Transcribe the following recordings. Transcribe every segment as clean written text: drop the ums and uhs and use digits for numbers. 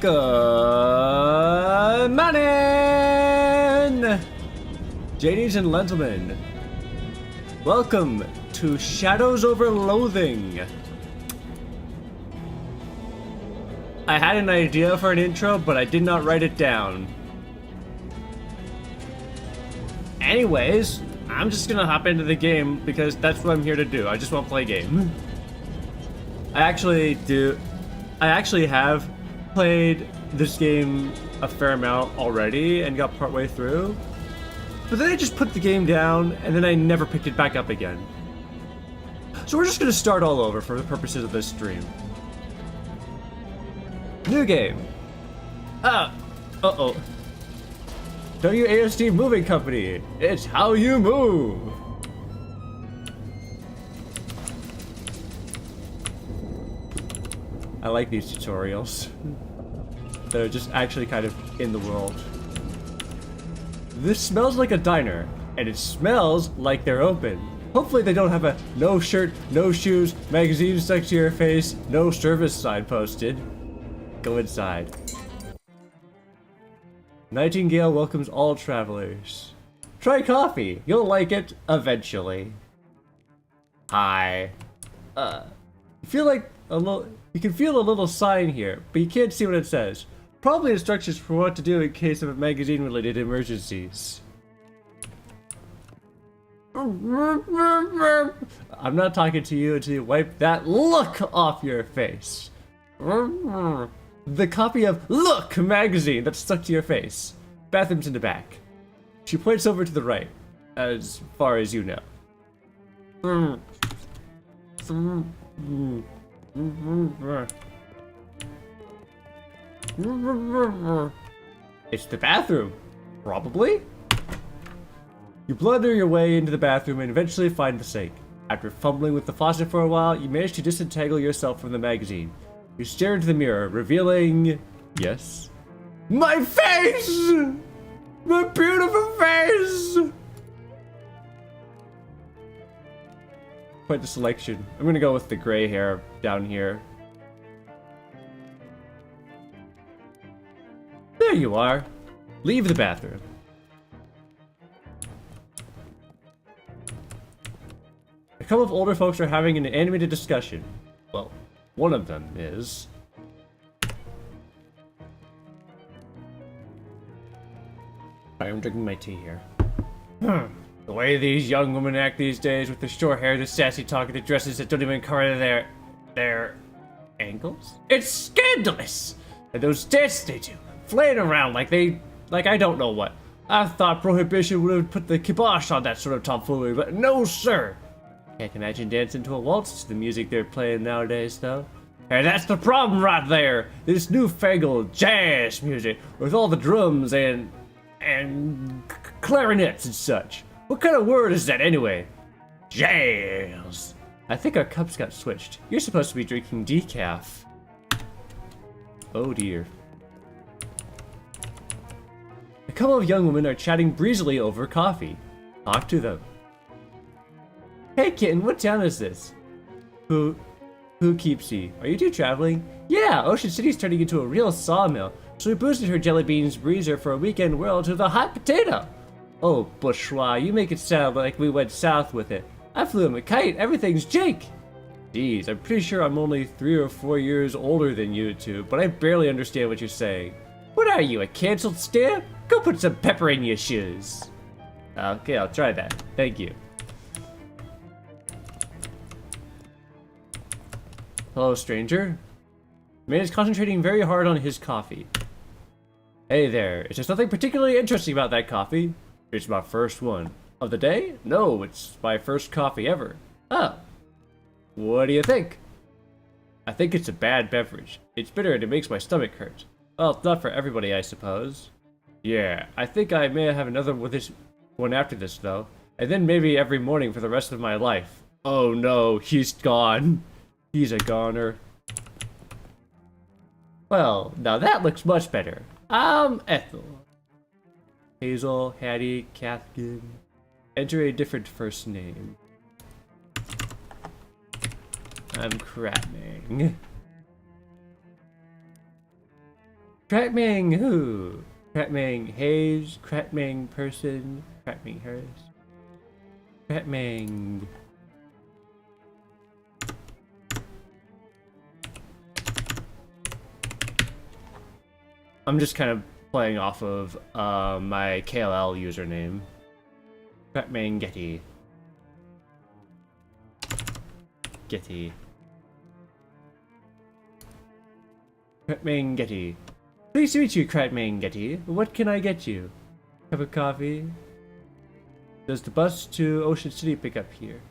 Good morning, ladies and gentlemen. Welcome to Shadows Over Loathing. I had an idea for an intro, but I did not write it down. Anyways, I'm just gonna hop into the game because that's what I'm here to do. I just want to play a game. I actually have played this game a fair amount already and got partway through. But then I just put the game down and then I never picked it back up again. So we're just gonna start all over for the purposes of this stream. New game. Uh-oh. WASD Moving Company. It's how you move. I like these tutorials. They're just actually kind of in the world. This smells like a diner, and it smells like they're open. Hopefully they don't have a no shirt, no shoes, magazine stuck to your face, no service sign posted. Go inside. Nightingale welcomes all travelers. Try coffee. You'll like it eventually. Hi. You can feel a little sign here, but you can't see what it says. Probably instructions for what to do in case of magazine-related emergencies. I'm not talking to you until you wipe that look off your face. The copy of Look magazine that's stuck to your face. Bathroom's in the back. She points over to the right, as far as you know. It's the bathroom, probably? You blunder your way into the bathroom and eventually find the sink. After fumbling with the faucet for a while, you manage to disentangle yourself from the magazine. You stare into the mirror, revealing... yes? My face! My beautiful face! Quite the selection. I'm gonna go with the gray hair down here. There you are. Leave the bathroom. A couple of older folks are having an animated discussion. Well, one of them is. I'm drinking my tea here. The way these young women act these days with the short hair, the sassy talk, and the dresses that don't even cover their ankles? It's scandalous! And those dances they do, flaying around like I don't know what. I thought prohibition would have put the kibosh on that sort of tomfoolery, but no sir! Can't imagine dancing to a waltz to the music they're playing nowadays, though. And that's the problem right there! This newfangled jazz music with all the drums and clarinets and such. What kind of word is that anyway? Jazz! I think our cups got switched. You're supposed to be drinking decaf. Oh dear. A couple of young women are chatting breezily over coffee. Talk to them. Hey kitten, what town is this? Who keeps he? Are you two traveling? Yeah, Ocean City's turning into a real sawmill, so we boosted her jelly beans breezer for a weekend whirl to the hot potato. Oh, bourgeois, you make it sound like we went south with it. I flew him a kite, everything's Jake. Geez, I'm pretty sure I'm only 3 or 4 years older than you two, but I barely understand what you're saying. What are you, a canceled stamp? Go put some pepper in your shoes. Okay, I'll try that. Thank you. Hello, stranger. Man is concentrating very hard on his coffee. Hey there, is there something particularly interesting about that coffee? It's my first one. Of the day? No, it's my first coffee ever. Oh. What do you think? I think it's a bad beverage. It's bitter and it makes my stomach hurt. Well, it's not for everybody, I suppose. Yeah, I think I may have another with this one after this, though. And then maybe every morning for the rest of my life. Oh no, he's gone. He's a goner. Well, now that looks much better. I'm Ethel. Hazel, Hattie, Catherine. Enter a different first name. I'm cramming. Kratming who? Kratming Hayes, Kratming person, Kratming hers. Kratming. I'm just kind of playing off of my KLL username. Kratming Getty. Getty. Kratming Getty. Pleased to meet you, Kratming Getty. What can I get you? Cup of coffee? Does the bus to Ocean City pick up here?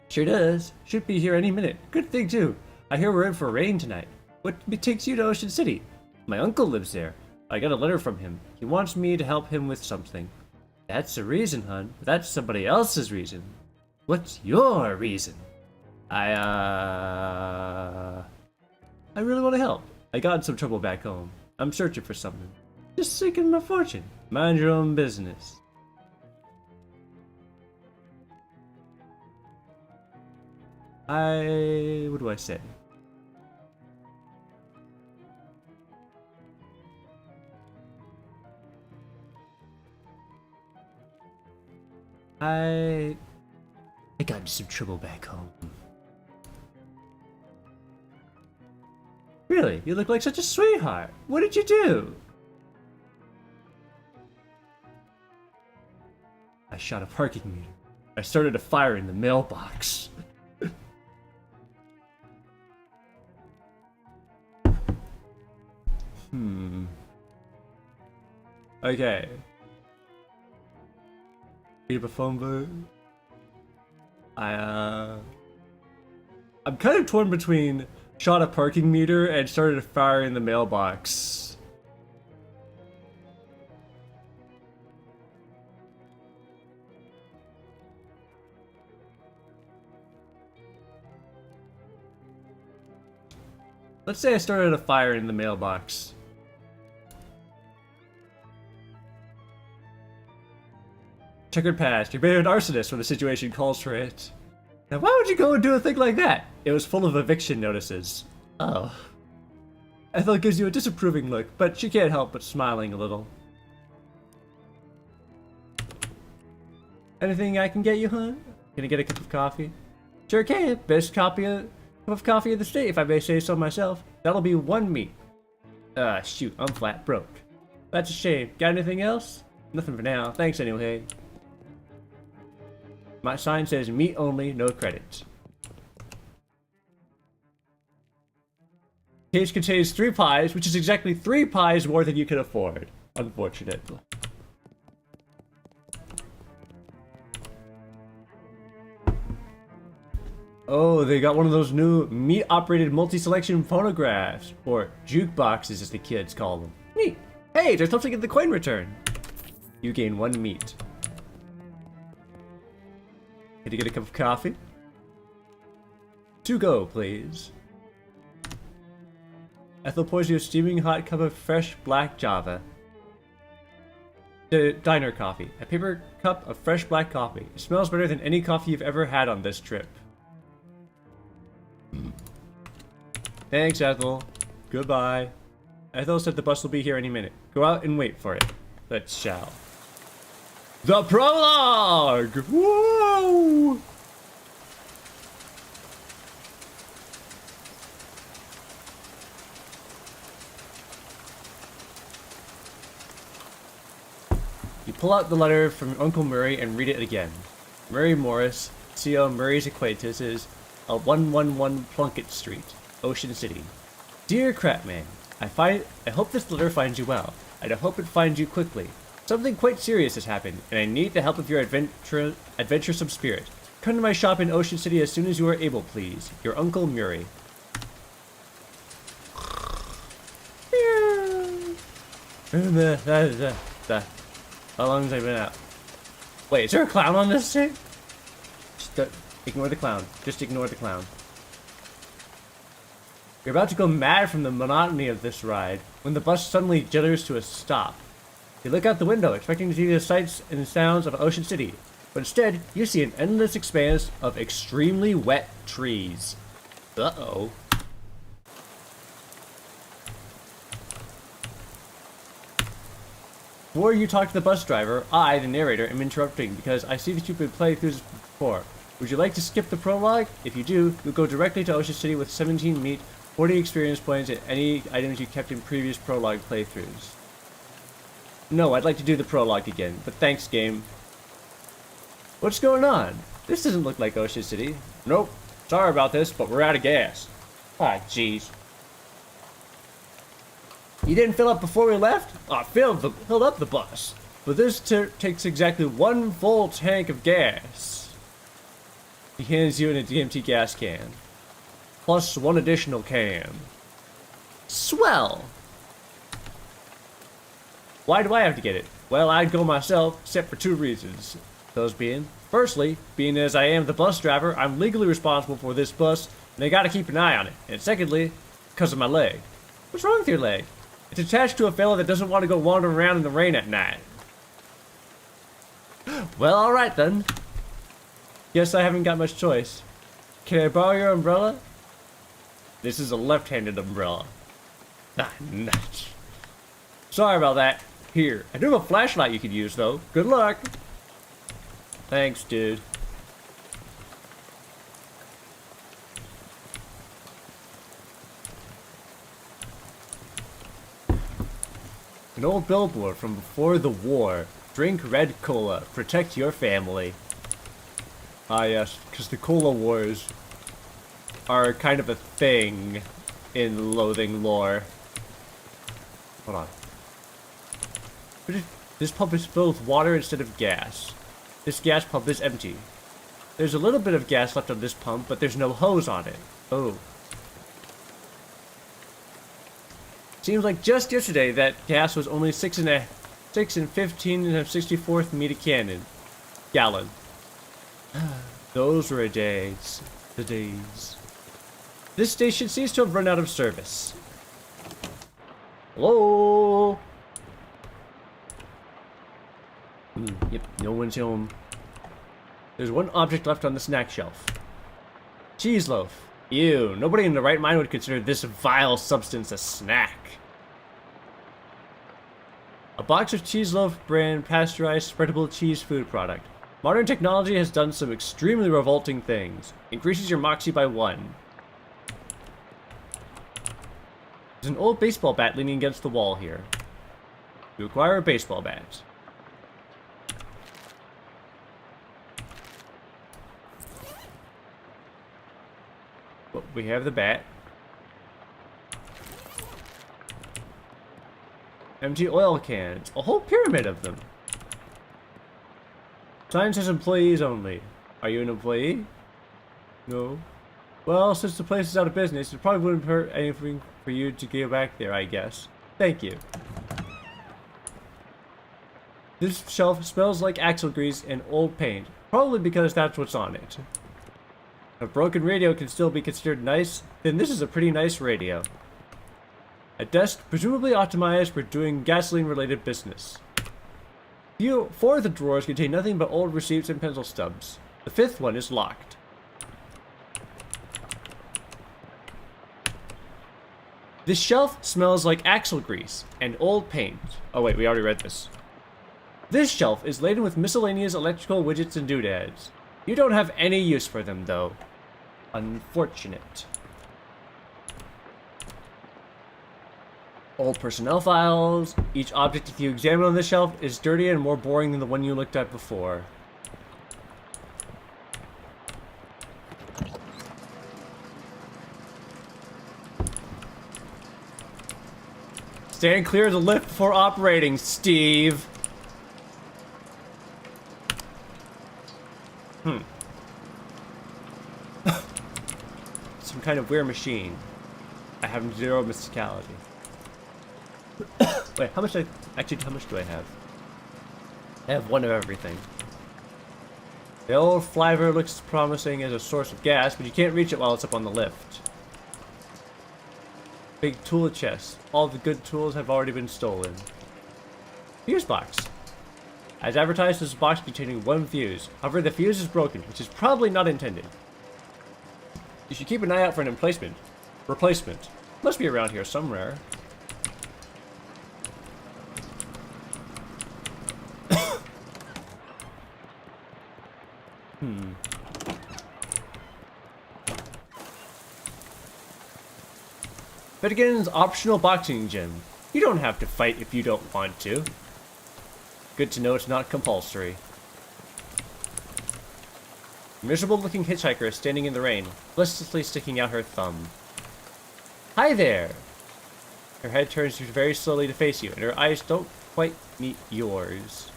Sure does. Should be here any minute. Good thing too. I hear we're in for rain tonight. What takes you to Ocean City? My uncle lives there. I got a letter from him. He wants me to help him with something. That's the reason, hun. But that's somebody else's reason. What's your reason? I really want to help. I got in some trouble back home. I'm searching for something. Just seeking my fortune. Mind your own business. What do I say? I got into some trouble back home. Really? You look like such a sweetheart. What did you do? I shot a parking meter. I started a fire in the mailbox. Okay. Beat up a phone booth. I'm kind of torn between shot a parking meter and started a fire in the mailbox. Let's say I started a fire in the mailbox. Checkered past. You're an arsonist when the situation calls for it. Now why would you go and do a thing like that? It was full of eviction notices. Oh. Ethel gives you a disapproving look, but she can't help but smiling a little. Anything I can get you, hon? Can I get a cup of coffee? Sure can. Best cup of coffee in the state, if I may say so myself. That'll be 1 meat. Shoot, I'm flat broke. That's a shame. Got anything else? Nothing for now. Thanks anyway. My sign says meat only, no credits. Case contains 3 pies, which is exactly 3 pies more than you can afford. Unfortunate. Oh, they got one of those new meat-operated multi-selection phonographs, or jukeboxes as the kids call them. Neat. Hey, there's something in the coin return. You gain 1 meat. Can you get a cup of coffee? 2 go, please. Ethel pours you a steaming hot cup of fresh black java. The diner coffee. A paper cup of fresh black coffee. It smells better than any coffee you've ever had on this trip. Thanks, Ethel. Goodbye. Ethel said the bus will be here any minute. Go out and wait for it. Let's shall. The prologue! Whoa! You pull out the letter from Uncle Murray and read it again. Murray Morris, C.O. Murray's acquaintances, 111 Plunkett Street, Ocean City. Dear Kratman, I hope this letter finds you well, and I hope it finds you quickly. Something quite serious has happened, and I need the help of your adventuresome spirit. Come to my shop in Ocean City as soon as you are able, please. Your Uncle Murray. How long has I been out? Wait, is there a clown on this thing? Just ignore the clown. Just ignore the clown. You're about to go mad from the monotony of this ride when the bus suddenly jitters to a stop. You look out the window, expecting to see the sights and sounds of Ocean City, but instead, you see an endless expanse of extremely wet trees. Uh-oh. Before you talk to the bus driver, I, the narrator, am interrupting because I see that you've been playing through this before. Would you like to skip the prologue? If you do, you'll go directly to Ocean City with 17 meat, 40 experience points, and any items you kept in previous prologue playthroughs. No, I'd like to do the prologue again, but thanks, game. What's going on? This doesn't look like Ocean City. Nope. Sorry about this, but we're out of gas. Ah, jeez. You didn't fill up before we left? I filled up the bus. But this takes exactly 1 full tank of gas. He hands you an empty gas can. Plus 1 additional can. Swell! Why do I have to get it? Well, I'd go myself, except for 2 reasons. Those being, firstly, being as I am the bus driver, I'm legally responsible for this bus, and I gotta keep an eye on it. And secondly, because of my leg. What's wrong with your leg? It's attached to a fella that doesn't want to go wandering around in the rain at night. Well, alright then. Guess I haven't got much choice. Can I borrow your umbrella? This is a left-handed umbrella. Ah, nuts. Sorry about that. Here, I do have a flashlight you could use, though. Good luck. Thanks, dude. An old billboard from before the war. Drink red cola. Protect your family. Ah, yes, because the cola wars are kind of a thing in Loathing lore. Hold on. This pump is filled with water instead of gas. This gas pump is empty. There's a little bit of gas left on this pump, but there's no hose on it. Oh. Seems like just yesterday that gas was only 6 and 15 and a 64th meter cannon. Gallon. Those were days. The days. This station seems to have run out of service. Hello? Yep, no one's home. There's 1 object left on the snack shelf. Cheese loaf. Ew, nobody in their right mind would consider this vile substance a snack. A box of cheese loaf brand pasteurized spreadable cheese food product. Modern technology has done some extremely revolting things. Increases your moxie by 1. There's an old baseball bat leaning against the wall here. You acquire a baseball bat. Well, we have the bat. Empty oil cans. A whole pyramid of them. Sign says employees only. Are you an employee? No. Well, since the place is out of business, it probably wouldn't hurt anything for you to go back there, I guess. Thank you. This shelf smells like axle grease and old paint. Probably because that's what's on it. If a broken radio can still be considered nice, then this is a pretty nice radio. A desk presumably optimized for doing gasoline-related business. 4 of the drawers contain nothing but old receipts and pencil stubs. The 5th one is locked. This shelf smells like axle grease and old paint. Oh wait, we already read this. This shelf is laden with miscellaneous electrical widgets and doodads. You don't have any use for them, though. Unfortunate. Old personnel files. Each object, if you examine on this shelf, is dirtier and more boring than the one you looked at before. Stand clear of the lift before operating, Steve. Some kind of weird machine. I have 0 mysticality. Wait, how much do I have? I have 1 of everything. The old flivver looks promising as a source of gas, but you can't reach it while it's up on the lift. Big tool chest. All the good tools have already been stolen. Fuse box. As advertised, this is a box containing 1 fuse. However, the fuse is broken, which is probably not intended. You should keep an eye out for an replacement. Must be around here somewhere. Finnegan's optional boxing gym. You don't have to fight if you don't want to. Good to know it's not compulsory. A miserable-looking hitchhiker is standing in the rain, listlessly sticking out her thumb. Hi there! Her head turns very slowly to face you, and her eyes don't quite meet yours.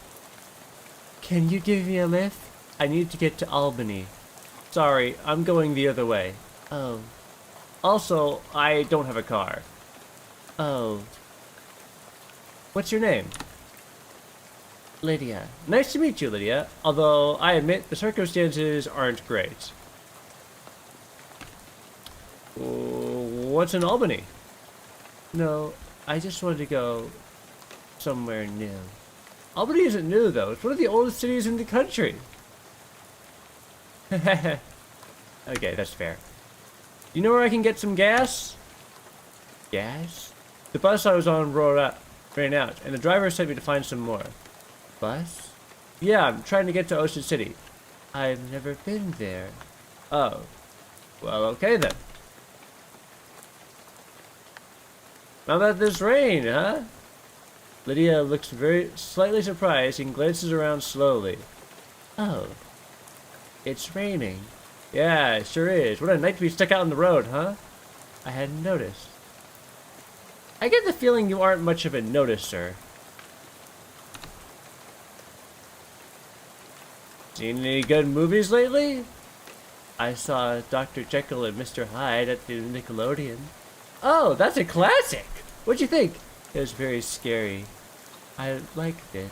Can you give me a lift? I need to get to Albany. Sorry, I'm going the other way. Oh. Also, I don't have a car. Oh. What's your name? Lydia. Nice to meet you, Lydia. Although, I admit, the circumstances aren't great. What's in Albany? No, I just wanted to go somewhere new. Albany isn't new, though. It's one of the oldest cities in the country. Okay, that's fair. You know where I can get some gas? Gas? The bus I was on ran out, and the driver sent me to find some more. Bus? Yeah, I'm trying to get to Ocean City. I've never been there. Oh. Well, okay then. How about this rain, huh? Lydia looks slightly surprised and glances around slowly. Oh. It's raining. Yeah, it sure is. What a night to be stuck out on the road, huh? I hadn't noticed. I get the feeling you aren't much of a noticer. Seen any good movies lately? I saw Dr. Jekyll and Mr. Hyde at the Nickelodeon. Oh, that's a classic! What'd you think? It was very scary. I liked it.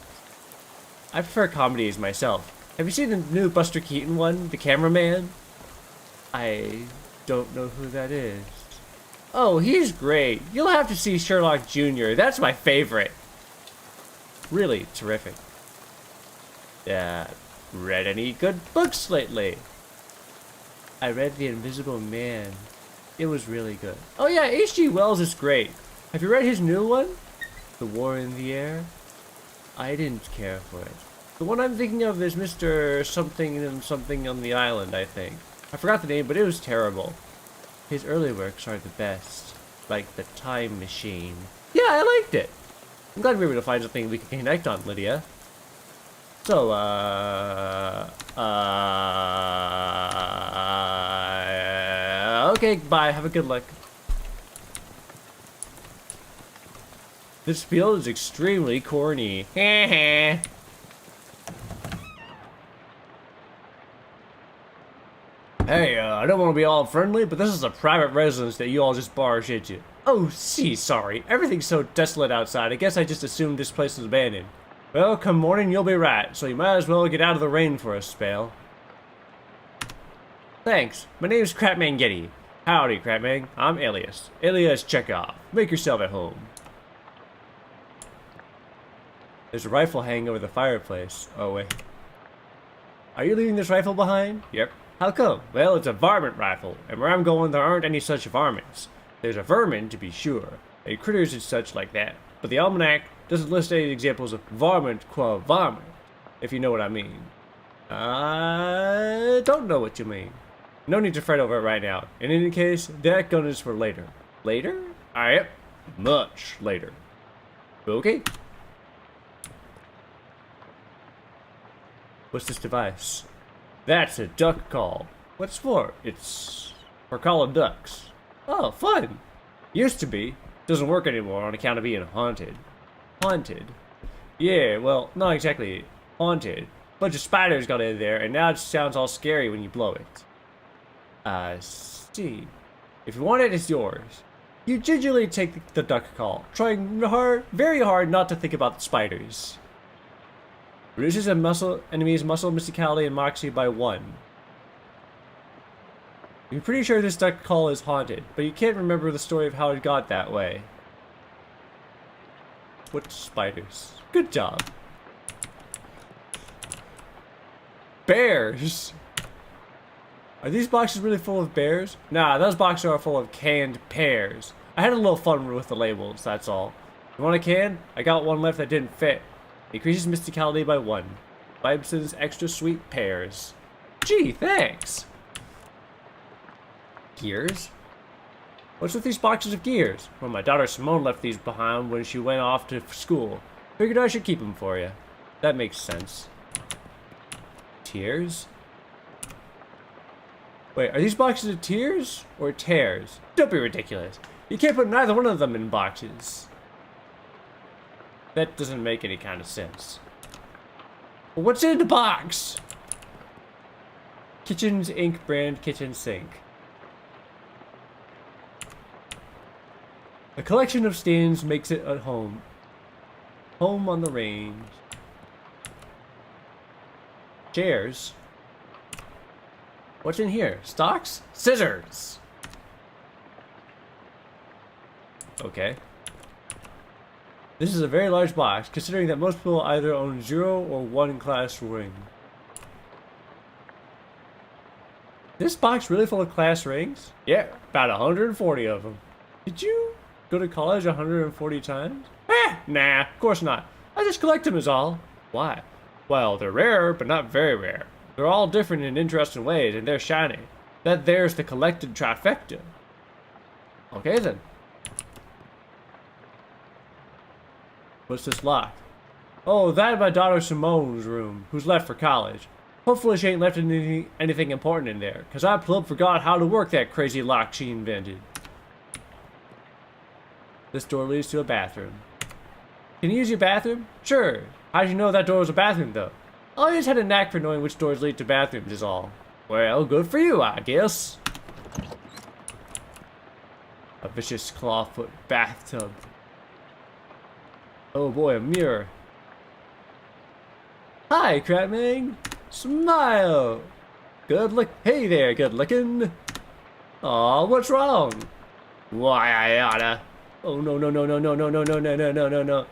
I prefer comedies myself. Have you seen the new Buster Keaton one, The Cameraman? I don't know who that is. Oh, he's great. You'll have to see Sherlock Jr. That's my favorite. Really terrific. Read any good books lately? I read The Invisible Man. It was really good. Oh yeah, H.G. Wells is great. Have you read his new one? The War in the Air? I didn't care for it. The one I'm thinking of is Mr. Something and Something on the Island, I think. I forgot the name, but it was terrible. His early works are the best. Like The Time Machine. Yeah, I liked it. I'm glad we were able to find something we can connect on, Lydia. So, okay, bye. Have a good luck. This field is extremely corny. Hey, I don't want to be all friendly, but this is a private residence that you all just barged into. Oh, sorry. Everything's so desolate outside. I guess I just assumed this place was abandoned. Well, come morning, you'll be right, so you might as well get out of the rain for a spell. Thanks. My name's Crapman Getty. Howdy, Crapman. I'm Alias. Alias Chekhov. Make yourself at home. There's a rifle hanging over the fireplace. Oh, wait. Are you leaving this rifle behind? Yep. How come? Well, it's a varmint rifle, and where I'm going there aren't any such varmints. There's a vermin, to be sure, and critters and such like that, but the almanac doesn't list any examples of varmint qua varmint, if you know what I mean. I don't know what you mean. No need to fret over it right now. In any case, that gun is for later. Later? Yep. Much later. Okay. What's this device? That's a duck call. What's for? It's for calling ducks. Oh, fun. Used to be. Doesn't work anymore on account of being haunted. Haunted? Yeah, well, not exactly haunted. Bunch of spiders got in there, and now it sounds all scary when you blow it. I see. If you want it, it's yours. You gingerly take the duck call, trying very hard not to think about the spiders. Reduces a enemy's muscle, mysticality, and moxie by 1. You're pretty sure this duck call is haunted, but you can't remember the story of how it got that way. What spiders? Good job. Bears! Are these boxes really full of bears? Nah, those boxes are full of canned pears. I had a little fun with the labels, that's all. You want a can? I got one left that didn't fit. Increases mysticality by 1. Bibson's extra sweet pears. Gee, thanks! Gears? What's with these boxes of gears? Well, my daughter Simone left these behind when she went off to school. Figured I should keep them for you. That makes sense. Tears? Wait, are these boxes of tears or tears? Don't be ridiculous. You can't put neither one of them in boxes. That doesn't make any kind of sense. Well, what's in the box? Kitchens Inc. brand kitchen sink. A collection of stands makes it at home. Home on the range. Chairs. What's in here? Stocks? Scissors! Okay. This is a very large box, considering that most people either own 0 or 1 class ring. This box really full of class rings? Yeah, about 140 of them. Did you go to college 140 times? Nah, of course not. I just collect them is all. Why? Well, they're rare, but not very rare. They're all different in interesting ways, and they're shiny. That there's the collected trifecta. Okay then. What's this lock? Oh, that's my daughter Simone's room, who's left for college. Hopefully she ain't left anything important in there, cause I plumb forgot how to work that crazy lock she invented. This door leads to a bathroom. Can you use your bathroom? Sure. How'd you know that door was a bathroom, though? I always had a knack for knowing which doors lead to bathrooms is all. Well, good for you, I guess. A vicious clawfoot bathtub. Oh boy, a mirror. Hi, Crapman. Smile. Good look. Hey there, good looking. Aw, what's wrong? Why, I oughta. Oh no no no no no no no no no no no no no.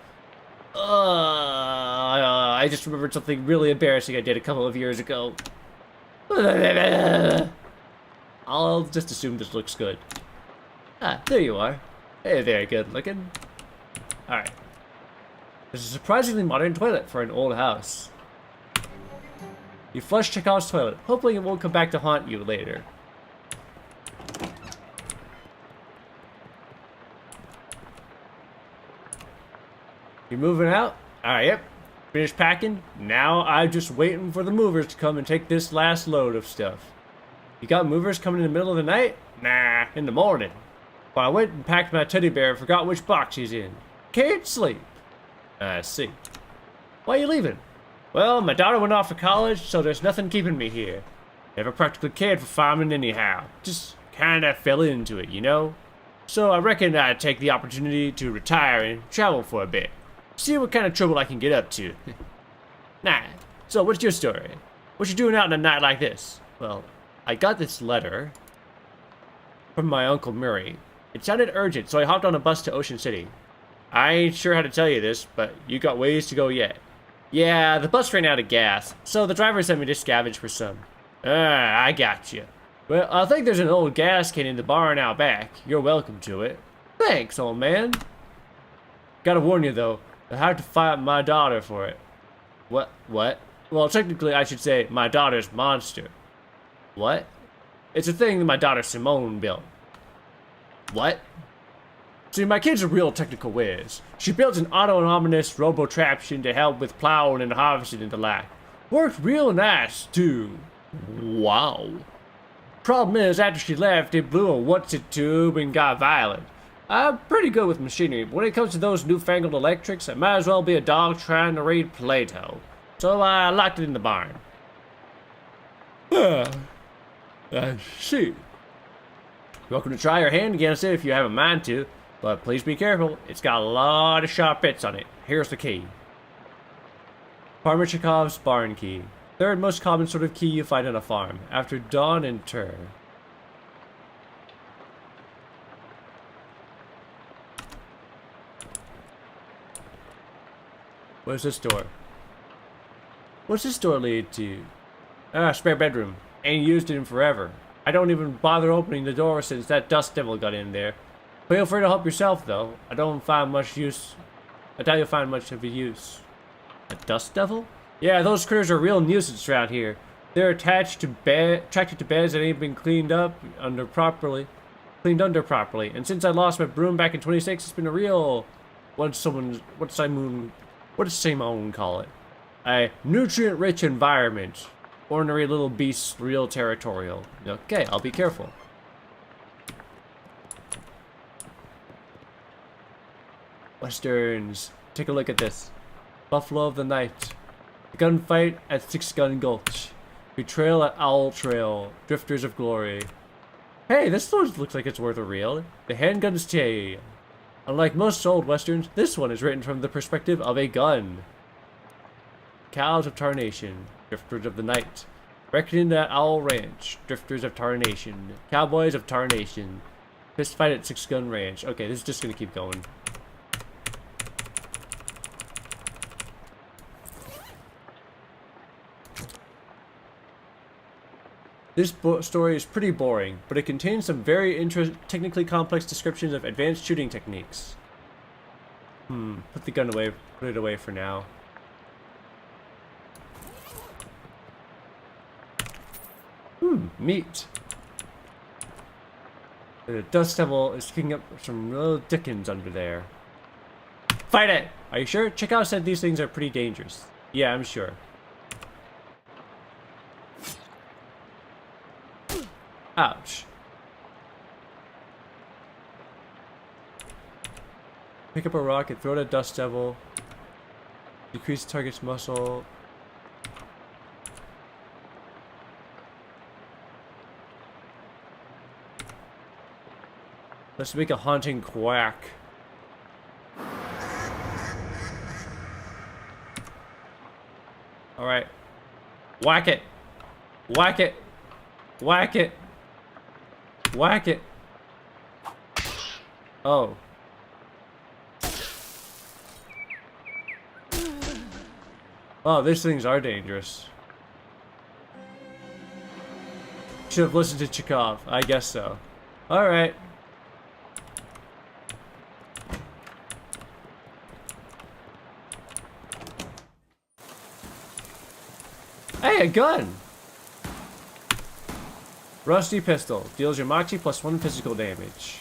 I just remembered something really embarrassing I did a couple of years ago. I'll just assume this looks good. Ah, there you are. Hey there, good looking. Alright. There's a surprisingly modern toilet for an old house. You flush Chekhov's toilet, hoping it won't come back to haunt you later. You moving out? Alright, yep. Finished packing. Now I'm just waiting for the movers to come and take this last load of stuff. You got movers coming in the middle of the night? Nah, in the morning. But I went and packed my teddy bear and forgot which box he's in. Can't sleep. I see. Why are you leaving? Well, my daughter went off to college, so there's nothing keeping me here. Never practically cared for farming anyhow. Just kinda fell into it, you know? So I reckon I'd take the opportunity to retire and travel for a bit. See what kind of trouble I can get up to. Nah, so what's your story? What you doing out on a night like this? Well, I got this letter from my Uncle Murray. It sounded urgent, so I hopped on a bus to Ocean City. I ain't sure how to tell you this, but you got ways to go yet. Yeah, the bus ran out of gas, so the driver sent me to scavenge for some. I got you. Well, I think there's an old gas can in the barn out back. You're welcome to it. Thanks, old man. Gotta warn you, though. I have to fight my daughter for it. What? Well, technically, I should say my daughter's monster. What? It's a thing that my daughter Simone built. What? See, my kid's a real technical whiz. She built an autonomous robo-traption to help with plowing and harvesting and the like. Worked real nice, too. Wow. Problem is, after she left, it blew a what's-it-tube and got violent. I'm pretty good with machinery, but when it comes to those newfangled electrics, I might as well be a dog trying to read Plato. So I locked it in the barn. I see. Welcome to try your hand against it if you have a mind to. But please be careful, it's got a lot of sharp bits on it. Here's the key. Farmer Chekhov's barn key. Third most common sort of key you find on a farm, after dawn and tur. Where's this door? What's this door lead to? Spare bedroom. Ain't used it in forever. I don't even bother opening the door since that dust devil got in there. Feel free to help yourself, though. I doubt you'll find much of a use. A dust devil? Yeah, those critters are a real nuisance around here. They're attracted to beds that ain't been cleaned up under properly. cleaned under properly. And since I lost my broom back in 26, it's been a real, what does Simone call it? A nutrient-rich environment. Ordinary little beasts, real territorial. Okay, I'll be careful. Westerns. Take a look at this. Buffalo of the Night. Gunfight at Six Gun Gulch. Betrayal at Owl Trail. Drifters of Glory. Hey, this one looks like it's worth a reel. The Handgun's Tale. Unlike most old westerns, this one is written from the perspective of a gun. Cows of Tarnation. Drifters of the Night. Reckoning at Owl Ranch. Drifters of Tarnation. Cowboys of Tarnation. Fist fight at Six Gun Ranch. Okay, this is just gonna keep going. This story is pretty boring, but it contains some very technically complex descriptions of advanced shooting techniques. Put the gun away. Put it away for now. Meat. The Dust Devil is kicking up some real dickens under there. Fight it! Are you sure? Chekov said these things are pretty dangerous. Yeah, I'm sure. Ouch. Pick up a rock and throw it at Dust Devil. Decrease the target's muscle. Let's make a haunting quack. Alright. Whack it! Whack it! Whack it! Whack it! Oh. Oh, these things are dangerous. Should have listened to Chekov. I guess so. Alright. Hey, a gun! Rusty Pistol. Deals your Moxie plus 1 physical damage.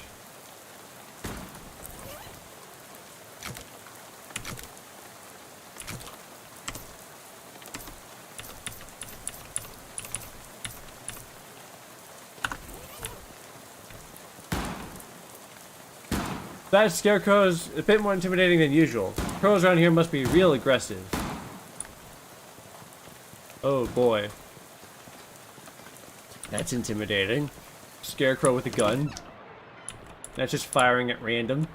That scarecrow is a bit more intimidating than usual. Crows around here must be real aggressive. Oh boy. That's intimidating. Scarecrow with a gun. That's just firing at random.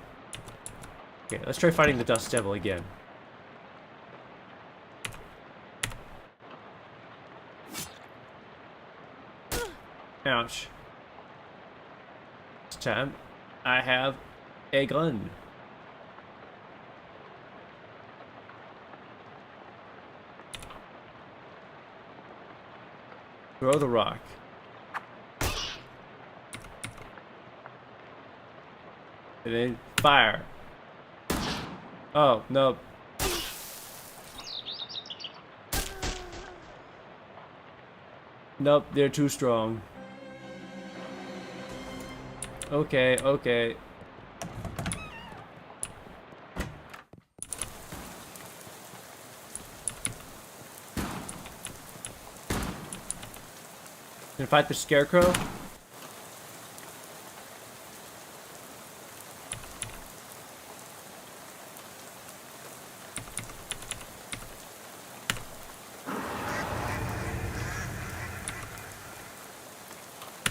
Okay, let's try fighting the Dust Devil again. Ouch. This time, I have a gun. Throw the rock. And then fire. Oh, no. Nope, they're too strong. Okay, okay. Gonna fight the scarecrow?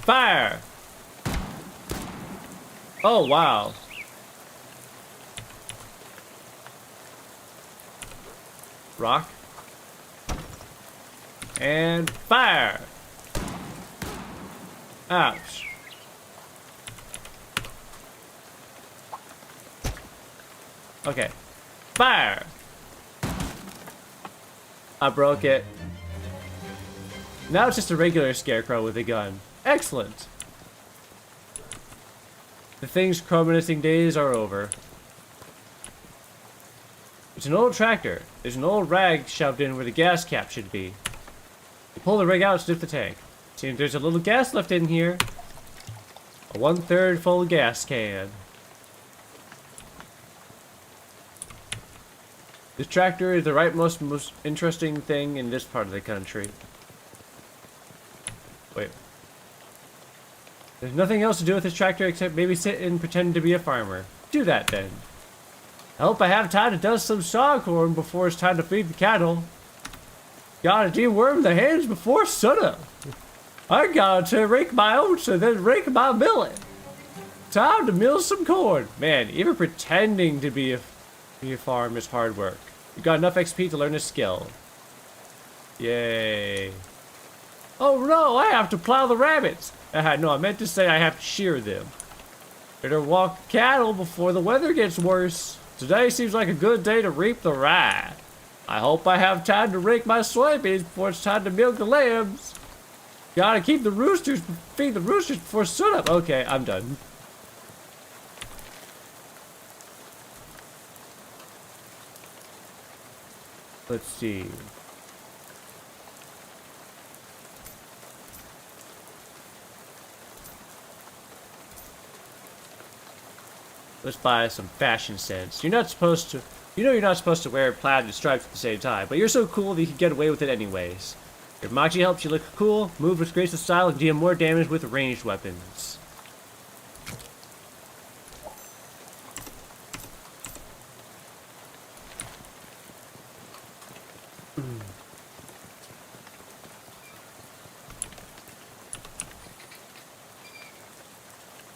Fire! Oh, wow. Rock. And fire! Ouch. Okay. Fire! I broke it. Now it's just a regular scarecrow with a gun. Excellent! The thing's crow-menacing days are over. It's an old tractor. There's an old rag shoved in where the gas cap should be. You pull the rig out, sniff the tank. Seems there's a little gas left in here. A 1/3 full gas can. This tractor is the most interesting thing in this part of the country. Wait. There's nothing else to do with this tractor except maybe sit and pretend to be a farmer. Do that then. I hope I have time to dust some sawcorn before it's time to feed the cattle. Gotta deworm the hens before sunup. I gotta rake my oats and then rake my millet. Time to mill some corn. Man, even pretending to be a farm is hard work. You got enough XP to learn a skill. Yay. Oh no, I have to plow the rabbits. No, I meant to say I have to shear them. Better walk cattle before the weather gets worse. Today seems like a good day to reap the rye. I hope I have time to rake my soybeans before it's time to milk the lambs. Gotta feed the roosters before sunup. Okay, I'm done. Let's see. Let's buy some fashion sense. You're not supposed to... You know you're not supposed to wear plaid and stripes at the same time, but you're so cool that you can get away with it anyways. Your Moxie helps you look cool, move with grace and style, and deal more damage with ranged weapons.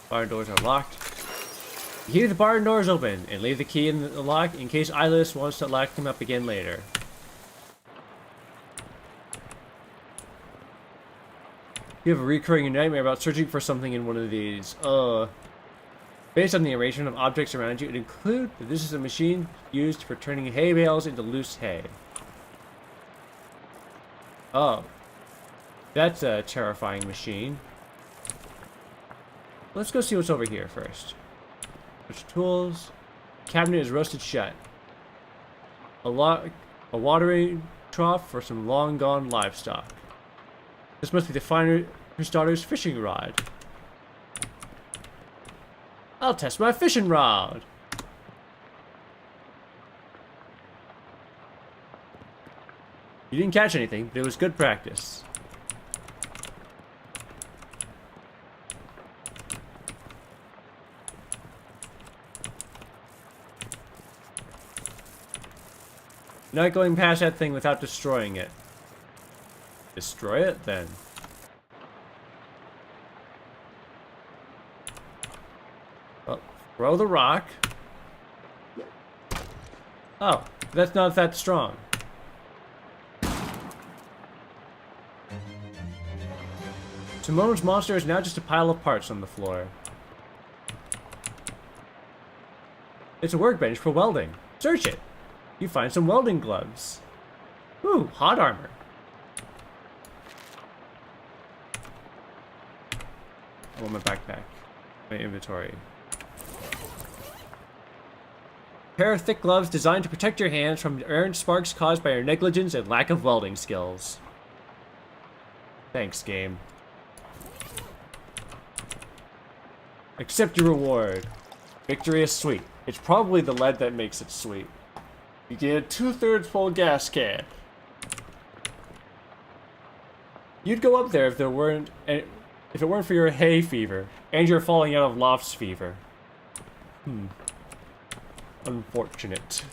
Barn doors are locked. Keep the barn doors open and leave the key in the lock in case Eyeless wants to lock them up again later. You have a recurring nightmare about searching for something in one of these. Based on the arrangement of objects around you, it includes that this is a machine used for turning hay bales into loose hay. Oh. That's a terrifying machine. Let's go see what's over here first. There's tools. Cabinet is roasted shut. A watering trough for some long gone livestock. This must be the farmer's daughter's fishing rod. I'll test my fishing rod. You didn't catch anything, but it was good practice. Not going past that thing without destroying it. Destroy it, then. Well, throw the rock. Oh, that's not that strong. Simone's monster is now just a pile of parts on the floor. It's a workbench for welding. Search it. You find some welding gloves. Ooh, hot armor. I want my backpack. My inventory. Pair of thick gloves designed to protect your hands from errant sparks caused by your negligence and lack of welding skills. Thanks, game. Accept your reward. Victory is sweet. It's probably the lead that makes it sweet. You get a 2/3 full gas can. You'd go up there if it weren't for your hay fever and your falling out of lofts fever. Unfortunate.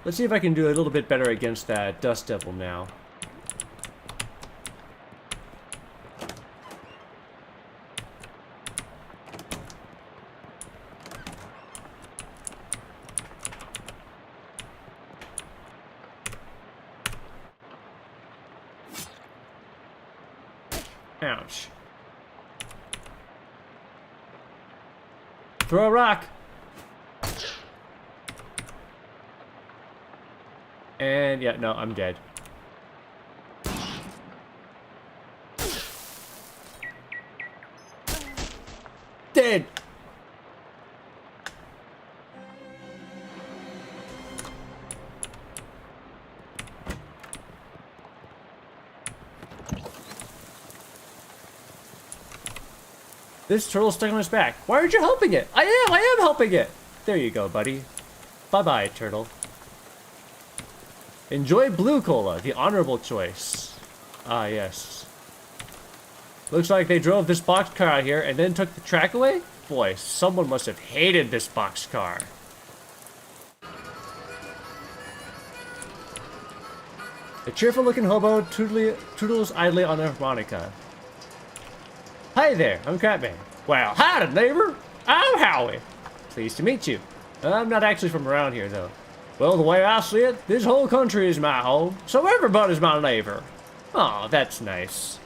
Let's see if I can do a little bit better against that Dust Devil now. Ouch. Throw a rock. And yeah, no, I'm dead. Dead. This turtle's stuck on his back. Why aren't you helping it? I am helping it. There you go, buddy. Bye-bye, turtle. Enjoy blue cola, the honorable choice. Ah, yes. Looks like they drove this boxcar out here and then took the track away? Boy, someone must have hated this boxcar. A cheerful-looking hobo toodles idly on a harmonica. Hi there, I'm Crabman. Well, howdy, neighbor. I'm Howie. Pleased to meet you. I'm not actually from around here, though. Well, the way I see it, this whole country is my home, so everybody's my neighbor. Aw, that's nice.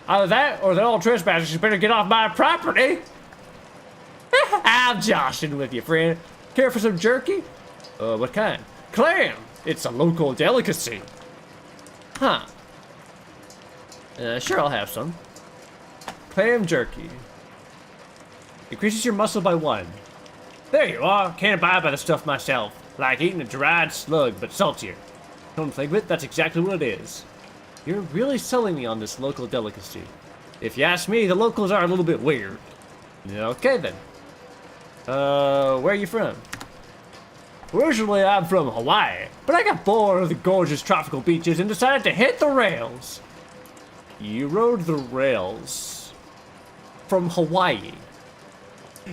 Either that, or the old trespassers better get off my property. I'm joshing with you, friend. Care for some jerky? What kind? Clam! It's a local delicacy. Huh. Sure, I'll have some. Clam jerky. Increases your muscle by 1. There you are. Can't abide by the stuff myself. Like eating a dried slug, but saltier. Don't think of it, that's exactly what it is. You're really selling me on this local delicacy. If you ask me, the locals are a little bit weird. Okay then. Where are you from? Originally, I'm from Hawaii, but I got bored of the gorgeous tropical beaches and decided to hit the rails. You rode the rails from Hawaii.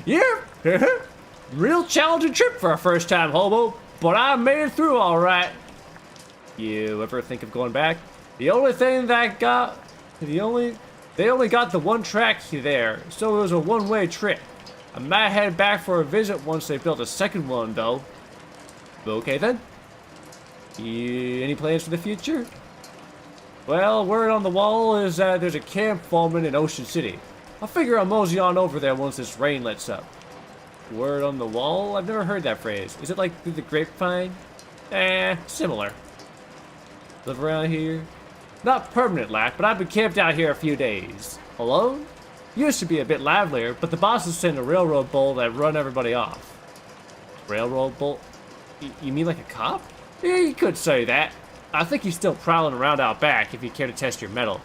Yeah, real challenging trip for a first-time hobo, but I made it through all right. You ever think of going back? The only thing that they only got the one track there, so it was a one-way trip. I might head back for a visit once they built a second one, though. Okay then. Any plans for the future? Well, word on the wall is that there's a camp forming in Ocean City. I figure I'll mosey on over there once this rain lets up. Word on the wall? I've never heard that phrase. Is it like through the grapevine? Similar. Live around here? Not permanent lack, but I've been camped out here a few days. Alone? Used to be a bit livelier, but the bosses sent a railroad bull that run everybody off. Railroad bull? You mean like a cop? Yeah, you could say that. I think he's still prowling around out back if you care to test your mettle.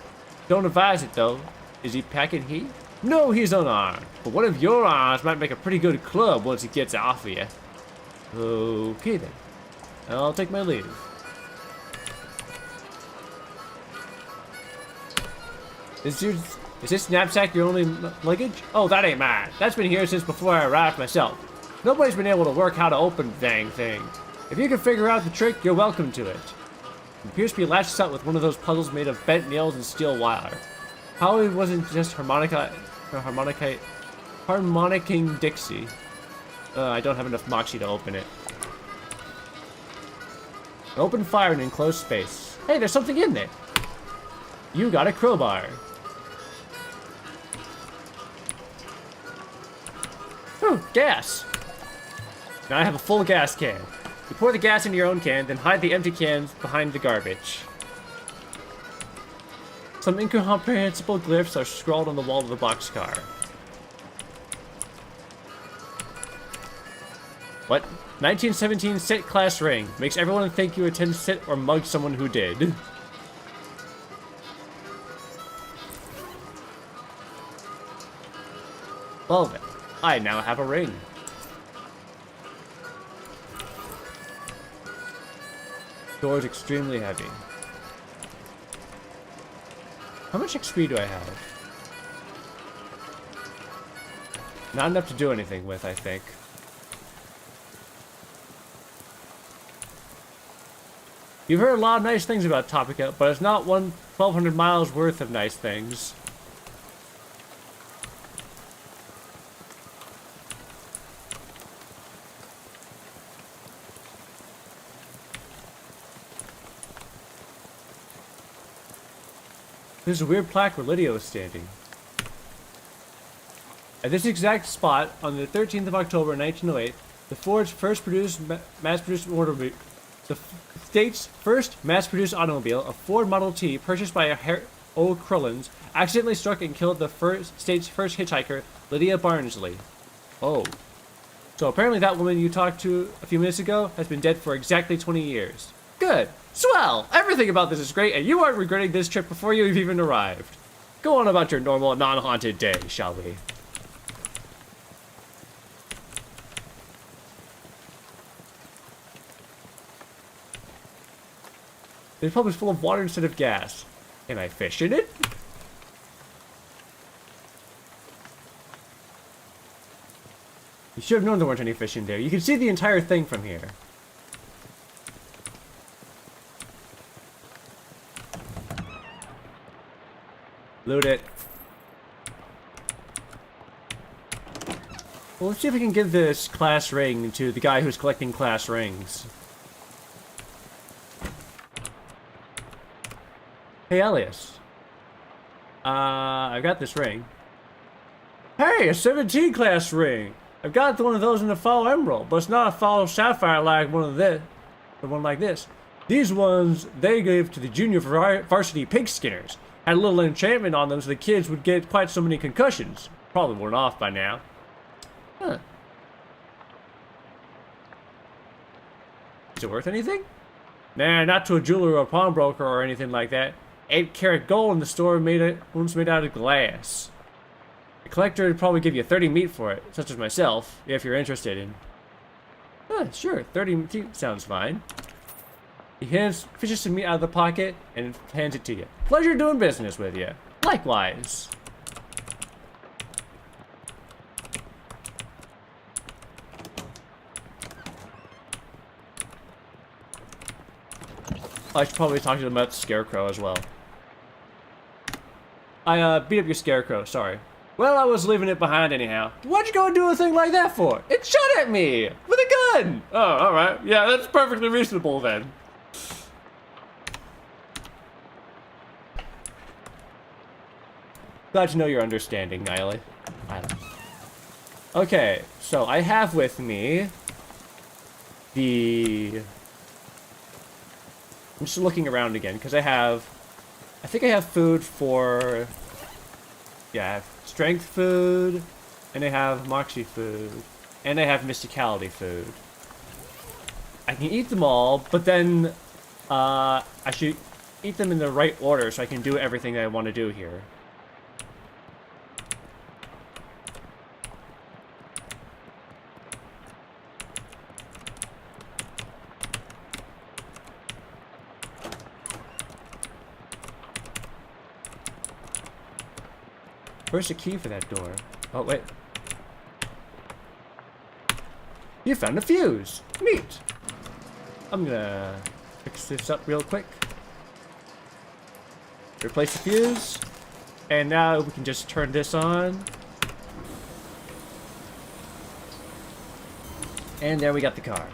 Don't advise it though. Is he packing heat? No, he's unarmed. But one of your arms might make a pretty good club once he gets off of you. Okay then. I'll take my leave. Is this knapsack your only luggage? Oh, that ain't mine. That's been here since before I arrived myself. Nobody's been able to work how to open the dang thing. If you can figure out the trick, you're welcome to it. It appears to be latched shut with one of those puzzles made of bent nails and steel wire. Howie wasn't just harmonicking Dixie. I don't have enough moxie to open it. Open fire in enclosed space. Hey, there's something in there. You got a crowbar. Ooh, gas. Now I have a full gas can. You pour the gas into your own can, then hide the empty cans behind the garbage. Some incomprehensible glyphs are scrawled on the wall of the boxcar. What? 1917 sit class ring. Makes everyone think you intend to sit or mug someone who did. Well then, I now have a ring. Door is extremely heavy. How much XP do I have? Not enough to do anything with, I think. You've heard a lot of nice things about Topica, but it's not 1,200 miles worth of nice things. There's a weird plaque where Lydia was standing. At this exact spot, on the 13th of October 1908, the state's first mass-produced automobile, a Ford Model T, purchased by O'Crullins, accidentally struck and killed the state's first hitchhiker, Lydia Barnsley. Oh. So apparently that woman you talked to a few minutes ago has been dead for exactly 20 years. Good. Swell! Everything about this is great, and you aren't regretting this trip before you've even arrived. go on about your normal, non-haunted day, shall we? It's probably full of water instead of gas. Can I fish in it? You should have known there weren't any fish in there. You can see the entire thing from here. Loot it. Well, let's see if we can give this class ring to the guy who's collecting class rings. Hey, Elias. I've got this ring. Hey, a 17 class ring! I've got one of those in a Follow Emerald, but it's not a Follow Sapphire like one like this. These ones, they gave to the junior varsity pig skinners. Had a little enchantment on them so the kids would get quite so many concussions. Probably worn off by now. Huh. Is it worth anything? Nah, not to a jeweler or a pawnbroker or anything like that. 8-carat gold in the store one's made out of glass. The collector would probably give you 30 meat for it, such as myself, if you're interested in. Sure, 30 meat sounds fine. He fishes some meat out of the pocket and hands it to you. Pleasure doing business with you. Likewise. I should probably talk to them about the Scarecrow as well. I beat up your Scarecrow, sorry. Well, I was leaving it behind anyhow. What'd you go and do a thing like that for? It shot at me! With a gun! Oh, alright. Yeah, that's perfectly reasonable then. Glad to know your understanding, Niley. Okay, so I have with me the... I'm just looking around again, because I think I have food for... Yeah, I have strength food, and I have moxie food, and I have mysticality food. I can eat them all, but then I should eat them in the right order so I can do everything that I want to do here. Where's the key for that door? Oh, wait. You found a fuse! Neat! I'm gonna fix this up real quick. Replace the fuse. And now we can just turn this on. And there we got the car.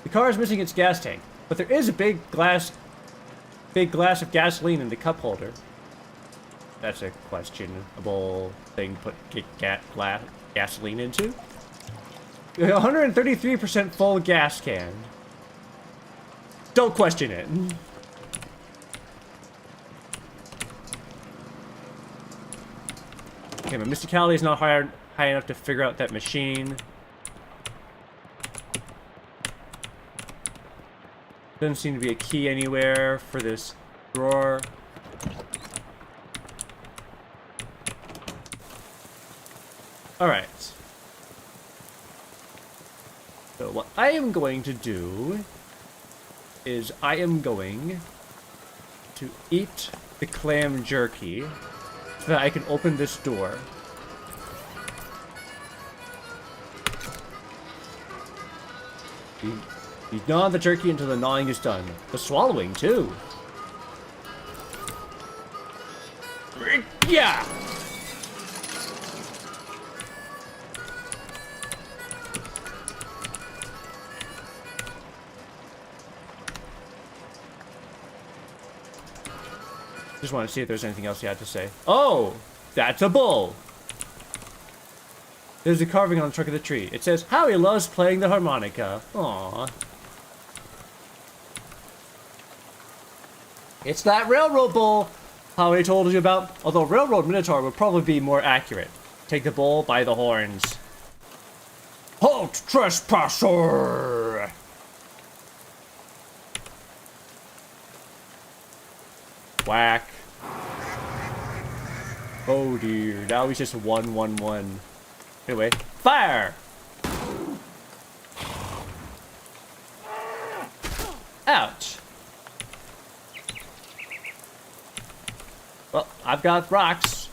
The car is missing its gas tank, but there is a big glass of gasoline in the cup holder. That's a questionable thing to put gasoline into. 133% full gas can. Don't question it. Okay, my mysticality is not high enough to figure out that machine. Doesn't seem to be a key anywhere for this drawer. Alright. So what I am going to do is I am going to eat the clam jerky so that I can open this door. You gnaw the jerky until the gnawing is done. The swallowing, too. Yeah! Just want to see if there's anything else you had to say. Oh! That's a bull! There's a carving on the trunk of the tree. It says, Howie loves playing the harmonica. Aww. It's that railroad bull Howie told you about. Although railroad minotaur would probably be more accurate. Take the bull by the horns. Halt, trespasser! Whack. Oh dear, now he's just 1-1-1. Anyway, fire! Ouch! Well, I've got rocks.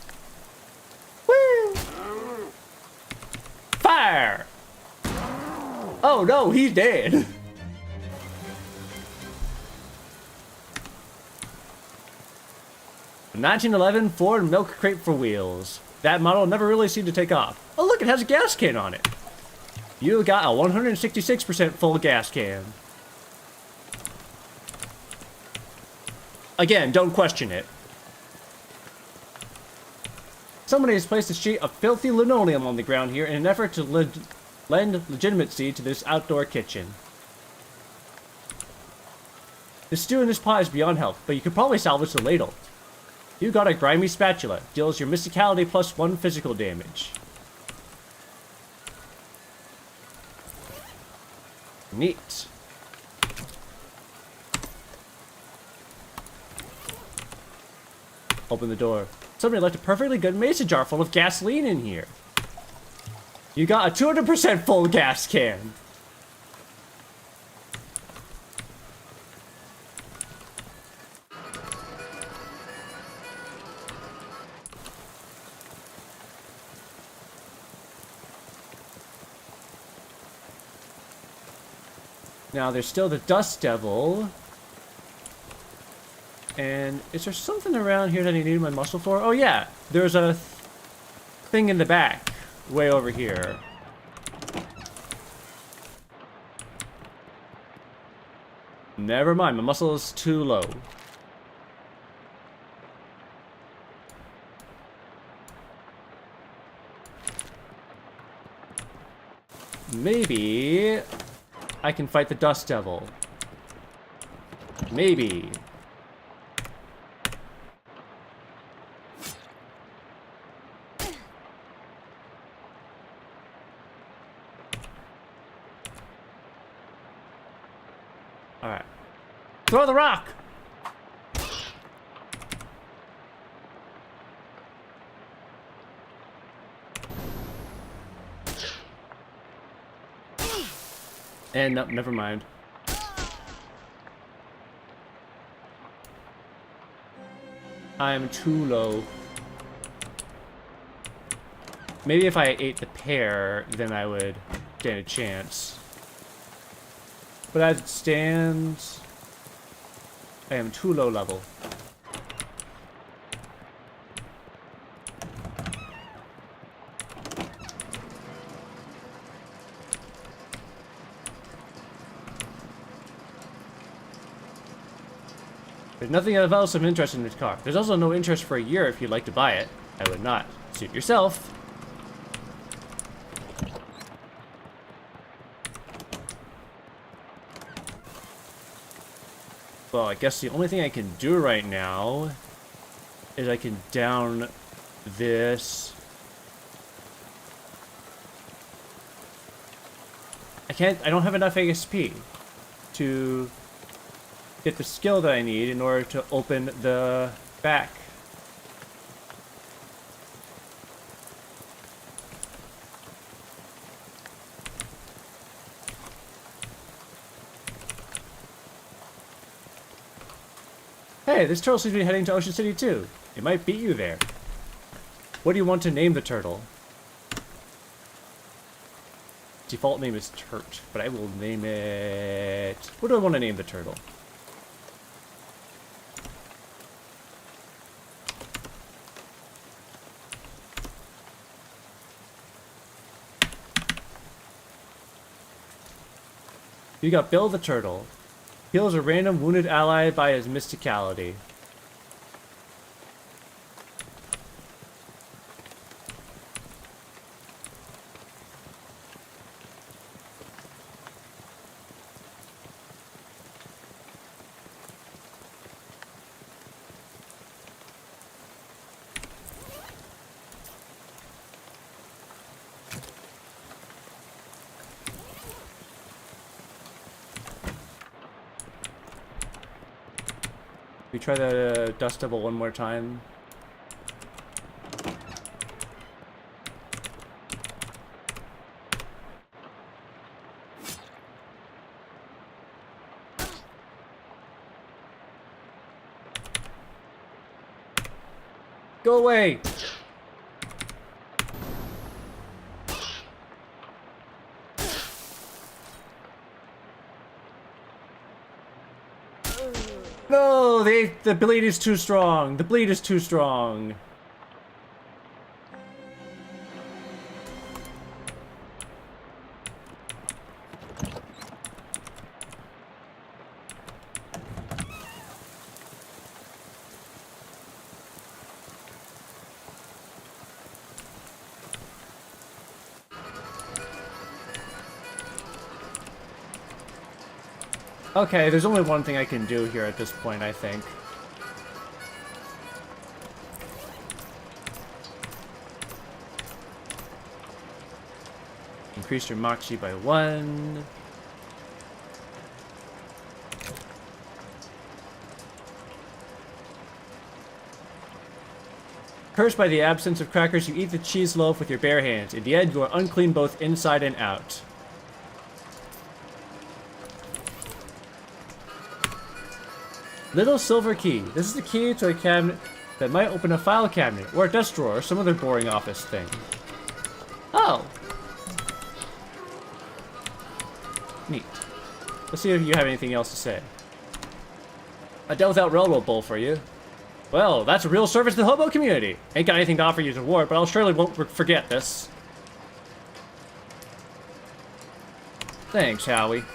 Woo! Fire! Oh no, he's dead. A 1911 Ford milk crate for wheels. That model never really seemed to take off. Oh look, it has a gas can on it. You got a 166% full gas can. Again, don't question it. Somebody has placed a sheet of filthy linoleum on the ground here in an effort to lend legitimacy to this outdoor kitchen. The stew in this pot is beyond help, but you could probably salvage the ladle. You got a grimy spatula. Deals your mysticality plus 1 physical damage. Neat. Open the door. Somebody left a perfectly good mason jar full of gasoline in here. You got a 200% full gas can. Now there's still the Dust Devil. And is there something around here that I need my muscle for? Oh yeah, there's a thing in the back, way over here. Never mind, my muscle is too low. Maybe I can fight the Dust Devil. Maybe. Alright. Throw the rock! And no, never mind. I'm too low. Maybe if I ate the pear, then I would stand a chance. But as it stands, I am too low level. There's nothing else of interest in this car. There's also no interest for a year if you'd like to buy it. I would not. Suit yourself. Well, I guess the only thing I can do right now is I can down this. I don't have enough ASP to get the skill that I need in order to open the back. Hey, this turtle seems to be heading to Ocean City too. It might beat you there. What do you want to name the turtle? Default name is Turt, but I will name it... What do I want to name the turtle? You got Bill the Turtle. Heals a random wounded ally by his mysticality. We try the Dust Devil one more time. Go away! No, the bleed is too strong. The bleed is too strong. Okay, there's only one thing I can do here at this point, I think. Increase your Moxie by 1. Cursed by the absence of crackers, you eat the cheese loaf with your bare hands. In the end, you are unclean both inside and out. Little silver key. This is the key to a cabinet that might open a file cabinet, or a desk drawer, or some other boring office thing. Oh! Neat. Let's see if you have anything else to say. A dealt out railroad bowl for you. Well, that's a real service to the hobo community. Ain't got anything to offer you as a reward, but I surely won't forget this. Thanks, Howie.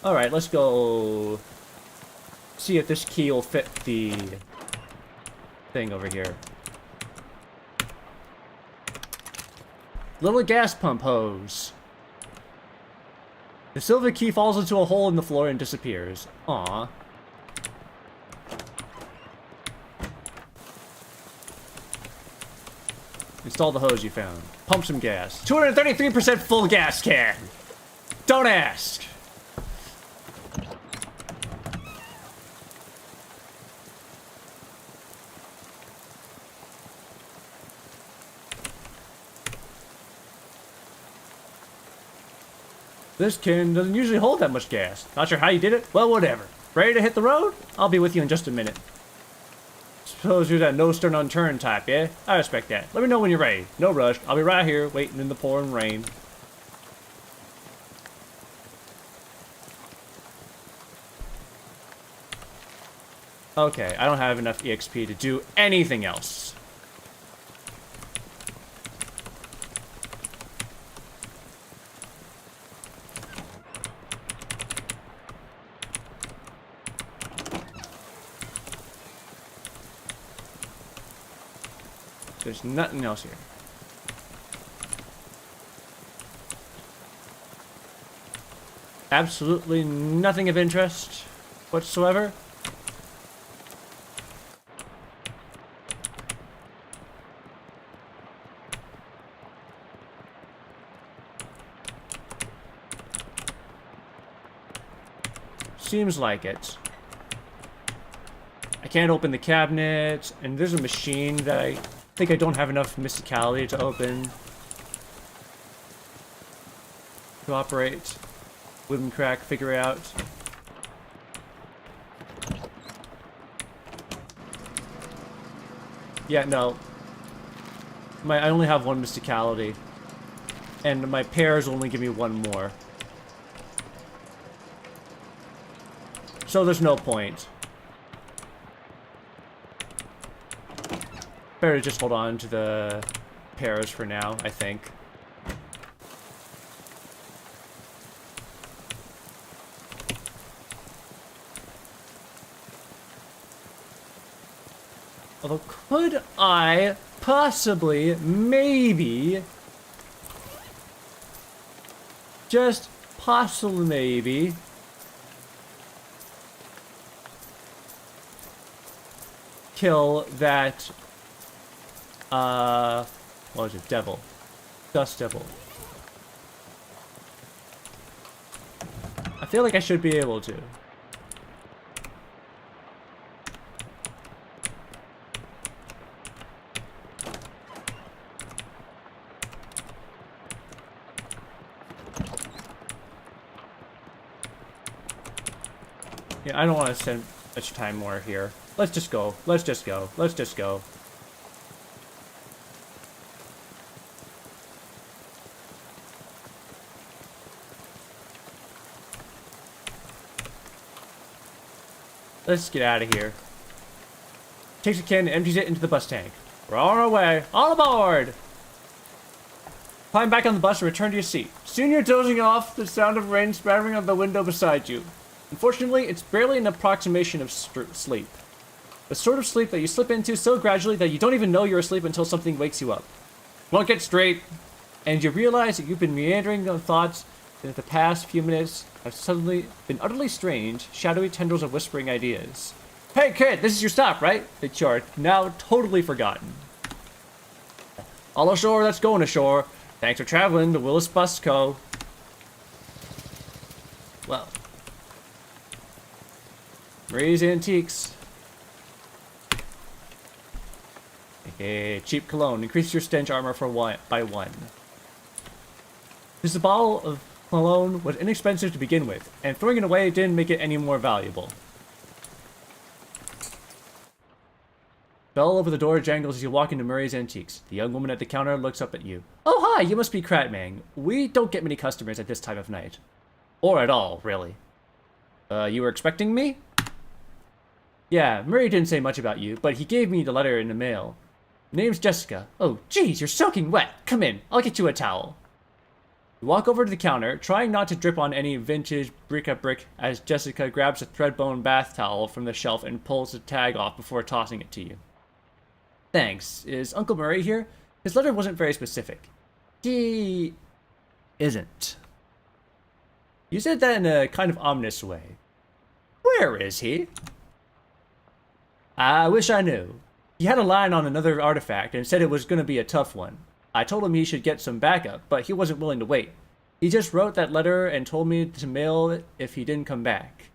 Alright, let's go see if this key will fit the thing over here. Little gas pump hose. The silver key falls into a hole in the floor and disappears. Aww. Install the hose you found. Pump some gas. 233% full gas can! Don't ask! This can doesn't usually hold that much gas. Not sure how you did it? Well, whatever. Ready to hit the road? I'll be with you in just a minute. Suppose you're that no stone unturned type, yeah? I respect that. Let me know when you're ready. No rush. I'll be right here, waiting in the pouring rain. Okay, I don't have enough EXP to do anything else. There's nothing else here. Absolutely nothing of interest whatsoever. Seems like it. I can't open the cabinet, and there's a machine that I think I don't have enough mysticality to open. To operate. Wooden crack, figure out. Yeah, no. I only have one mysticality. And my pairs only give me one more. So there's no point. Better just hold on to the pairs for now, I think. Although, could I possibly, maybe, just possibly maybe, kill that, what was it, devil, dust devil. I feel like I should be able to. Yeah, I don't want to spend much time more here. Let's just go. Let's just go. Let's just go. Let's get out of here. Takes a can and empties it into the bus tank. We're on our way. All aboard! Climb back on the bus and return to your seat. Soon you're dozing off, the sound of rain spattering on the window beside you. Unfortunately, it's barely an approximation of sleep. The sort of sleep that you slip into so gradually that you don't even know you're asleep until something wakes you up. Won't get straight, and you realize that you've been meandering on thoughts that the past few minutes have suddenly been utterly strange, shadowy tendrils of whispering ideas. Hey kid, this is your stop, right? That you're now totally forgotten. All ashore, that's going ashore. Thanks for traveling, the Willis Bus Co. Well. Marie's Antiques. A cheap cologne. Increase your stench armor by 1. This bottle of cologne was inexpensive to begin with, and throwing it away didn't make it any more valuable. Bell over the door jangles as you walk into Murray's Antiques. The young woman at the counter looks up at you. Oh, hi, you must be Kratmang. We don't get many customers at this time of night. Or at all, really. You were expecting me? Yeah, Murray didn't say much about you, but he gave me the letter in the mail. Name's Jessica. Oh, geez, you're soaking wet. Come in, I'll get you a towel. You walk over to the counter, trying not to drip on any vintage bric-a-brac as Jessica grabs a thread-bone bath towel from the shelf and pulls the tag off before tossing it to you. Thanks. Is Uncle Murray here? His letter wasn't very specific. He isn't. You said that in a kind of ominous way. Where is he? I wish I knew. He had a line on another artifact and said it was going to be a tough one. I told him he should get some backup, but he wasn't willing to wait. He just wrote that letter and told me to mail it if he didn't come back.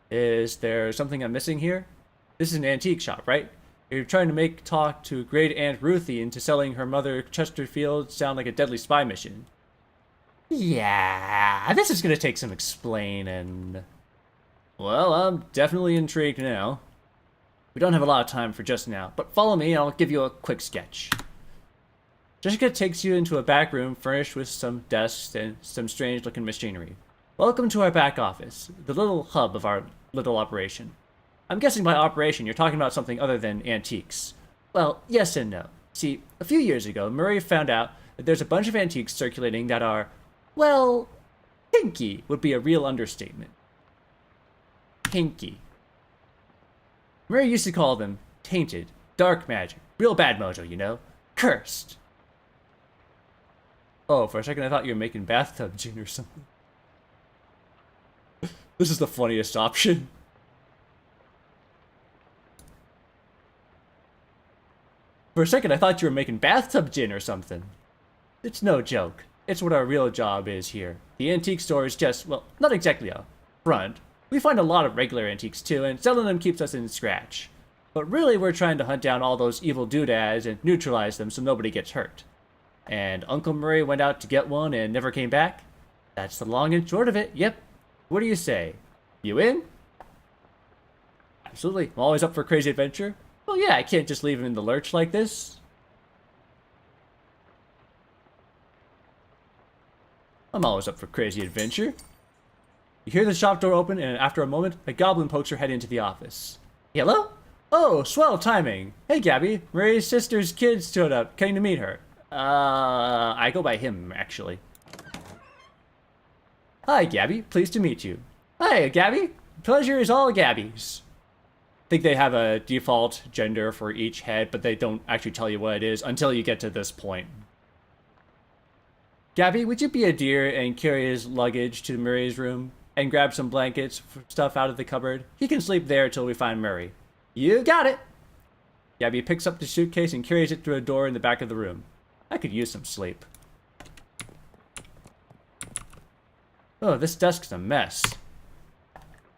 Is there something I'm missing here? This is an antique shop, right? You're trying to make talk to great Aunt Ruthie into selling her mother Chesterfield sound like a deadly spy mission. Yeah, this is going to take some explaining. Well, I'm definitely intrigued now. We don't have a lot of time for just now, but follow me and I'll give you a quick sketch. Jessica takes you into a back room furnished with some desks and some strange-looking machinery. Welcome to our back office, the little hub of our little operation. I'm guessing by operation you're talking about something other than antiques. Well, yes and no. See, a few years ago, Murray found out that there's a bunch of antiques circulating that are, well, hinky would be a real understatement. Hinky. Murray used to call them tainted, dark magic, real bad mojo, you know? Cursed. Oh, for a second I thought you were making bathtub gin or something. This is the funniest option. For a second I thought you were making bathtub gin or something. It's no joke. It's what our real job is here. The antique store is just, well, not exactly a front. We find a lot of regular antiques too, and selling them keeps us in scratch. But really we're trying to hunt down all those evil doodads and neutralize them so nobody gets hurt. And Uncle Murray went out to get one and never came back? That's the long and short of it, yep. What do you say? You in? Absolutely, I'm always up for a crazy adventure. Well yeah, I can't just leave him in the lurch like this. I'm always up for crazy adventure. You hear the shop door open, and after a moment, a goblin pokes her head into the office. Hello? Oh, swell timing. Hey, Gabby. Murray's sister's kid showed up. Came to meet her. I go by him, actually. Hi, Gabby. Pleased to meet you. Hi, Gabby. Pleasure is all Gabby's. I think they have a default gender for each head, but they don't actually tell you what it is until you get to this point. Gabby, would you be a dear and carry his luggage to Murray's room? And grab some blankets, stuff out of the cupboard. He can sleep there till we find Murray. You got it! Gabby picks up the suitcase and carries it through a door in the back of the room. I could use some sleep. Oh, this desk's a mess.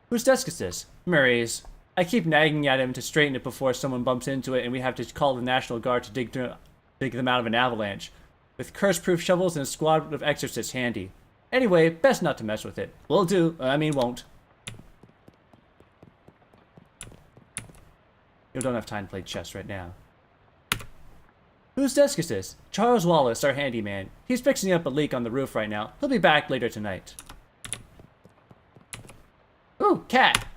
Whose desk is this? Murray's. I keep nagging at him to straighten it before someone bumps into it and we have to call the National Guard to dig them out of an avalanche. With curse-proof shovels and a squad of exorcists handy. Anyway, best not to mess with it. Will do. I mean, won't. You don't have time to play chess right now. Whose desk is this? Charles Wallace, our handyman. He's fixing up a leak on the roof right now. He'll be back later tonight. Ooh, cat!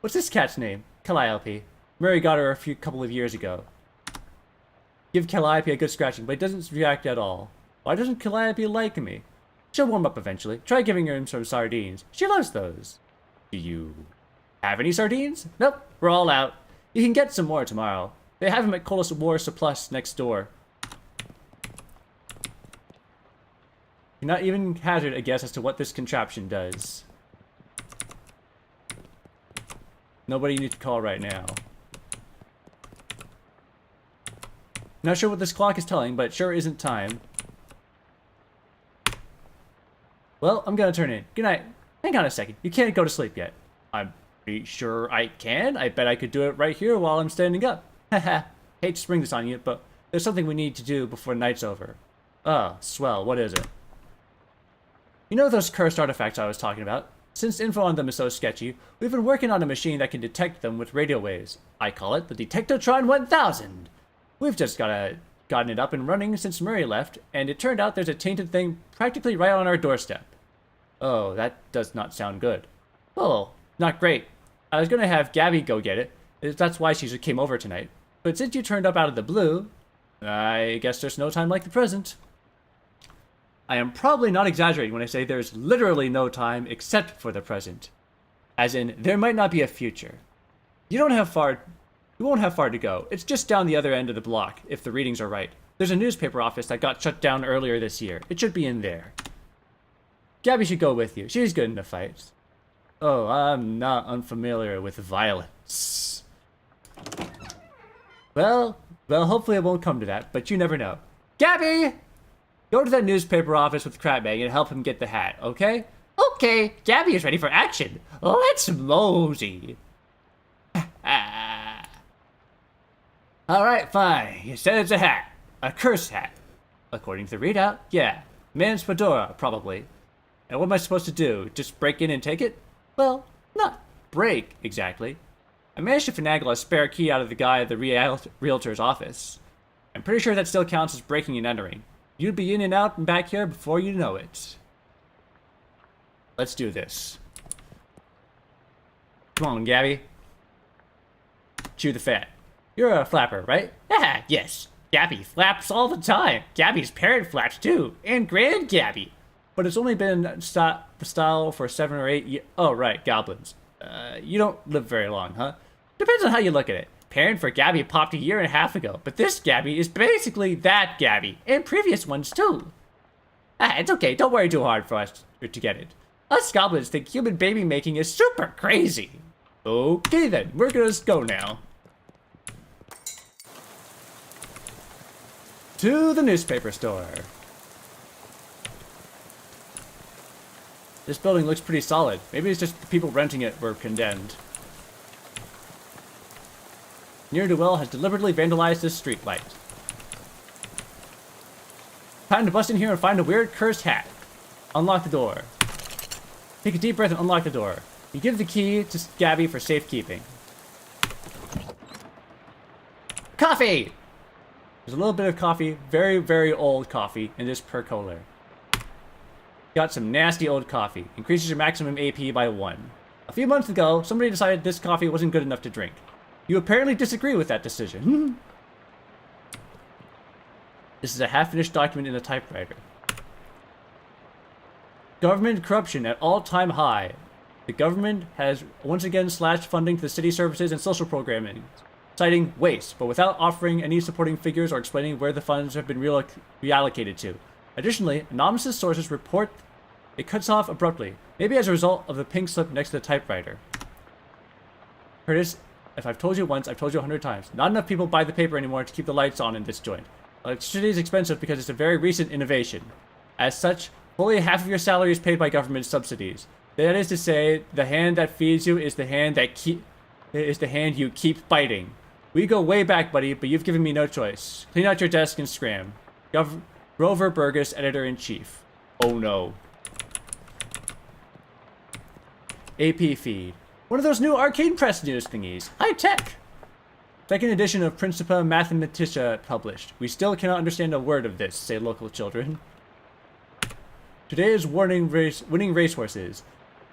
What's this cat's name? Calliope. Murray got her a couple of years ago. Give Calliope a good scratching, but it doesn't react at all. Why doesn't Calliope like me? She'll warm up eventually. Try giving her some sardines. She loves those. Do you have any sardines? Nope, we're all out. You can get some more tomorrow. They have them at Colas War Surplus next door. You're not even hazard a guess as to what this contraption does. Nobody you need to call right now. Not sure what this clock is telling, but it sure isn't time. Well, I'm gonna turn in. Good night. Hang on a second. You can't go to sleep yet. I'm pretty sure I can. I bet I could do it right here while I'm standing up. Haha. Hate to spring this on you, but there's something we need to do before night's over. Oh, swell. What is it? You know those cursed artifacts I was talking about? Since info on them is so sketchy, we've been working on a machine that can detect them with radio waves. I call it the Detectotron 1000. We've just gotten it up and running since Murray left, and it turned out there's a tainted thing practically right on our doorstep. Oh, that does not sound good. Oh, not great. I was going to have Gabby go get it. That's why she came over tonight. But since you turned up out of the blue, I guess there's no time like the present. I am probably not exaggerating when I say there's literally no time except for the present. As in, there might not be a future. You won't have far to go. It's just down the other end of the block, if the readings are right. There's a newspaper office that got shut down earlier this year. It should be in there. Gabby should go with you. She's good in the fights. Oh, I'm not unfamiliar with violence. Well, hopefully it won't come to that, but you never know. Gabby! Go to that newspaper office with Crabbag and help him get the hat, okay? Okay, Gabby is ready for action. Let's mosey. Alright, fine. You said it's a hat. A curse hat. According to the readout, yeah. Man's fedora, probably. And what am I supposed to do? Just break in and take it? Well, not break, exactly. I managed to finagle a spare key out of the guy at the realtor's office. I'm pretty sure that still counts as breaking and entering. You'd be in and out and back here before you know it. Let's do this. Come on, Gabby. Chew the fat. You're a flapper, right? Ah, yes. Gabby flaps all the time. Gabby's parent flaps too. And Grand Gabby. But it's only been the style for 7 or 8 years. Oh, right, goblins. You don't live very long, huh? Depends on how you look at it. Parent for Gabby popped a year and a half ago, but this Gabby is basically that Gabby, and previous ones too. It's okay, don't worry too hard for us to get it. Us goblins think human baby making is super crazy. Okay then, we're gonna go now. To the newspaper store. This building looks pretty solid. Maybe it's just the people renting it were condemned. Ne'er-do-well has deliberately vandalized this street light. Time to bust in here and find a weird cursed hat. Unlock the door. Take a deep breath and unlock the door. You give the key to Gabby for safekeeping. Coffee! There's a little bit of coffee, very, very old coffee, in this percolator. Got some nasty old coffee. Increases your maximum AP by 1. A few months ago, somebody decided this coffee wasn't good enough to drink. You apparently disagree with that decision. This is a half-finished document in a typewriter. Government corruption at all-time high. The government has once again slashed funding to the city services and social programming, citing waste, but without offering any supporting figures or explaining where the funds have been reallocated to. Additionally, anonymous sources report it cuts off abruptly, maybe as a result of the pink slip next to the typewriter. Curtis, if I've told you once, I've told you 100 times. Not enough people buy the paper anymore to keep the lights on in this joint. Electricity is expensive because it's a very recent innovation. As such, fully half of your salary is paid by government subsidies. That is to say, the hand that feeds you is the hand you keep biting. We go way back, buddy, but you've given me no choice. Clean out your desk and scram. Grover Burgess, Editor-in-Chief. Oh no. AP feed. One of those new arcade press news thingies. High tech. Second edition of Principia Mathematica published. We still cannot understand a word of this, say local children. Today is winning racehorses.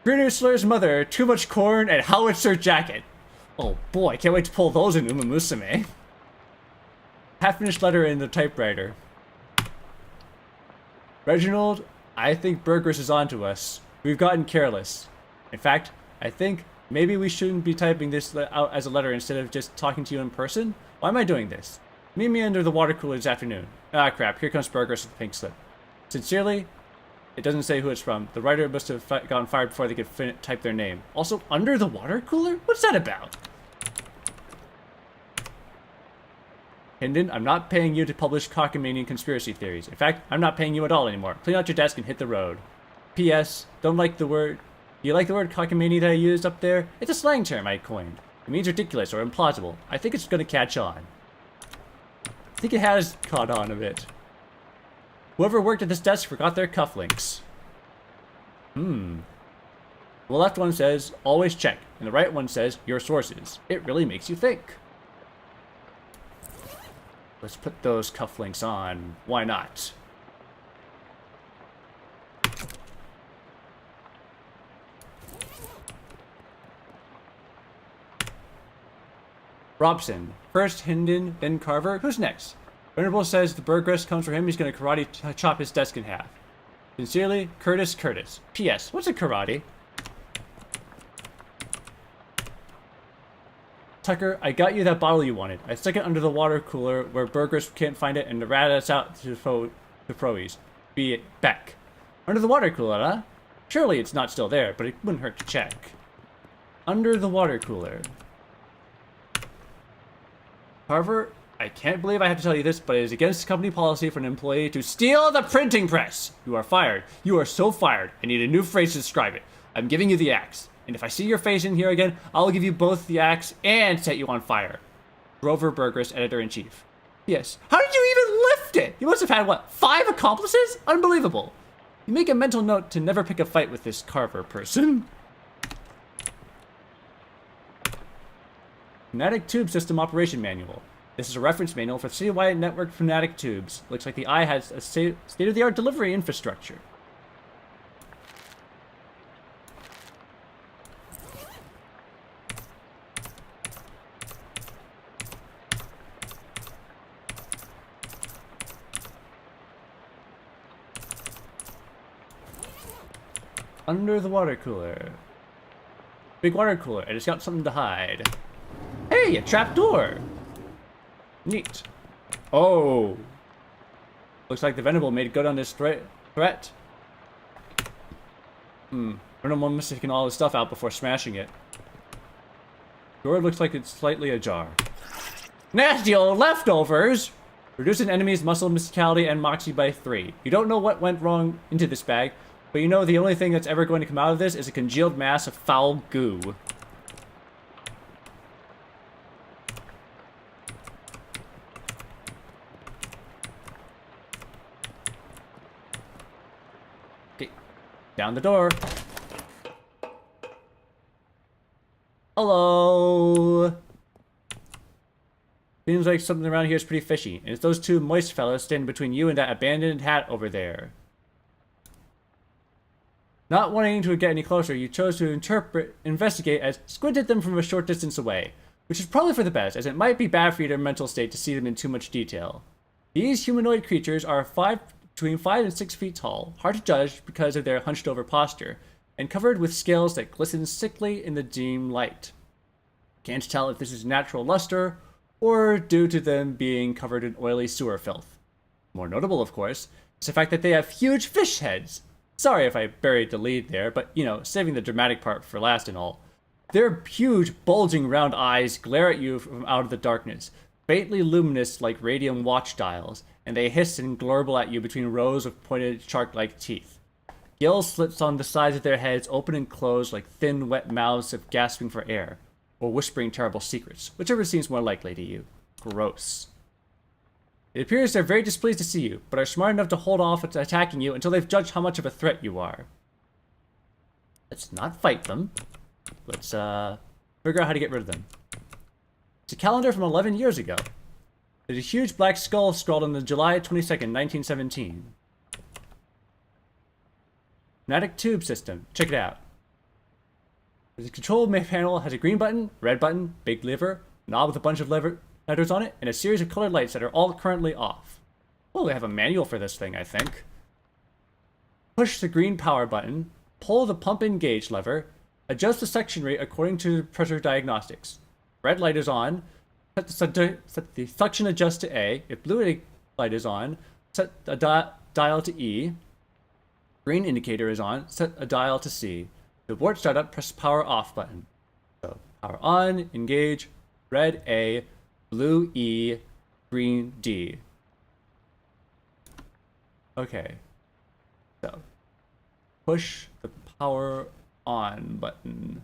Grunusler's mother, too much corn, and howitzer jacket. Oh boy, I can't wait to pull those in Uma Musume. Half-finished letter in the typewriter. Reginald, I think Burgers is onto us. We've gotten careless. In fact, I think maybe we shouldn't be typing this out as a letter instead of just talking to you in person. Why am I doing this? Meet me under the water cooler this afternoon. Ah crap, here comes Burgers with the pink slip. Sincerely, it doesn't say who it's from. The writer must have gotten fired before they could type their name. Also, under the water cooler? What's that about? Hendon, I'm not paying you to publish cockamamie conspiracy theories. In fact, I'm not paying you at all anymore. Clean out your desk and hit the road. P.S. Don't like the word... Do you like the word cockamamie that I used up there? It's a slang term I coined. It means ridiculous or implausible. I think it's going to catch on. I think it has caught on a bit. Whoever worked at this desk forgot their cufflinks. The left one says, always check, and the right one says, your sources. It really makes you think. Let's put those cufflinks on. Why not? Robson. First Hendon, then Carver. Who's next? Venerable says the Burgress comes for him. He's going to karate chop his desk in half. Sincerely, Curtis. P.S. What's a karate? Tucker, I got you that bottle you wanted. I stuck it under the water cooler where Burgers can't find it and rat us out to the proes. Be it back. Under the water cooler, huh? Surely it's not still there, but it wouldn't hurt to check. Under the water cooler. Carver, I can't believe I have to tell you this, but it is against company policy for an employee to steal the printing press. You are fired. You are so fired. I need a new phrase to describe it. I'm giving you the axe. And if I see your face in here again, I'll give you both the axe and set you on fire. Grover Burgers, Editor-in-Chief. Yes. How did you even lift it? You must have had, what, 5 accomplices? Unbelievable. You make a mental note to never pick a fight with this Carver person. Pneumatic Tube System Operation Manual. This is a reference manual for citywide network pneumatic tubes. Looks like the eye has a state-of-the-art delivery infrastructure. Under the water cooler. Big water cooler, and it's got something to hide. Hey, a trap door! Neat. Oh. Looks like the Venerable made good on this threat. Venerable must have taken all his stuff out before smashing it. Door looks like it's slightly ajar. Nasty old leftovers! Reduce an enemy's muscle, mysticality, and moxie by 3. You don't know what went wrong into this bag, but you know the only thing that's ever going to come out of this is a congealed mass of foul goo. Okay, down the door. Hello. Seems like something around here is pretty fishy, and it's those 2 moist fellas standing between you and that abandoned hat over there. Not wanting to get any closer, you chose to investigate as squint at them from a short distance away, which is probably for the best, as it might be bad for your mental state to see them in too much detail. These humanoid creatures are between 5 and 6 feet tall, hard to judge because of their hunched-over posture, and covered with scales that glisten sickly in the dim light. Can't tell if this is natural luster, or due to them being covered in oily sewer filth. More notable, of course, is the fact that they have huge fish heads. Sorry if I buried the lead there, but, you know, saving the dramatic part for last and all. Their huge, bulging round eyes glare at you from out of the darkness, faintly luminous like radium watch dials, and they hiss and glorble at you between rows of pointed shark-like teeth. Gill slits on the sides of their heads open and close like thin, wet mouths of gasping for air, or whispering terrible secrets, whichever seems more likely to you. Gross. It appears they're very displeased to see you, but are smart enough to hold off attacking you until they've judged how much of a threat you are. Let's not fight them. Let's, figure out how to get rid of them. It's a calendar from 11 years ago. There's a huge black skull scrawled on the July 22nd, 1917. Pneumatic tube system. Check it out. The control panel has a green button, red button, big lever, knob with a bunch of letters on it, and a series of colored lights that are all currently off. Oh, they have a manual for this thing, I think. Push the green power button, pull the pump and gauge lever, adjust the suction rate according to pressure diagnostics. Red light is on, set the suction adjust to A. If blue light is on, set a dial to E. Green indicator is on, set a dial to C. To abort startup, press power off button. So power on, engage, red A, blue E, green D. Okay. So push the power on button.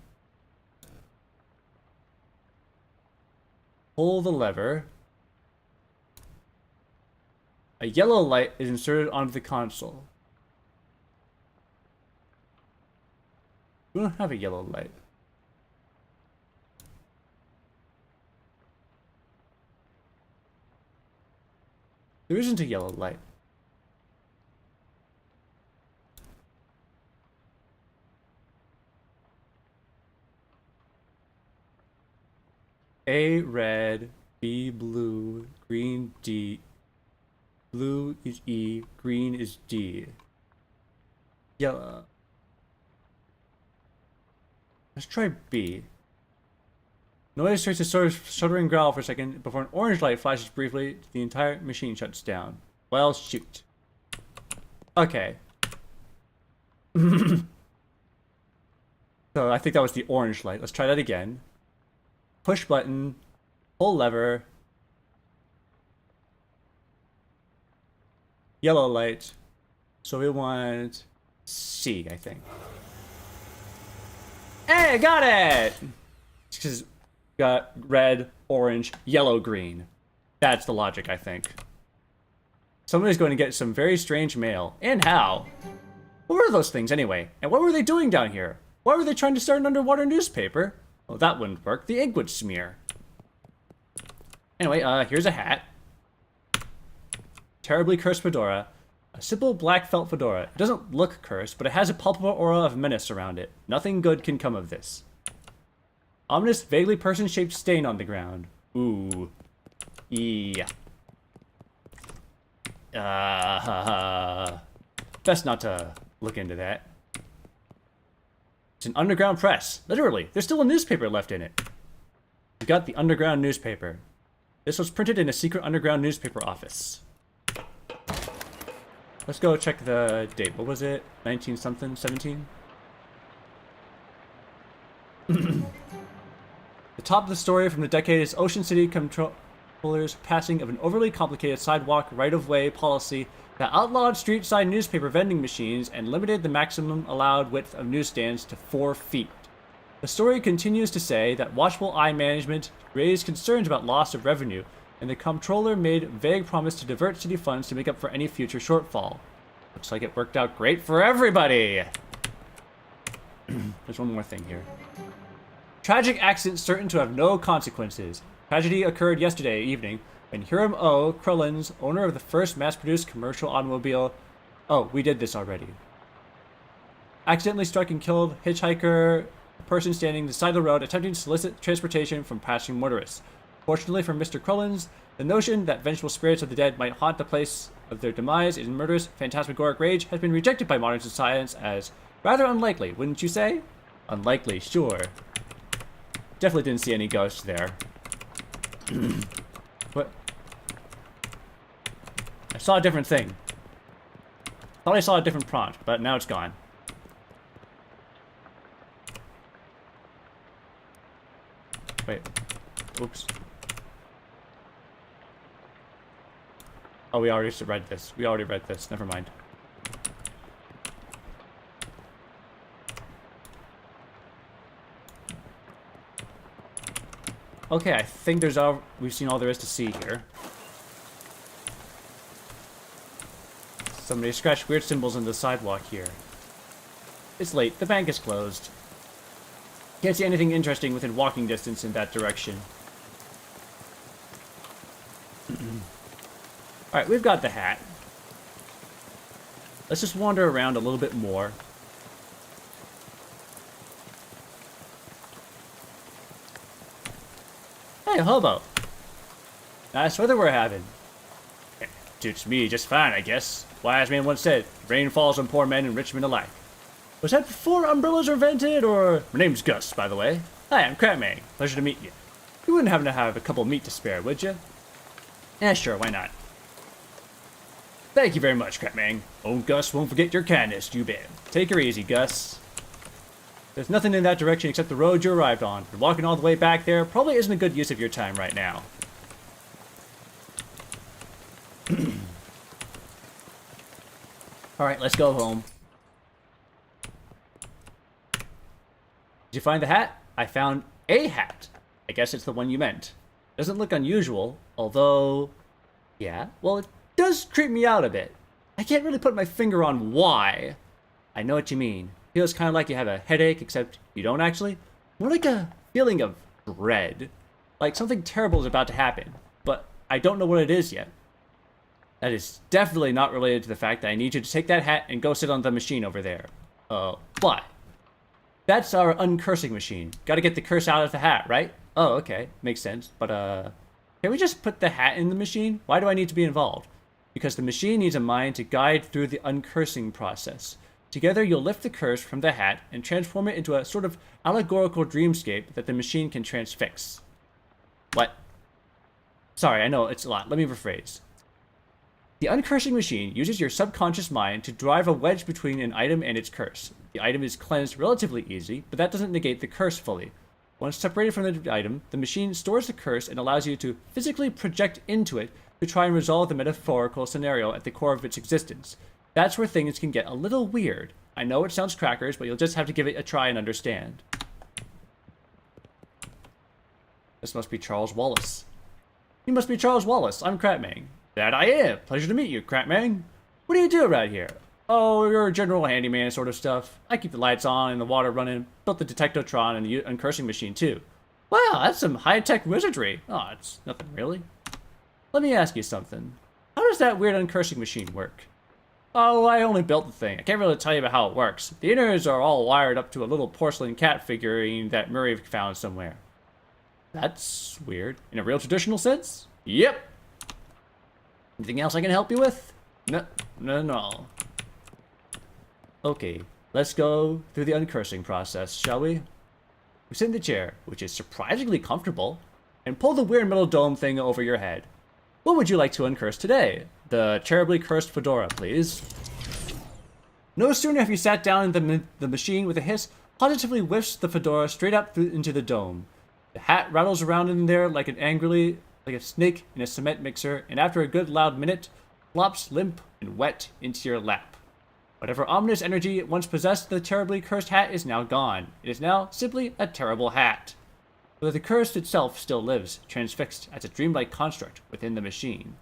Pull the lever. A yellow light is inserted onto the console. We don't have a yellow light. There isn't a yellow light. A red, B blue, green D. Blue is E, green is D. Yellow. Let's try B. Noise starts to sort of shuddering growl for a second before an orange light flashes briefly. The entire machine shuts down. Well, shoot. Okay. So I think that was the orange light. Let's try that again. Push button. Pull lever. Yellow light. So we want C, I think. Hey, got it! Because got red, orange, yellow, green. That's the logic, I think. Somebody's going to get some very strange mail. And how? What were those things anyway? And what were they doing down here? Why were they trying to start an underwater newspaper? Well, that wouldn't work. The ink would smear. Anyway, here's a hat. Terribly cursed fedora. A simple black felt fedora. It doesn't look cursed, but it has a palpable aura of menace around it. Nothing good can come of this. Ominous, vaguely person-shaped stain on the ground. Ooh. Yeah. Best not to look into that. It's an underground press. Literally, there's still a newspaper left in it. We got the underground newspaper. This was printed in a secret underground newspaper office. Let's go check the date. What was it? 19-something? 17? The top of the story from the decade is Ocean City controllers passing of an overly complicated sidewalk right-of-way policy that outlawed street-side newspaper vending machines and limited the maximum allowed width of newsstands to 4 feet. The story continues to say that watchful eye management raised concerns about loss of revenue, and the comptroller made vague promise to divert city funds to make up for any future shortfall. Looks like it worked out great for everybody! There's one more thing here. Tragic accident certain to have no consequences. Tragedy occurred yesterday evening when Hiram O. Krullins, owner of the first mass-produced commercial automobile... Oh, we did this already. Accidentally struck and killed hitchhiker, a person standing the side of the road attempting to solicit transportation from passing motorists. Fortunately for Mr. Krullins, the notion that vengeful spirits of the dead might haunt the place of their demise in murderous, phantasmagoric rage has been rejected by modern science as rather unlikely, wouldn't you say? Unlikely, sure. Definitely didn't see any ghosts there. What? I saw a different thing. Thought I saw a different prompt, but now it's gone. Wait. Oops. Oh, we already read this. We already read this. Never mind. Okay, I think we've seen all there is to see here. Somebody scratched weird symbols on the sidewalk here. It's late. The bank is closed. Can't see anything interesting within walking distance in that direction. Alright, we've got the hat. Let's just wander around a little bit more. Hey, hobo. Nice weather we're having. Suits me just fine, I guess. Wise man once said, rain falls on poor men and rich men alike. Was that before umbrellas were invented, or... My name's Gus, by the way. Hi, I'm Crabman. Pleasure to meet you. You wouldn't happen to have a couple meat to spare, would you? Yeah, sure, why not? Thank you very much, Crabman. Old Gus won't forget your kindness, you bet. Take her easy, Gus. There's nothing in that direction except the road you arrived on. And walking all the way back there probably isn't a good use of your time right now. Alright, let's go home. Did you find the hat? I found a hat. I guess it's the one you meant. Doesn't look unusual, although... Yeah, well, it does creep me out a bit. I can't really put my finger on why. I know what you mean. Feels kind of like you have a headache, except you don't actually. More like a feeling of dread. Like something terrible is about to happen, but I don't know what it is yet. That is definitely not related to the fact that I need you to take that hat and go sit on the machine over there. But that's our uncursing machine. Gotta get the curse out of the hat, right? Oh, okay. Makes sense. But, can we just put the hat in the machine? Why do I need to be involved? Because the machine needs a mind to guide through the uncursing process. Together, you'll lift the curse from the hat and transform it into a sort of allegorical dreamscape that the machine can transfix. What? Sorry, I know, it's a lot. Let me rephrase. The uncursing machine uses your subconscious mind to drive a wedge between an item and its curse. The item is cleansed relatively easy, but that doesn't negate the curse fully. Once separated from the item, the machine stores the curse and allows you to physically project into it to try and resolve the metaphorical scenario at the core of its existence. That's where things can get a little weird. I know it sounds crackers, but you'll just have to give it a try and understand. This must be Charles Wallace. You must be Charles Wallace. I'm Crabman. That I am. Pleasure to meet you, Crabman. What do you do around here? Oh, you're a general handyman sort of stuff. I keep the lights on and the water running. Built the detectotron and the uncursing machine too. Wow, that's some high-tech wizardry. Oh, it's nothing really. Let me ask you something. How does that weird uncursing machine work? Oh, I only built the thing. I can't really tell you about how it works. The innards are all wired up to a little porcelain cat figurine that Murray found somewhere. That's weird. In a real traditional sense? Yep. Anything else I can help you with? No. Okay, let's go through the uncursing process, shall we? We sit in the chair, which is surprisingly comfortable, and pull the weird metal dome thing over your head. What would you like to uncurse today? The terribly cursed fedora, please. No sooner have you sat down in the machine with a hiss, positively whiffs the fedora straight up into the dome. The hat rattles around in there like a snake in a cement mixer, and after a good loud minute, flops limp and wet into your lap. Whatever ominous energy it once possessed the terribly cursed hat is now gone. It is now simply a terrible hat. But the curse itself still lives, transfixed as a dreamlike construct within the machine.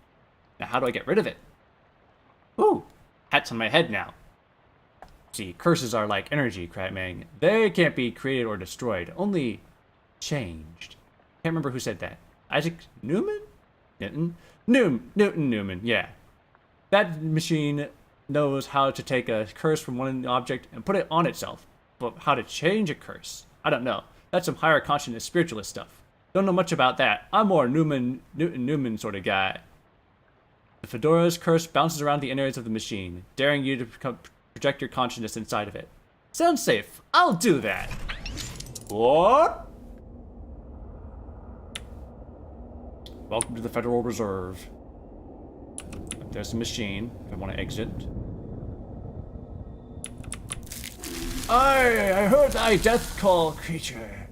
Now how do I get rid of it? Ooh, hat's on my head now. See, curses are like energy, Crabman. They can't be created or destroyed, only changed. Can't remember who said that. Isaac Newman? Newton Newman, yeah. That machine knows how to take a curse from one object and put it on itself. But how to change a curse? I don't know. That's some higher consciousness spiritualist stuff. Don't know much about that. I'm more Newton Newman sort of guy. The fedora's curse bounces around the innards of the machine, daring you to project your consciousness inside of it. Sounds safe. I'll do that. What? Welcome to the Federal Reserve. There's the machine, if I want to exit. I heard thy death call, creature.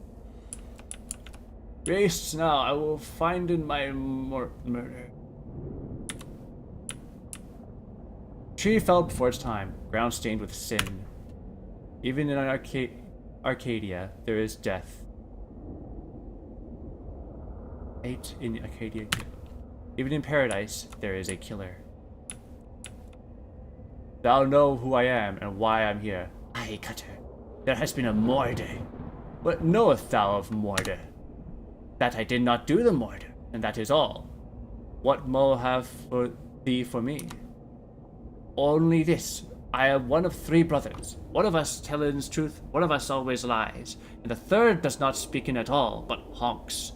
Grace now, I will find in my murder. Tree fell before its time, ground stained with sin. Even in Arcadia, there is death. Hate in Arcadia. Even in paradise, there is a killer. Thou know who I am and why I'm here. Aye, Cutter. There has been a murder. What knowest thou of murder? That I did not do the murder, and that is all. What mo have for thee for me? Only this. I am one of 3 brothers. One of us telleth truth, one of us always lies, and the third does not speak in at all, but honks.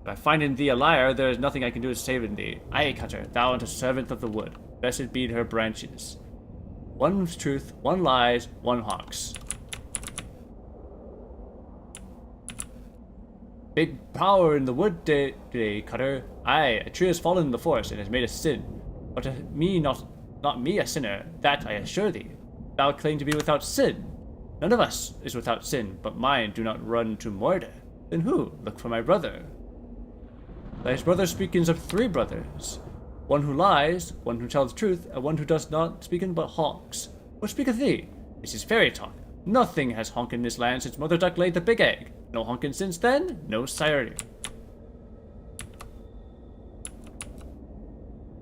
If I find in thee a liar, there is nothing I can do to save in thee. Aye, Cutter, thou art a servant of the wood. Blessed be her branches. One's truth, one lies, one honks. Big power in the wood today, Cutter. Aye, a tree has fallen in the forest and has made a sin. But me not me a sinner, that I assure thee. Thou claim to be without sin. None of us is without sin, but mine do not run to murder. Then who? Look for my brother. Thy brother speakings of 3 brothers. One who lies, one who tells truth, and one who does not speaking but honks. What speaketh thee? This is fairy talk. Nothing has honk in this land since Mother Duck laid the big egg. No honkin' since then, no sire.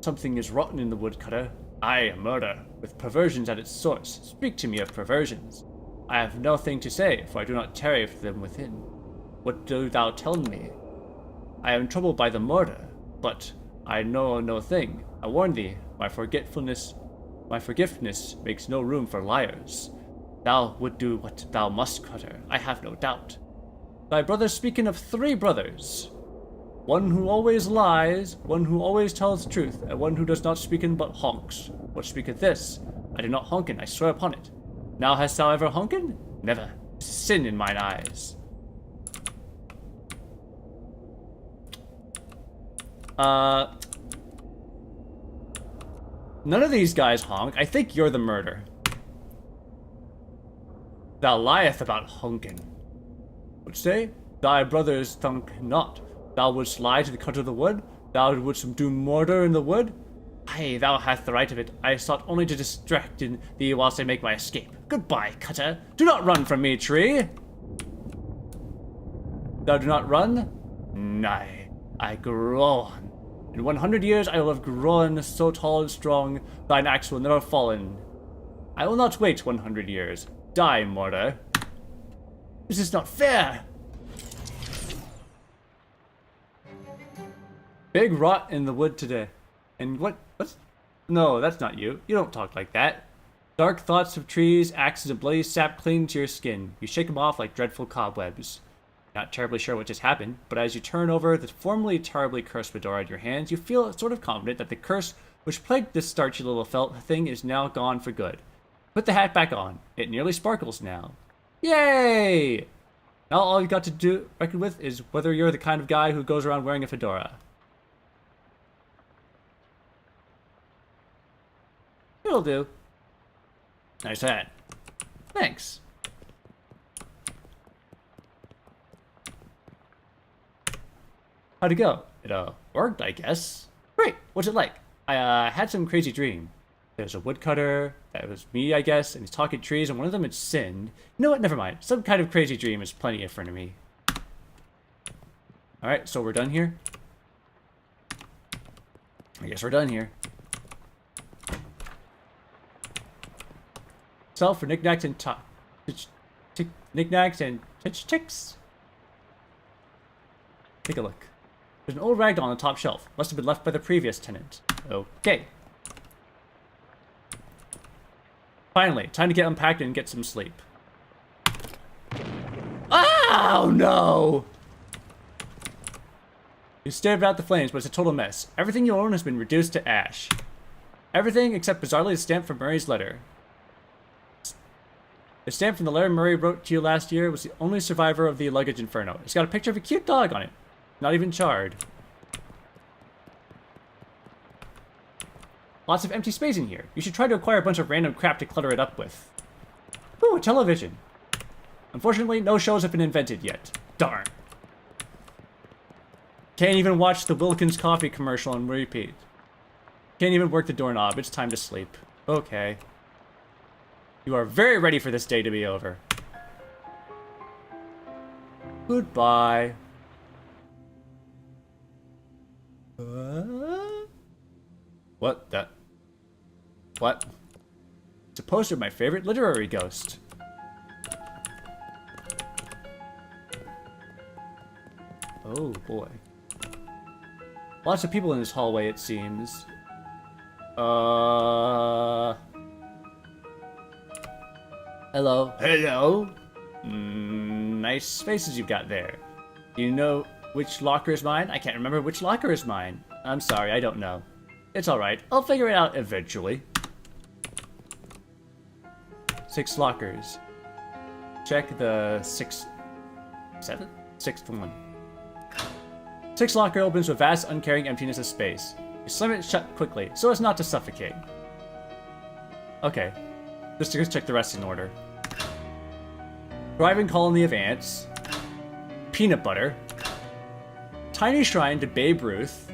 Something is rotten in the woodcutter. Aye, a murder, with perversions at its source. Speak to me of perversions. I have nothing to say, for I do not tarry for them within. What do thou tell me? I am troubled by the murder, but I know no thing. I warn thee, my forgetfulness makes no room for liars. Thou would do what thou must, Cutter, I have no doubt. Thy brother speaking of 3 brothers. One who always lies, one who always tells truth, and one who does not speaken but honks. What speaketh this? I do not honken, I swear upon it. Now hast thou ever honken? Never. Sin in mine eyes. None of these guys honk. I think you're the murder. Thou lieth about honking. What say? Thy brothers thunk not. Thou wouldst lie to the cut of the wood? Thou wouldst do murder in the wood? Aye, thou hast the right of it. I sought only to distract in thee whilst I make my escape. Goodbye, Cutter. Do not run from me, tree. Thou do not run? Nay, I grow on. In 100 years I will have grown so tall and strong, thine axe will never fallen. I will not wait 100 years. Die, mortar. This is not fair. Big rot in the wood today. And what's... No, that's not you. You don't talk like that. Dark thoughts of trees, axes, and bloody sap cling to your skin. You shake them off like dreadful cobwebs. Not terribly sure what just happened, but as you turn over the formerly terribly cursed fedora in your hands, you feel sort of confident that the curse which plagued this starchy little felt thing is now gone for good. Put the hat back on. It nearly sparkles now. Yay! Now all you've got to do reckon with is whether you're the kind of guy who goes around wearing a fedora. It'll do. Nice hat. Thanks. How'd it go? It, worked, I guess. Great. What's it like? I, had some crazy dream. There's a woodcutter. That was me, I guess, and he's talking trees, and one of them had sinned. You know what? Never mind. Some kind of crazy dream is plenty in front of me. Alright, so we're done here. I guess we're done here. Sell for knickknacks and knickknacks and ticks. Take a look. There's an old ragdoll on the top shelf. Must have been left by the previous tenant. Okay. Finally, time to get unpacked and get some sleep. Oh no! You stared out the flames, but it's a total mess. Everything you own has been reduced to ash. Everything except bizarrely the stamp from Murray's letter. The stamp from the letter Murray wrote to you last year was the only survivor of the luggage inferno. It's got a picture of a cute dog on it. Not even charred. Lots of empty space in here. You should try to acquire a bunch of random crap to clutter it up with. Ooh, a television. Unfortunately, no shows have been invented yet. Darn. Can't even watch the Wilkins coffee commercial on repeat. Can't even work the doorknob. It's time to sleep. Okay. You are very ready for this day to be over. Goodbye. What the? What? It's a poster of my favorite literary ghost. Oh boy. Lots of people in this hallway, it seems. Hello. Hello. Nice faces you've got there. You know which locker is mine? I can't remember which locker is mine. I'm sorry, I don't know. It's alright. I'll figure it out eventually. 6 lockers. Check the sixth one. 6 locker opens with vast, uncaring emptiness of space. You slam it shut quickly, so as not to suffocate. Okay. Just to check the rest in order. Thriving colony of ants. Peanut butter. Tiny shrine to Babe Ruth.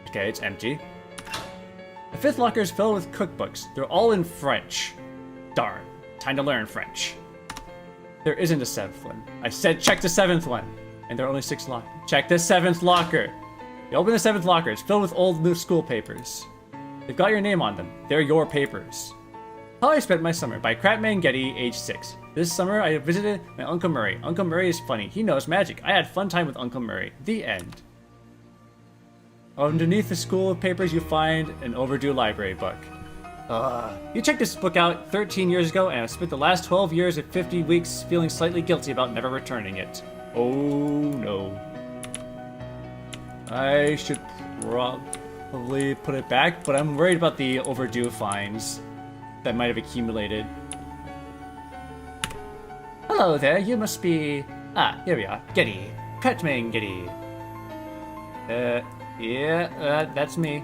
Okay, it's empty. The 5th locker is filled with cookbooks. They're all in French. Darn. Time to learn French. There isn't a 7th one. I said check the 7th one. And there are only 6 lockers. Check the 7th locker. You open the 7th locker. It's filled with old new school papers. They've got your name on them. They're your papers. How I spent my summer by Crapman Getty, age 6. This summer I visited my Uncle Murray. Uncle Murray is funny. He knows magic. I had fun time with Uncle Murray. The end. Underneath the school of papers you find an overdue library book. You checked this book out 13 years ago and I've spent the last 12 years and 50 weeks feeling slightly guilty about never returning it. Oh no. I should probably put it back, but I'm worried about the overdue fines that might have accumulated. Hello there, you must be... Ah, here we are. Getty. Catman Getty. That's me.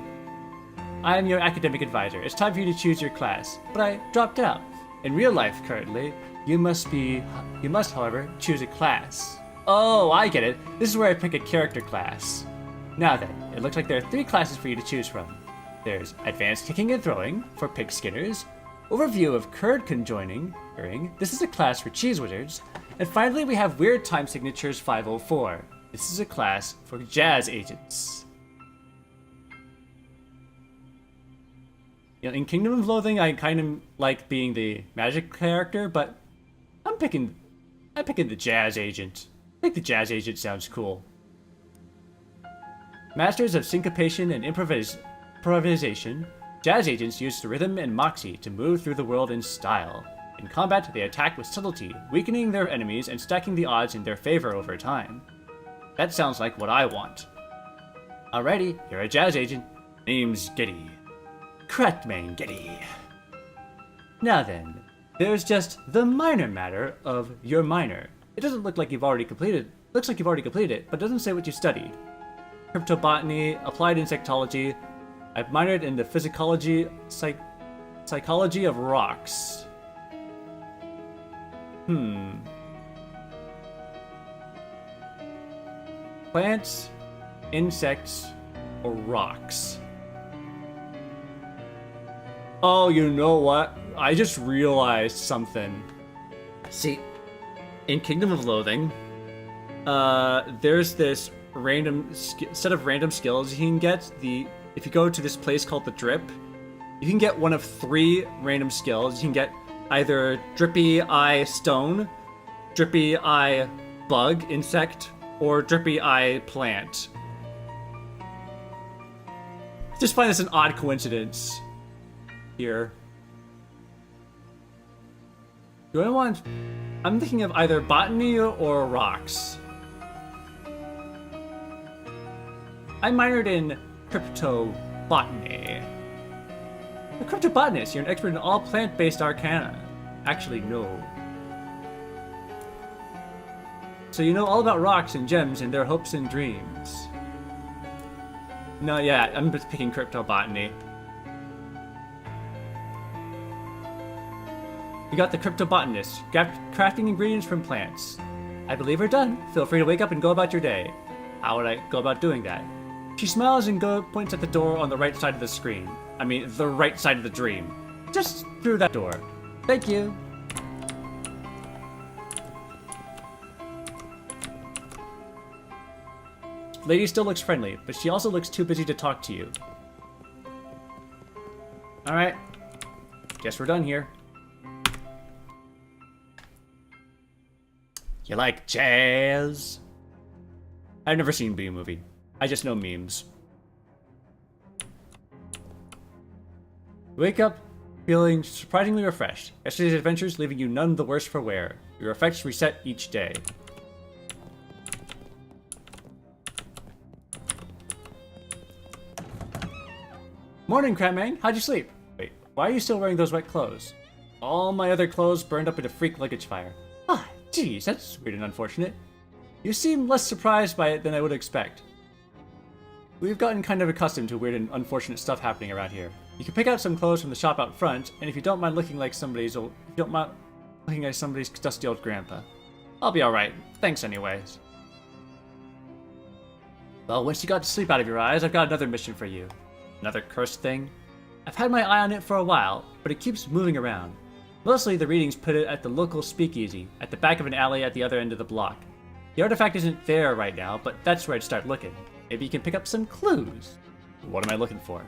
I am your academic advisor. It's time for you to choose your class, but I dropped out. In real life, currently, you must, however, choose a class. Oh, I get it. This is where I pick a character class. Now then, it looks like there are 3 classes for you to choose from. There's Advanced Kicking and Throwing for Pig Skinners, Overview of Curd Conjoining, this is a class for Cheese Wizards, and finally we have Weird Time Signatures 504. This is a class for Jazz Agents. You know, in Kingdom of Loathing, I kind of like being the magic character, but I'm picking the Jazz Agent. I think the Jazz Agent sounds cool. Masters of Syncopation and Improvisation, Jazz Agents use the rhythm and moxie to move through the world in style. In combat, they attack with subtlety, weakening their enemies and stacking the odds in their favor over time. That sounds like what I want. Alrighty, you're a Jazz Agent. Name's Getty. Cratman Getty. Now then, there's just the minor matter of your minor. It doesn't look like you've already completed. Looks like you've already completed it, but doesn't say what you studied. Cryptobotany, applied insectology. I've minored in the psychology of rocks. Plants, insects, or rocks. Oh, you know what? I just realized something. See, in Kingdom of Loathing, there's this random set of random skills you can get. If you go to this place called the Drip, you can get one of 3 random skills. You can get either Drippy Eye Stone, Drippy Eye Bug, Insect, or Drippy Eye Plant. Just find this an odd coincidence here. Do I want... I'm thinking of either botany or rocks. I minored in cryptobotany. A cryptobotanist, you're an expert in all plant-based arcana. Actually, no. So you know all about rocks and gems and their hopes and dreams. No, yeah, I'm just picking cryptobotany. You got the cryptobotanist, crafting ingredients from plants. I believe we're done. Feel free to wake up and go about your day. How would I go about doing that? She smiles and points at the door on the right side of the screen. I mean, the right side of the dream. Just through that door. Thank you. Lady still looks friendly, but she also looks too busy to talk to you. Alright. Guess we're done here. You like jazz? I've never seen B movie. I just know memes. Wake up feeling surprisingly refreshed. Yesterday's adventures leaving you none the worse for wear. Your effects reset each day. Morning, Crabman. How'd you sleep? Wait, why are you still wearing those wet clothes? All my other clothes burned up in a freak luggage fire. Ah, geez, that's weird and unfortunate. You seem less surprised by it than I would expect. We've gotten kind of accustomed to weird and unfortunate stuff happening around here. You can pick out some clothes from the shop out front, and if you don't mind looking like somebody's dusty old grandpa, I'll be alright. Thanks anyways. Well, once you got the sleep out of your eyes, I've got another mission for you. Another cursed thing? I've had my eye on it for a while, but it keeps moving around. Mostly the readings put it at the local speakeasy, at the back of an alley at the other end of the block. The artifact isn't there right now, but that's where I'd start looking. Maybe you can pick up some clues. What am I looking for?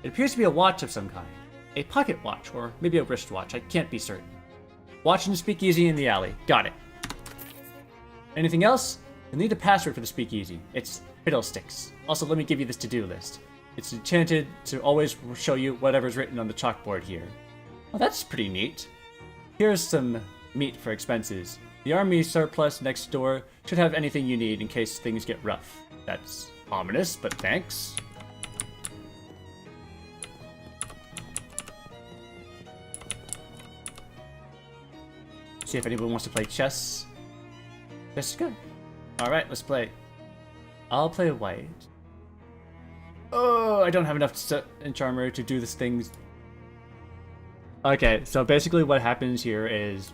It appears to be a watch of some kind. A pocket watch, or maybe a wristwatch, I can't be certain. Watch in the speakeasy in the alley. Got it. Anything else? You'll need a password for the speakeasy. It's Fiddlesticks. Also, let me give you this to-do list. It's enchanted to always show you whatever's written on the chalkboard here. Well, that's pretty neat. Here's some meat for expenses. The army surplus next door should have anything you need in case things get rough. That's ominous, but thanks. See if anyone wants to play chess. Jessica? Alright, let's play. I'll play white. Oh, I don't have enough in Charmer to do this thing. Okay, so basically what happens here is...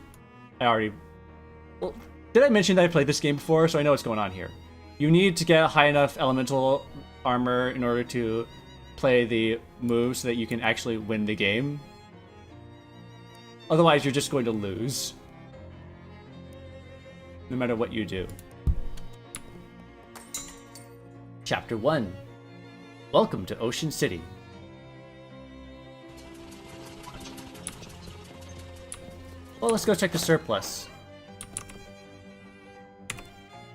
Well, did I mention that I played this game before? So I know what's going on here. You need to get high enough elemental armor in order to play the move so that you can actually win the game. Otherwise, you're just going to lose. No matter what you do. Chapter 1. Welcome to Ocean City. Well, let's go check the surplus.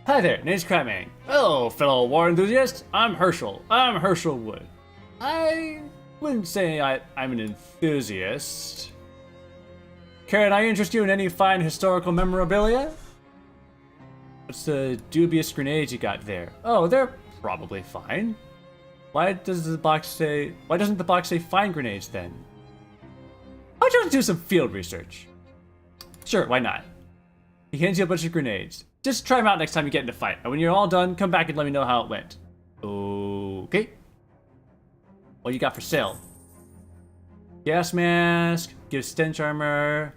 Hi there, name's Crabman. Hello, fellow war enthusiast. I'm Herschel. I'm Herschel Wood. I wouldn't say I'm an enthusiast. Can I interest you in any fine historical memorabilia? What's the dubious grenades you got there? Oh, they're probably fine. Why doesn't the box say fine grenades then? Why don't you do some field research? Sure, why not? He hands you a bunch of grenades. Just try them out next time you get in a fight. And when you're all done, come back and let me know how it went. Okay. What you got for sale? Gas mask, gives stench armor.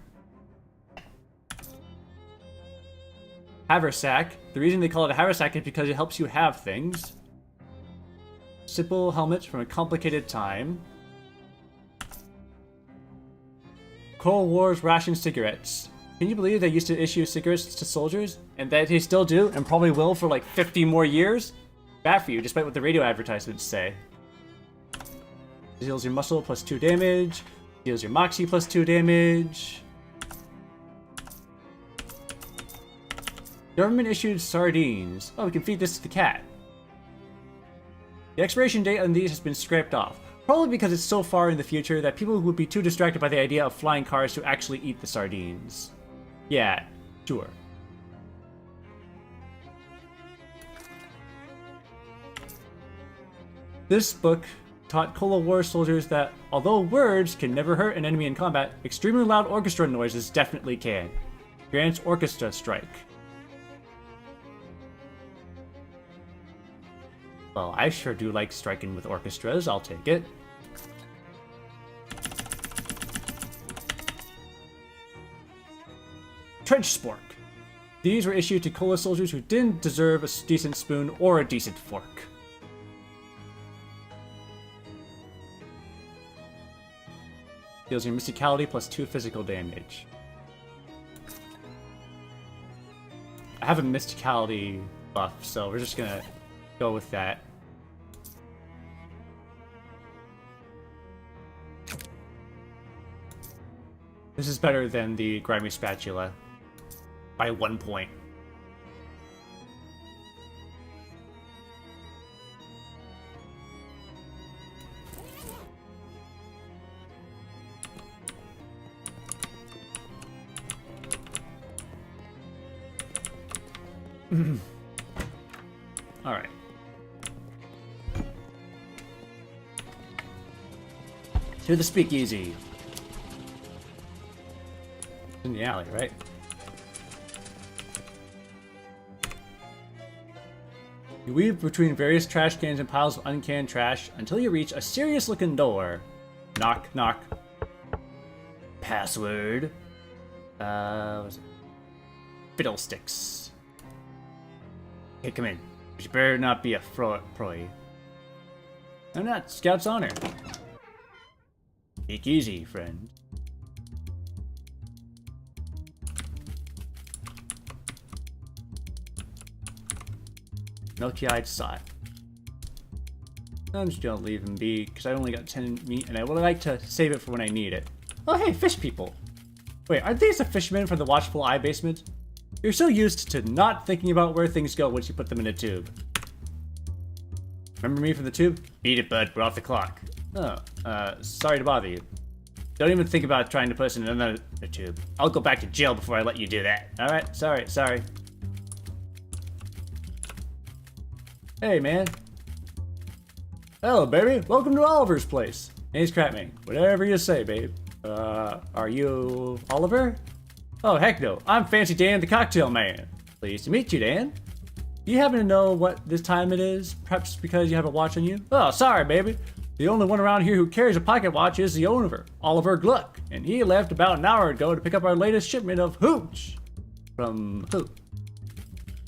Haversack. The reason they call it a haversack is because it helps you have things. Simple helmet from a complicated time. Cold War's ration cigarettes. Can you believe they used to issue cigarettes to soldiers? And that they still do, and probably will for like 50 more years? Bad for you, despite what the radio advertisements say. Deals your muscle plus 2 damage. Deals your moxie plus 2 damage. Government issued sardines. Oh, we can feed this to the cat. The expiration date on these has been scraped off. Probably because it's so far in the future that people would be too distracted by the idea of flying cars to actually eat the sardines. Yeah, sure. This book taught Cold War soldiers that, although words can never hurt an enemy in combat, extremely loud orchestra noises definitely can. Grants orchestra strike. Well, I sure do like striking with orchestras, I'll take it. Trench spork. These were issued to Cola soldiers who didn't deserve a decent spoon or a decent fork. Deals your mysticality plus 2 physical damage. I have a mysticality buff, so we're just gonna go with that. This is better than the grimy spatula. By 1 point. Alright. To the speakeasy. In the alley, right? You weave between various trash cans and piles of uncanned trash until you reach a serious-looking door. Knock, knock. Password. Was it? Fiddlesticks. Okay, come in. But you better not be a proy. I'm not. Scout's honor. Take easy, friend. Milky-eyed sot. I'm just gonna leave him be, because I only got 10 meat, and I would like to save it for when I need it. Oh hey, fish people! Wait, aren't these the fishermen from the Watchful Eye basement? You're so used to not thinking about where things go once you put them in a tube. Remember me from the tube? Beat it, bud, we're off the clock. Oh, sorry to bother you. Don't even think about trying to put us in another tube. I'll go back to jail before I let you do that. Alright, sorry. Hey, man. Hello, baby. Welcome to Oliver's place. Name's Crapman. Whatever you say, babe. Are you Oliver? Oh, heck no. I'm Fancy Dan, the cocktail man. Pleased to meet you, Dan. Do you happen to know what this time it is? Perhaps because you have a watch on you? Oh, sorry, baby. The only one around here who carries a pocket watch is the owner, Oliver Gluck, and he left about an hour ago to pick up our latest shipment of hooch. From who?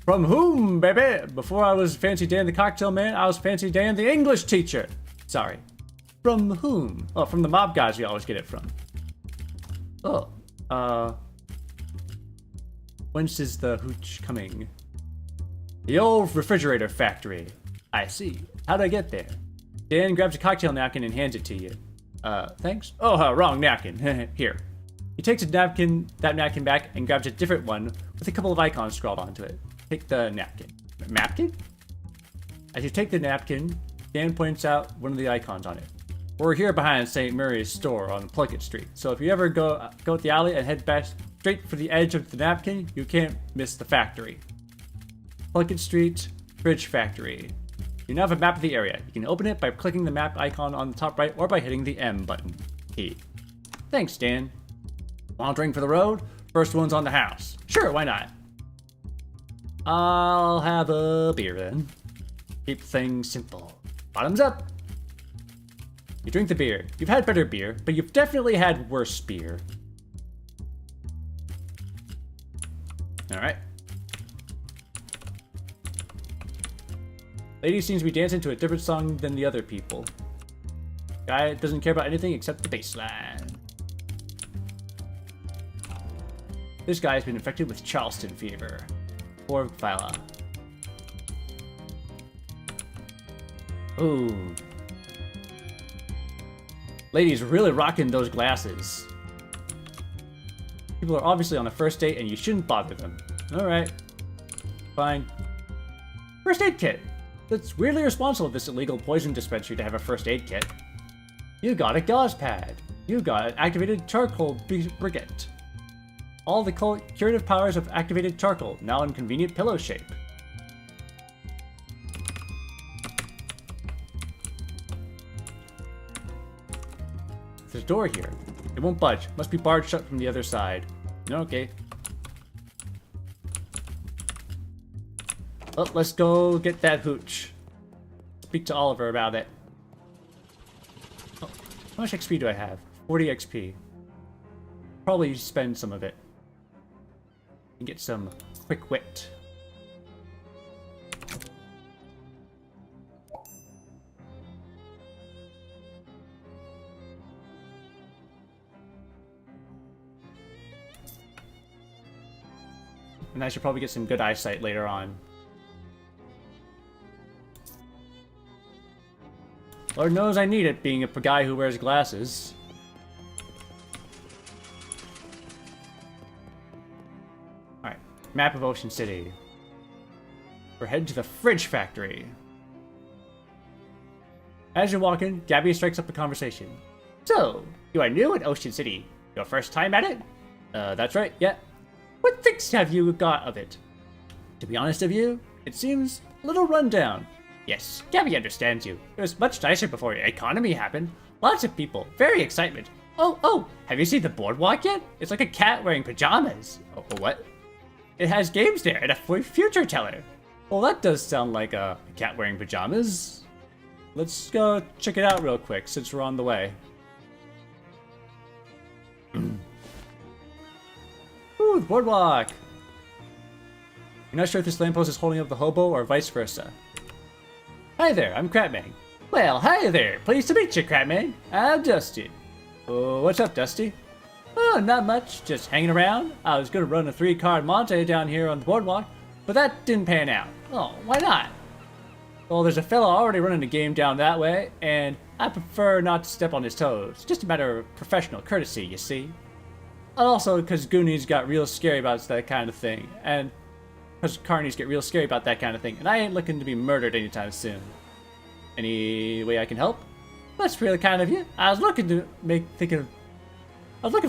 From whom, baby? Before I was Fancy Dan the cocktail man, I was Fancy Dan the English teacher. Sorry. From whom? Oh, from the mob guys we always get it from. Oh, whence is the hooch coming? The old refrigerator factory. I see. How'd I get there? Dan grabs a cocktail napkin and hands it to you. Thanks? Oh, wrong napkin. Here. He takes that napkin back and grabs a different one with a couple of icons scrawled onto it. Take the napkin. Napkin? As you take the napkin, Dan points out one of the icons on it. We're here behind St. Mary's store on Plunkett Street, so if you ever go up the alley and head back straight for the edge of the napkin, you can't miss the factory. Plunkett Street, Fridge Factory. You now have a map of the area. You can open it by clicking the map icon on the top right or by hitting the M button. Key. Thanks, Dan. Want a drink for the road? First one's on the house. Sure, why not? I'll have a beer then. Keep things simple. Bottoms up. You drink the beer. You've had better beer, but you've definitely had worse beer. Alright. Lady seems to be dancing to a different song than the other people. Guy doesn't care about anything except the bass line. This guy's been infected with Charleston fever. Poor Phyla. Ooh. Lady's really rocking those glasses. People are obviously on a first date and you shouldn't bother them. Alright. Fine. First aid kit. That's weirdly responsible of this illegal poison dispensary to have a first aid kit. You got a gauze pad. You got an activated charcoal briquette. All the curative powers of activated charcoal, now in convenient pillow shape. There's a door here. It won't budge. Must be barred shut from the other side. Okay. Well, let's go get that hooch. Speak to Oliver about it. Oh, how much XP do I have? 40 XP. Probably spend some of it. And get some quick wit. And I should probably get some good eyesight later on. Lord knows I need it, being a guy who wears glasses. Alright, map of Ocean City. We're heading to the Fridge Factory. As you're walking, Gabby strikes up a conversation. So, you are new at Ocean City. Your first time at it? That's right, yeah. What things have you got of it? To be honest with you, it seems a little run down. Yes, Gabby understands you. It was much nicer before your economy happened. Lots of people, very excitement. Oh, have you seen the boardwalk yet? It's like a cat wearing pajamas. Oh, what? It has games there and a future teller. Well, that does sound like a cat wearing pajamas. Let's go check it out real quick since we're on the way. Ooh, the boardwalk. You're not sure if this lamppost is holding up the hobo or vice versa. Hi there, I'm Crapman. Well, hi there. Pleased to meet you, Crapman. I'm Dusty. Oh, what's up, Dusty? Oh, not much. Just hanging around. I was gonna run a 3-card Monte down here on the boardwalk, but that didn't pan out. Oh, why not? Well, there's a fella already running a game down that way, and I prefer not to step on his toes. Just a matter of professional courtesy, you see. And also because Goonies got real scary about that kind of thing, and because Carnies get real scary about that kind of thing, and I ain't looking to be murdered anytime soon. Any way I can help? That's really kind of you. I was looking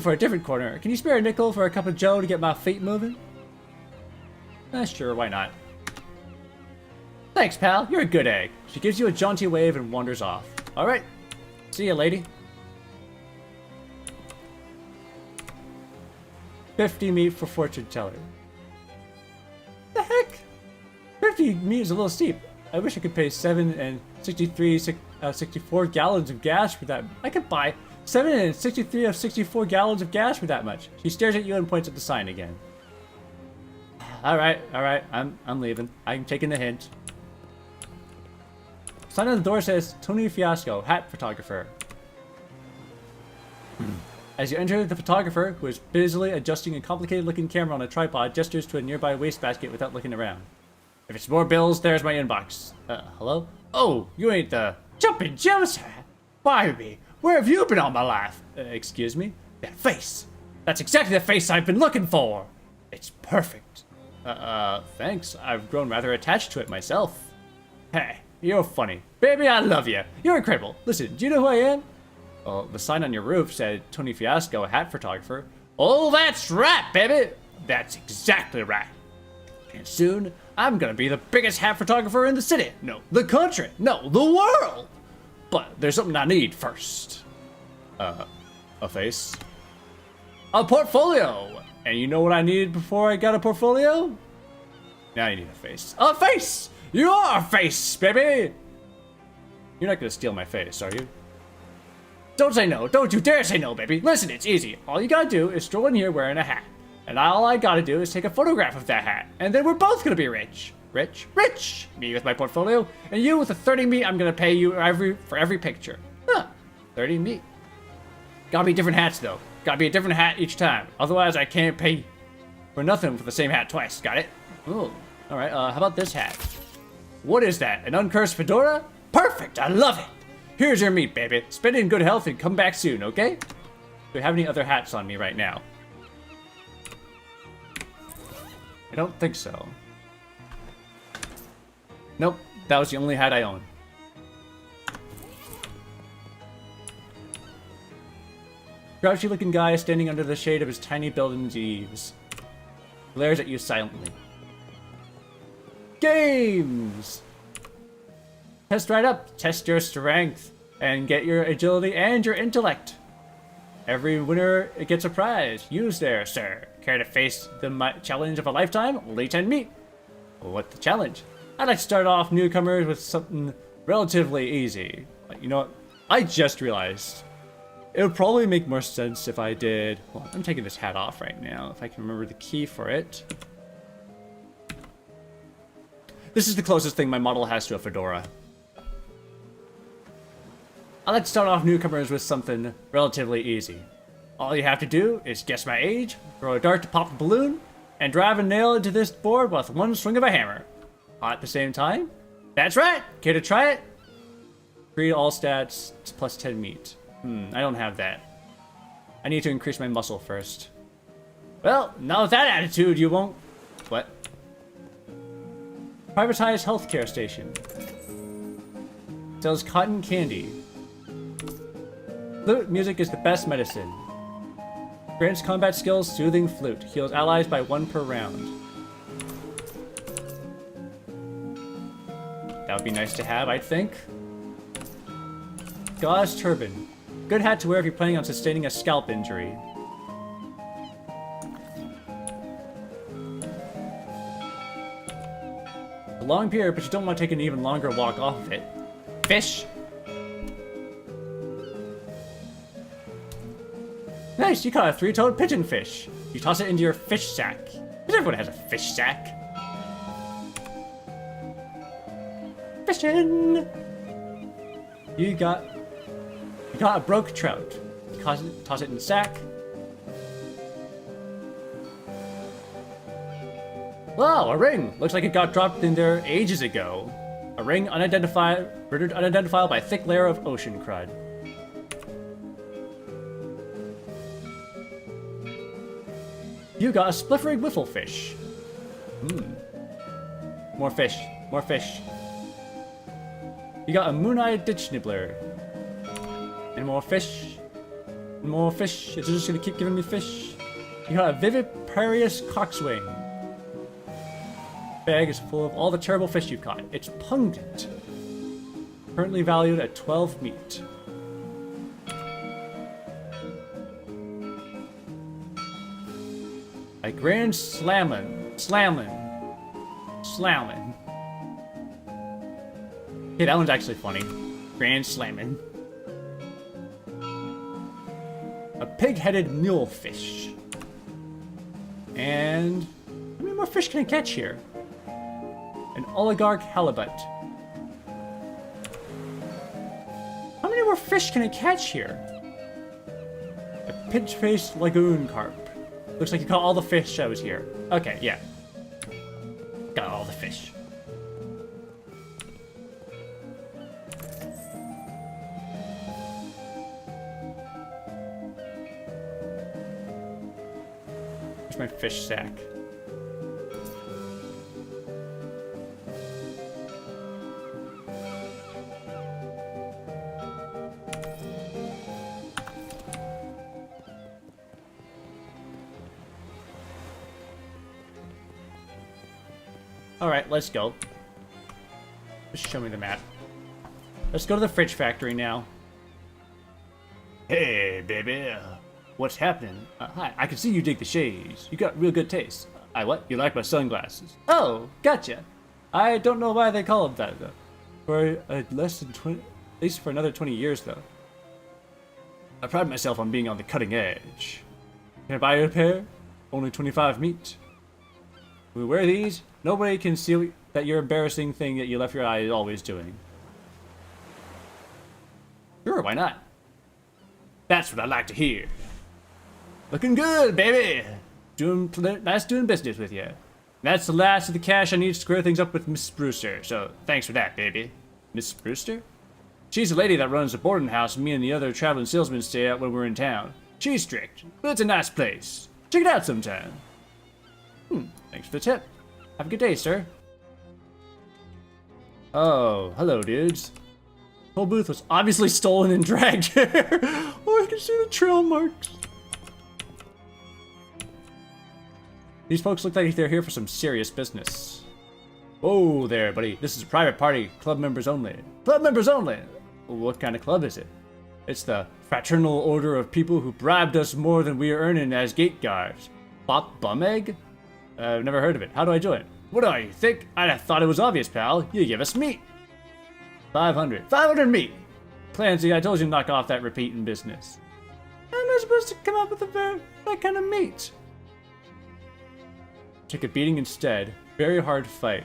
for a different corner. Can you spare a nickel for a cup of joe to get my feet moving? Sure, why not? Thanks, pal. You're a good egg. She gives you a jaunty wave and wanders off. Alright. See ya, lady. 50 meat for fortune teller. The heck? 50 meat is a little steep. I wish I could pay 64 gallons of gas for that. I could buy 63 of 64 gallons of gas for that much. She stares at you and points at the sign again. Alright, I'm leaving. I'm taking the hint. Sign on the door says Tony Fiasco, hat photographer. As you enter, the photographer, who is busily adjusting a complicated-looking camera on a tripod, gestures to a nearby wastebasket without looking around. If it's more bills, there's my inbox. Hello? Oh, you ain't the jumping Jim's hat. Why me? Where have you been all my life? Excuse me? That face. That's exactly the face I've been looking for. It's perfect. Thanks. I've grown rather attached to it myself. Hey, you're funny. Baby, I love you. You're incredible. Listen, do you know who I am? Well, the sign on your roof said Tony Fiasco, a hat photographer. Oh, that's right, baby. That's exactly right. And soon, I'm gonna be the biggest hat photographer in the city. No, the country. No, the world. But there's something I need first. A face. A portfolio. And you know what I needed before I got a portfolio? Now you need a face. A face! You are a face, baby! You're not gonna steal my face, are you? Don't say no. Don't you dare say no, baby. Listen, it's easy. All you gotta do is stroll in here wearing a hat. And all I gotta do is take a photograph of that hat. And then we're both gonna be rich. Rich. Me with my portfolio, and you with the 30 meat I'm gonna pay you for every picture. Huh. 30 meat. Gotta be different hats, though. Gotta be a different hat each time. Otherwise, I can't pay for nothing for the same hat twice. Got it? Ooh. Alright, how about this hat? What is that? An uncursed fedora? Perfect! I love it! Here's your meat, baby. Spend it in good health and come back soon, okay? Do we have any other hats on me right now? I don't think so. Nope, that was the only hat I own. Grouchy looking guy standing under the shade of his tiny building's eaves. Glares at you silently. Games! Test right up, test your strength, and get your agility and your intellect. Every winner gets a prize. Use there, sir. Care to face the challenge of a lifetime? Only 10 meat. What's the challenge? I'd like to start off newcomers with something relatively easy. You know what? I just realized. It would probably make more sense if I did... Well, I'm taking this hat off right now, if I can remember the key for it. This is the closest thing my model has to a fedora. I'd like to start off newcomers with something relatively easy. All you have to do is guess my age, throw a dart to pop a balloon, and drive a nail into this board with one swing of a hammer. All at the same time? That's right! Care to try it? Read all stats, plus 10 meat. I don't have that. I need to increase my muscle first. Well, not with that attitude, you won't... What? Privatized healthcare station. Sells cotton candy. Flute music is the best medicine. Grants combat skills, soothing flute. Heals allies by 1 per round. would be nice to have, I think. Gauze turban. Good hat to wear if you're planning on sustaining a scalp injury. A long pier, but you don't want to take an even longer walk off of it. Fish! Nice, you caught a 3-toed pigeonfish. You toss it into your fish sack. Because everyone has a fish sack. Fishing! You got a broke trout. You toss it in the sack. Wow, a ring! Looks like it got dropped in there ages ago. A ring rendered unidentifiable by a thick layer of ocean crud. You got a spliffery wiffle fish. More fish. More fish. You got a moon-eyed ditch nibbler. And more fish. And more fish. It's just gonna keep giving me fish. You got a viviparous coxswain. Bag is full of all the terrible fish you've caught. It's pungent. Currently valued at 12 meat. A grand slammin'. Okay, that one's actually funny. Grand slammin'. A pig-headed mulefish. And how many more fish can I catch here? An oligarch halibut. How many more fish can I catch here? A pitch-faced lagoon carp. Looks like you caught all the fish that was here. Okay, yeah. Got all the fish. Where's my fish sack? Alright, let's go. Just show me the map. Let's go to the fridge factory now. Hey, baby. What's happening? Hi, I can see you dig the shades. You got real good taste. What? You like my sunglasses? Oh, gotcha. I don't know why they call them that, though. For less than 20... At least for another 20 years, though. I pride myself on being on the cutting edge. Can I buy you a pair? Only 25 meat. We wear these. Nobody can see that your embarrassing thing that you left your eye always doing. Sure, why not? That's what I like to hear. Looking good, baby. Nice doing business with you. That's the last of the cash I need to square things up with Miss Brewster, so thanks for that, baby. Miss Brewster? She's the lady that runs the boarding house me and the other traveling salesmen stay at when we're in town. She's strict, but it's a nice place. Check it out sometime. Thanks for the tip. Have a good day, sir. Oh, hello, dudes. The whole booth was obviously stolen and dragged here. Oh, I can see the trail marks. These folks look like they're here for some serious business. Whoa there, buddy. This is a private party. Club members only. Club members only? What kind of club is it? It's the Fraternal Order of People Who Bribed Us More Than We Are Earning as Gate Guards. Bop Bum Egg? I've never heard of it. How do I join? What do you think? I'd have thought it was obvious, pal. You give us meat. 500. 500 meat! Clancy, I told you to knock off that repeating business. How am I supposed to come up with that kind of meat? Take a beating instead. Very hard fight.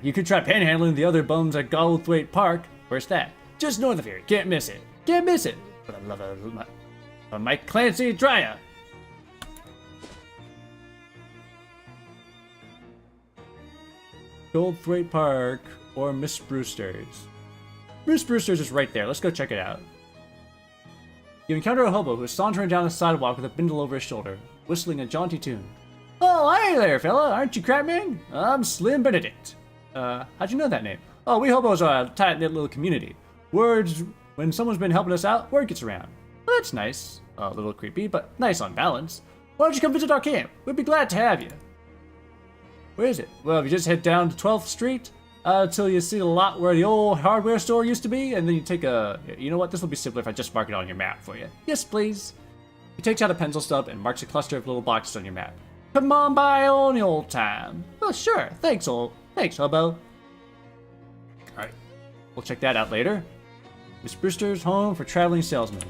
You could try panhandling the other bums at Goldthwaite Park. Where's that? Just north of here. Can't miss it. Can't miss it. For the love of Mike Clancy, dry up. Goldthwaite Park or Miss Brewster's. Miss Brewster's is right there. Let's go check it out. You encounter a hobo who is sauntering down the sidewalk with a bindle over his shoulder, whistling a jaunty tune. Oh, hey there, fella. Aren't you Crapman? I'm Slim Benedict. How'd you know that name? Oh, we hobos are a tight-knit little community. When someone's been helping us out, word gets around. Well, that's nice. A little creepy, but nice on balance. Why don't you come visit our camp? We'd be glad to have you. Where is it? Well, if you just head down to 12th Street, until you see the lot where the old hardware store used to be, and then you take a... You know what? This will be simpler if I just mark it on your map for you. Yes, please. He takes out a pencil stub and marks a cluster of little boxes on your map. Come on by on the old time. Oh, sure. Thanks, hobo. Alright. We'll check that out later. Miss Brewster's home for traveling salesmen.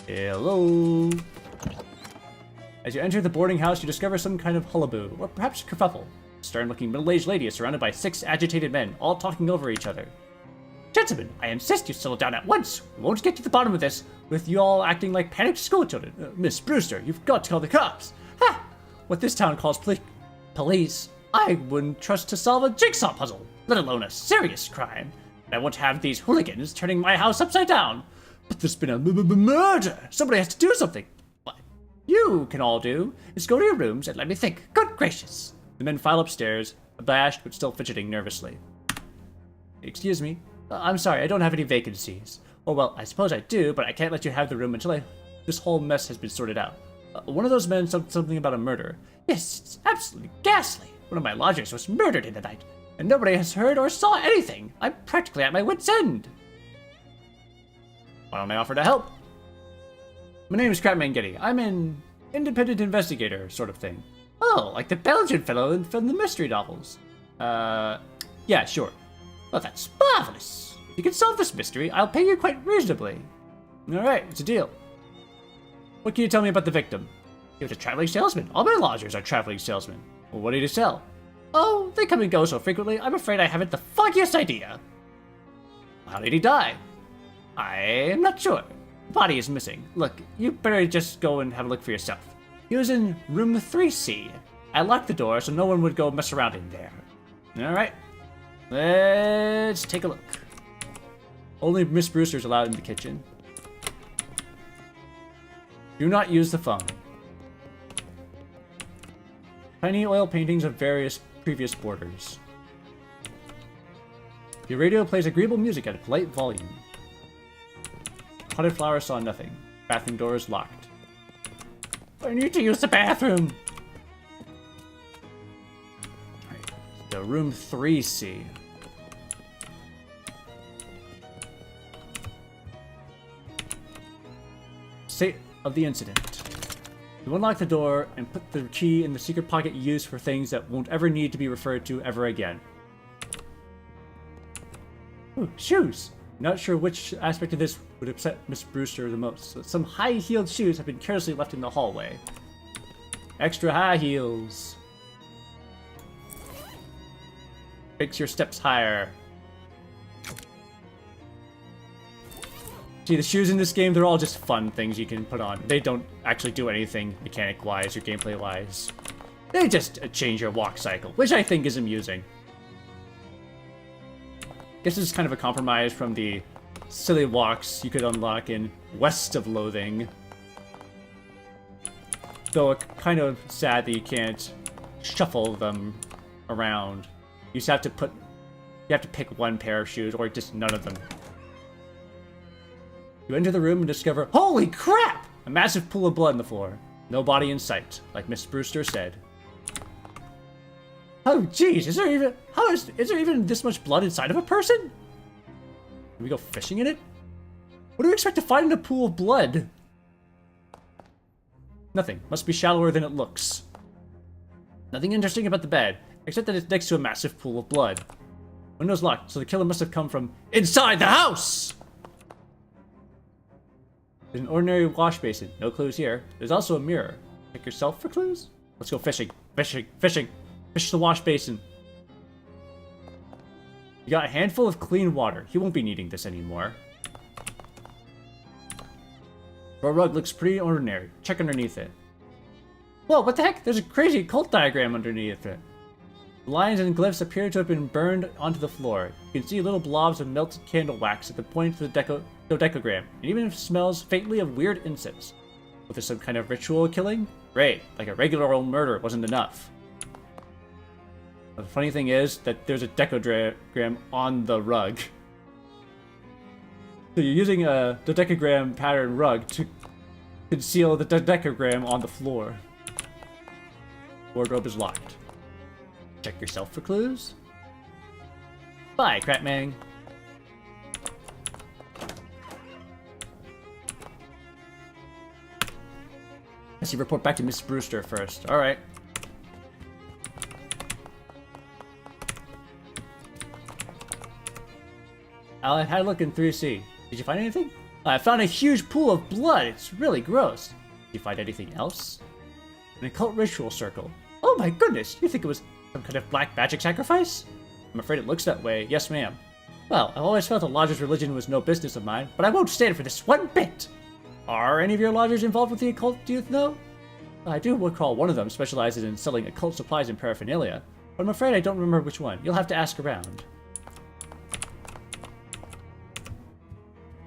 Hello. As you enter the boarding house, you discover some kind of hullabaloo, or perhaps kerfuffle. A stern-looking middle-aged lady is surrounded by 6 agitated men, all talking over each other. Gentlemen, I insist you settle down at once. We won't get to the bottom of this, with you all acting like panicked schoolchildren. Miss Brewster, you've got to call the cops. Ha! What this town calls police, I wouldn't trust to solve a jigsaw puzzle, let alone a serious crime. And I won't have these hooligans turning my house upside down. But there's been a murder. Somebody has to do something. What you can all do is go to your rooms and let me think. Good gracious. The men file upstairs, abashed but still fidgeting nervously. Excuse me. I'm sorry, I don't have any vacancies. Oh, well, I suppose I do, but I can't let you have the room until this whole mess has been sorted out. One of those men said something about a murder. Yes, it's absolutely ghastly. One of my lodgers was murdered in the night, and nobody has heard or saw anything. I'm practically at my wit's end. Why don't I offer to help? My name is Crapman Getty. I'm an independent investigator, sort of thing. Oh, like the Belgian fellow from the mystery novels. Yeah, sure. Well, that's marvelous. If you can solve this mystery, I'll pay you quite reasonably. Alright, it's a deal. What can you tell me about the victim? He was a traveling salesman. All my lodgers are traveling salesmen. Well, what did he sell? Oh, they come and go so frequently, I'm afraid I haven't the foggiest idea. How did he die? I'm not sure. The body is missing. Look, you better just go and have a look for yourself. He was in room 3C. I locked the door so no one would go mess around in there. Alright. Let's take a look. Only Miss Brewster's allowed in the kitchen. Do not use the phone. Tiny oil paintings of various previous boarders. Your radio plays agreeable music at a polite volume. Potted flower saw nothing. Bathroom door is locked. I need to use the bathroom! Alright, so room 3C. State of the incident. You unlock the door and put the key in the secret pocket used for things that won't ever need to be referred to ever again. Ooh, shoes! Not sure which aspect of this would upset Miss Brewster the most. So some high-heeled shoes have been carelessly left in the hallway. Extra high heels. Makes your steps higher. See, the shoes in this game, they're all just fun things you can put on. They don't actually do anything mechanic-wise or gameplay-wise. They just change your walk cycle, which I think is amusing. Guess this is kind of a compromise from the silly walks you could unlock in West of Loathing. Though it's kind of sad that you can't shuffle them around. You just have to pick one pair of shoes or just none of them. You enter the room and discover, holy crap! A massive pool of blood on the floor. No body in sight, like Miss Brewster said. Oh jeez, is there even this much blood inside of a person? Can we go fishing in it? What do we expect to find in a pool of blood? Nothing. Must be shallower than it looks. Nothing interesting about the bed, except that it's next to a massive pool of blood. Window's locked, so the killer must have come from inside the house! There's an ordinary wash basin. No clues here. There's also a mirror. Check yourself for clues? Let's go fishing. Fishing. Fishing. Fish the wash basin. You got a handful of clean water. He won't be needing this anymore. Your rug looks pretty ordinary. Check underneath it. Whoa, what the heck? There's a crazy cult diagram underneath it. The lines and glyphs appear to have been burned onto the floor. You can see little blobs of melted candle wax at the point of the dodecagram, and even if it smells faintly of weird incense. Was there some kind of ritual killing? Great, like a regular old murder wasn't enough. The funny thing is that there's a decagram on the rug. So you're using a dodecagram pattern rug to conceal the decagram on the floor. Wardrobe is locked. Check yourself for clues. Bye, Crapmang. Let's see, report back to Miss Brewster first. Alright. I had a look in 3C. Did you find anything? I found a huge pool of blood. It's really gross. Did you find anything else? An occult ritual circle. Oh my goodness! You think it was some kind of black magic sacrifice? I'm afraid it looks that way. Yes, ma'am. Well, I've always felt the Lodger's religion was no business of mine, but I won't stand for this one bit! Are any of your lodgers involved with the occult, do you know? I do recall one of them specializes in selling occult supplies and paraphernalia, but I'm afraid I don't remember which one. You'll have to ask around.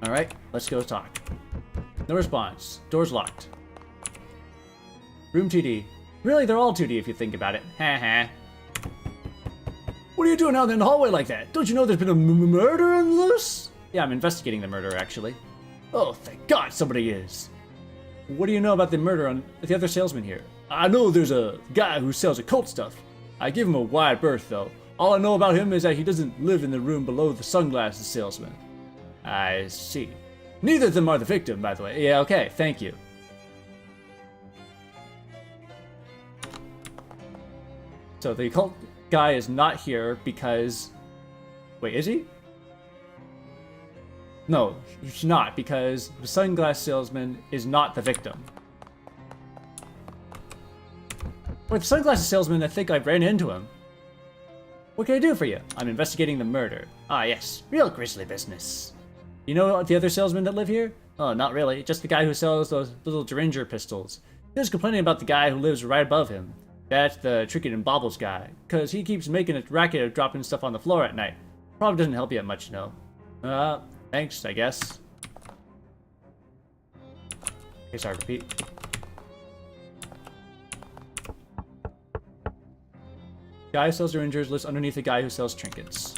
Alright, let's go talk. No response. Door's locked. Room 2D. Really, they're all 2D if you think about it. Haha. What are you doing out in the hallway like that? Don't you know there's been a murder on the loose? Yeah, I'm investigating the murder, actually. Oh, thank God somebody is. What do you know about the murder on the other salesman here? I know there's a guy who sells occult stuff. I give him a wide berth, though. All I know about him is that he doesn't live in the room below the sunglasses salesman. I see. Neither of them are the victim, by the way. Yeah, okay, thank you. So the occult guy is not here because... Wait, is he? No, he's not, because the sunglass salesman is not the victim. Wait, the sunglasses salesman, I think I ran into him. What can I do for you? I'm investigating the murder. Ah, yes, real grisly business. You know the other salesmen that live here? Oh, not really, just the guy who sells those little Derringer pistols. He was complaining about the guy who lives right above him. That's the Trinket and Baubles guy, because he keeps making a racket of dropping stuff on the floor at night. Probably doesn't help you much, no. Thanks, I guess. Okay, sorry, repeat. Guy who sells Derringers lives underneath the guy who sells trinkets.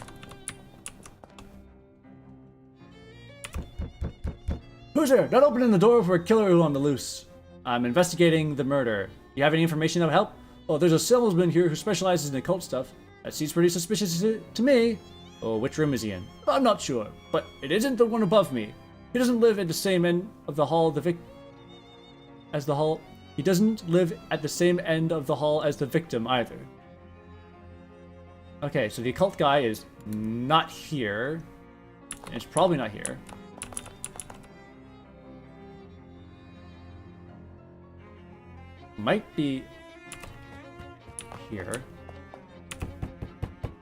Who's there? Not opening the door for a killer who on the loose. I'm investigating the murder. You have any information that would help? Oh, there's a salesman here who specializes in occult stuff. That seems pretty suspicious to me. Oh, which room is he in? I'm not sure, but it isn't the one above me. He doesn't live at the same end of the hall as the hall. He doesn't live at the same end of the hall as the victim either. Okay, so the occult guy is not here. And it's probably not here. Might be here.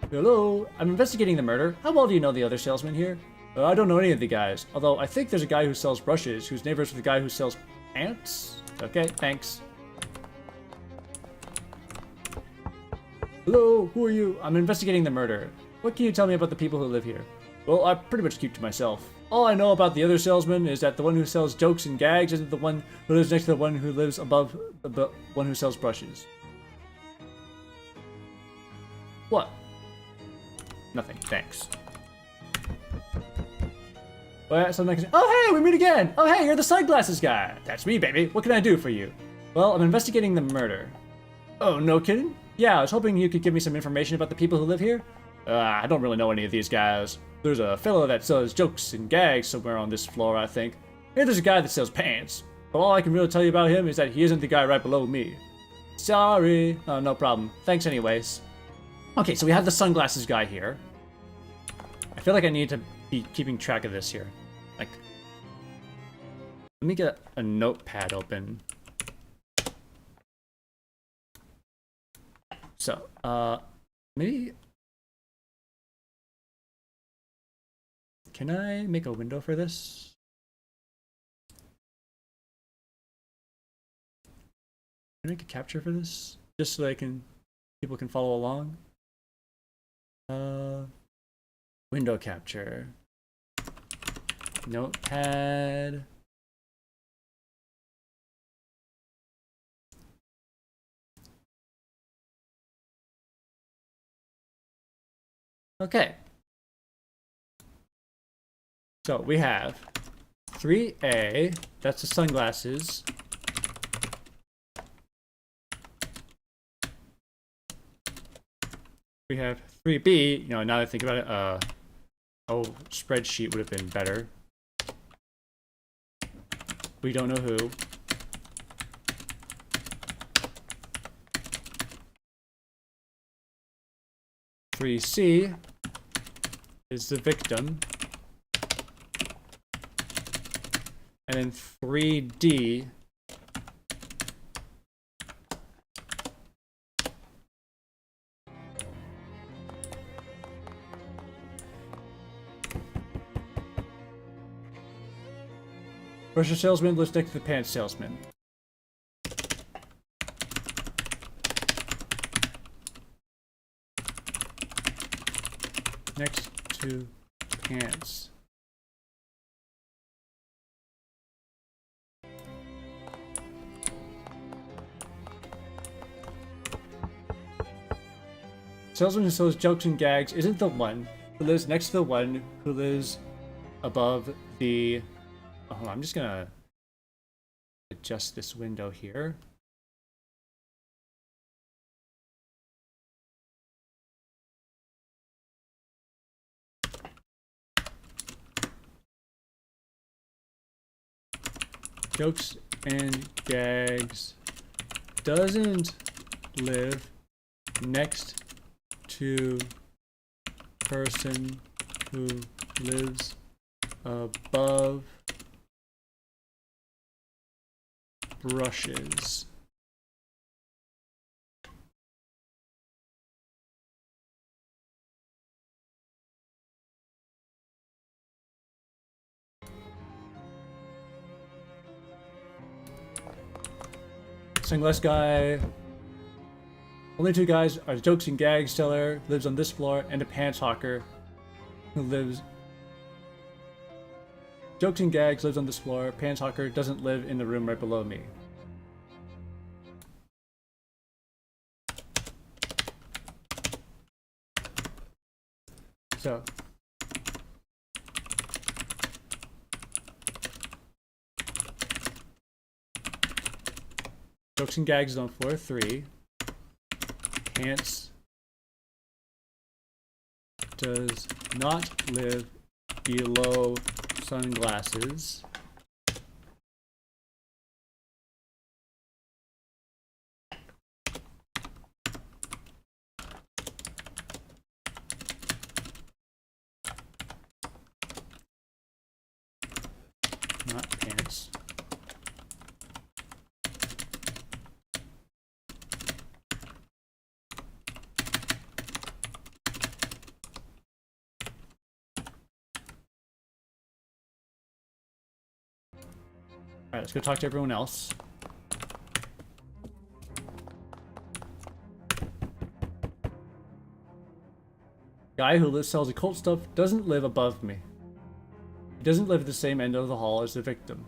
Hello, I'm investigating the murder. How well do you know the other salesman here? I don't know any of the guys, although I think there's a guy who sells brushes who's neighbors with the guy who sells pants. Okay, thanks. Hello, who are you? I'm investigating the murder. What can you tell me about the people who live here? Well, I pretty much keep to myself. All I know about the other salesman is that the one who sells jokes and gags isn't the one who lives next to the one who lives above the one who sells brushes. What? Nothing, thanks. Well, something I can say. Oh, hey, we meet again! Oh, hey, you're the sunglasses guy! That's me, baby. What can I do for you? Well, I'm investigating the murder. Oh, no kidding? Yeah, I was hoping you could give me some information about the people who live here. I don't really know any of these guys. There's a fellow that sells jokes and gags somewhere on this floor, I think. And there's a guy that sells pants. But all I can really tell you about him is that he isn't the guy right below me. Sorry. Oh, no problem. Thanks anyways. Okay, so we have the sunglasses guy here. I feel like I need to be keeping track of this here. Like, let me get a notepad open. So, maybe... Can I make a window for this? Can I make a capture for this? Just so people can follow along? Window capture. Notepad. Okay. So we have 3A, that's the sunglasses. We have 3B, you know, now that I think about it, oh, spreadsheet would have been better. We don't know who. Three C is the victim. And then 3D Brochure salesman lives next to the pants salesman. Next to pants. Salesman who sells jokes and gags isn't the one who lives next to the one who lives above the... Oh, hold on, I'm just gonna adjust this window here. Jokes and gags doesn't live next to person who lives above brushes. Sunglass guy. Only two guys are the jokes and gags seller, who lives on this floor, and a pants hawker who lives... Jokes and gags lives on this floor. Pants hawker doesn't live in the room right below me. So... Jokes and gags is on floor 3. Pants does not live below sunglasses. Not pants. Alright, let's go talk to everyone else. Guy who sells occult stuff doesn't live above me. He doesn't live at the same end of the hall as the victim.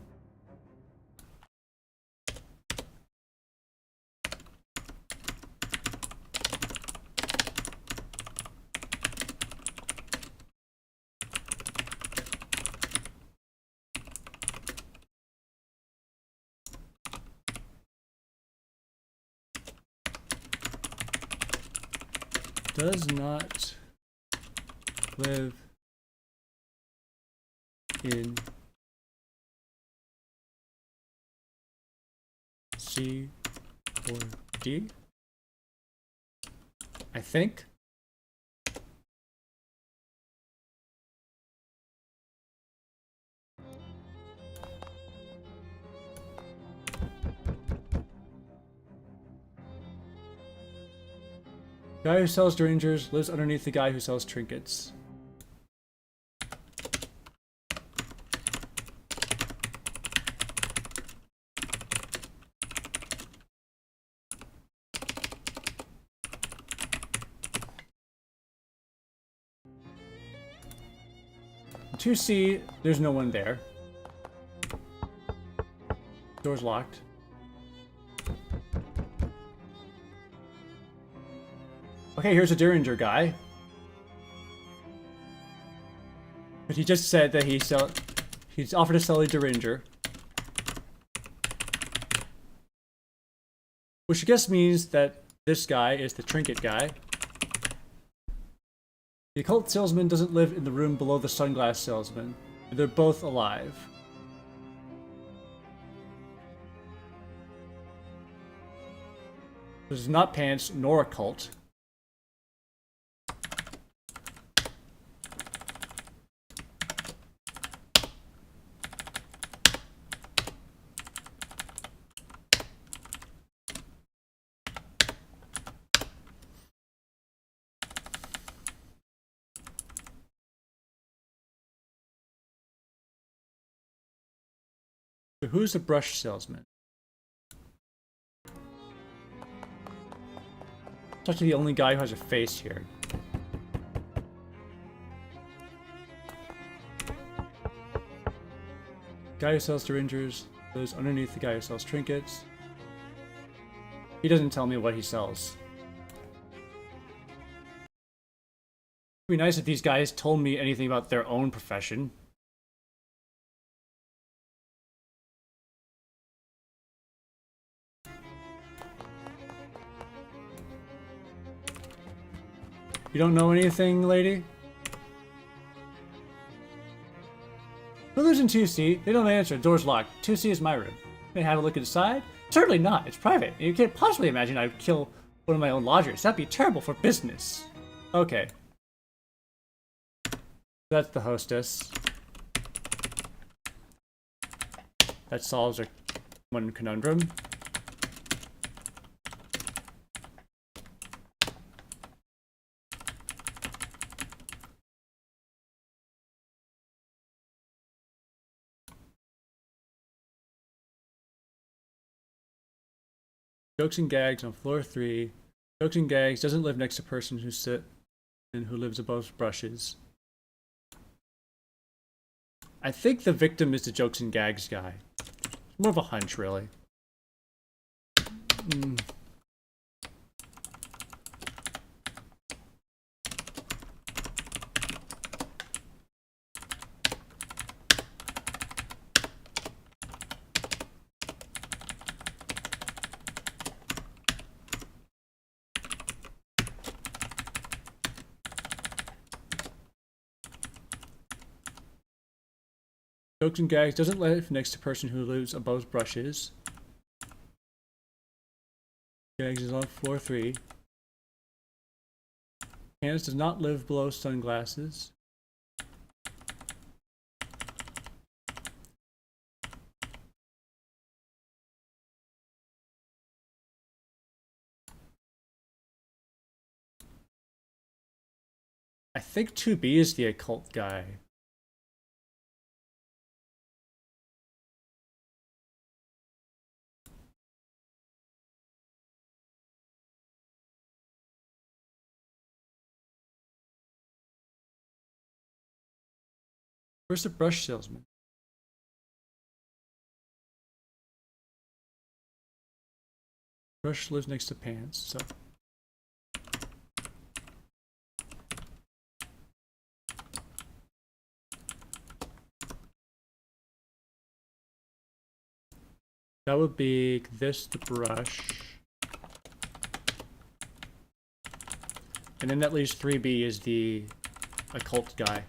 Does not live in C or D, I think. Guy who sells derringers lives underneath the guy who sells trinkets. In 2C, there's no one there. Door's locked. Okay, here's a Derringer guy. But he just said that he He's offered to sell a Derringer. Which I guess means that this guy is the trinket guy. The occult salesman doesn't live in the room below the sunglass salesman. They're both alive. This is not pants nor a cult. So who's the brush salesman? It's actually the only guy who has a face here. Guy who sells Derringers lives underneath the guy who sells trinkets. He doesn't tell me what he sells. It'd be nice if these guys told me anything about their own profession. You don't know anything, lady? Who lives in 2C? They don't answer. Door's locked. 2C is my room. May I have a look inside? Certainly not. It's private. You can't possibly imagine I'd kill one of my own lodgers. That'd be terrible for business. Okay. That's the hostess. That solves our one conundrum. Jokes and gags on floor 3. Jokes and gags doesn't live next to person who sit and who lives above brushes. I think the victim is the jokes and gags guy. It's more of a hunch, really. Jokes and gags doesn't live next to person who lives above brushes. Gags is on floor 3. Hands does not live below sunglasses. I think 2B is the occult guy. Where's the brush salesman? Brush lives next to pants, so. That would be this, the brush. And then that leaves 3B is the occult guy.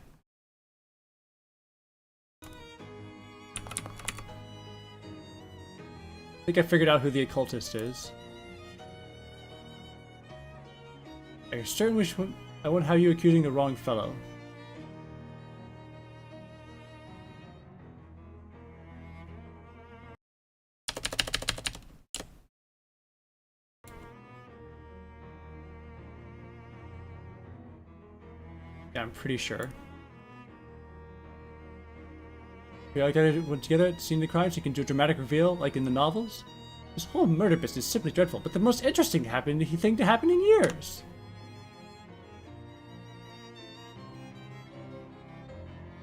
I think I figured out who the occultist is. I certainly wish I won't have you accusing the wrong fellow. Yeah, I'm pretty sure. We all got together, seen the crime, so you can do a dramatic reveal like in the novels. This whole murder business is simply dreadful, but the most interesting thing to happen in years.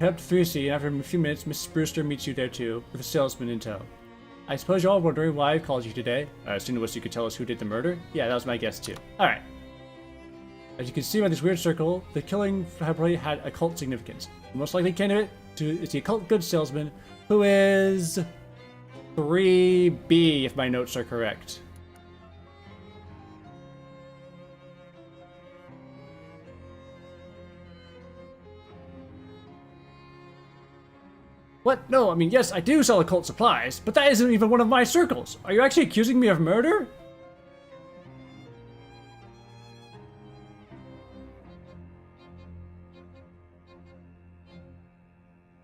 Head up to 3C, and after a few minutes, Mrs. Brewster meets you there too, with a salesman in tow. I suppose you're all wondering why I called you today. I assumed it was so you could tell us who did the murder? Yeah, that was my guess too. Alright. As you can see by this weird circle, the killing probably had occult significance. The most likely candidate is the occult goods salesman, who is 3B, if my notes are correct. What? No, I mean, yes, I do sell occult supplies, but that isn't even one of my circles. Are you actually accusing me of murder?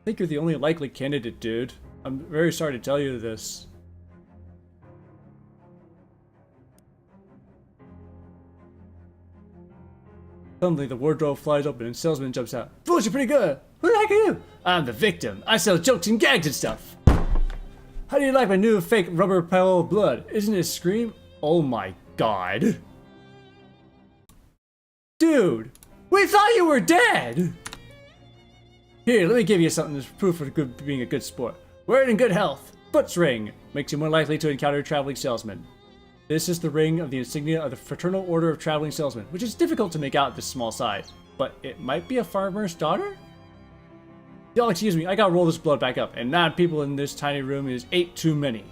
I think you're the only likely candidate, dude. I'm very sorry to tell you this. Suddenly, the wardrobe flies open and salesman jumps out. Fools, you're pretty good. Who the heck are you? I'm the victim. I sell jokes and gags and stuff. How do you like my new fake rubber pile of blood? Isn't it a scream? Oh my god. Dude, we thought you were dead. Here, let me give you something as proof of being a good sport. Wear it in good health. Foot's ring. Makes you more likely to encounter traveling salesmen. This is the ring of the insignia of the Fraternal Order of Traveling Salesmen, which is difficult to make out at this small size. But it might be a farmer's daughter? Y'all excuse me, I gotta roll this blood back up, and 9 people in this tiny room is 8 too many.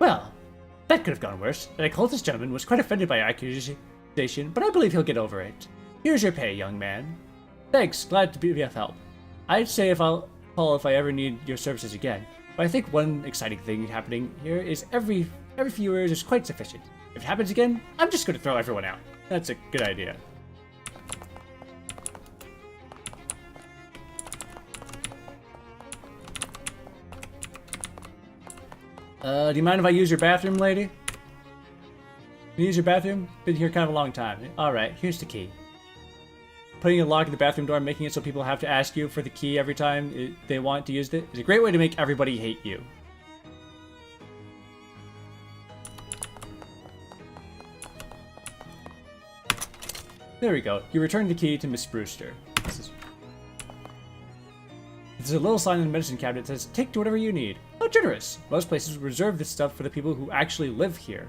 Well, that could have gone worse. The occultist gentleman was quite offended by your accusation, but I believe he'll get over it. Here's your pay, young man. Thanks, glad to be of help. I'd say I'll call if I ever need your services again. But I think one exciting thing happening here is every few years is quite sufficient. If it happens again, I'm just going to throw everyone out. That's a good idea. Do you mind if I use your bathroom, lady? Can you use your bathroom? Been here kind of a long time. Alright, here's the key. Putting a lock in the bathroom door and making it so people have to ask you for the key every time they want to use it is a great way to make everybody hate you. There we go. You return the key to Miss Brewster. There's a little sign in the medicine cabinet that says, take to whatever you need. How generous! Most places reserve this stuff for the people who actually live here.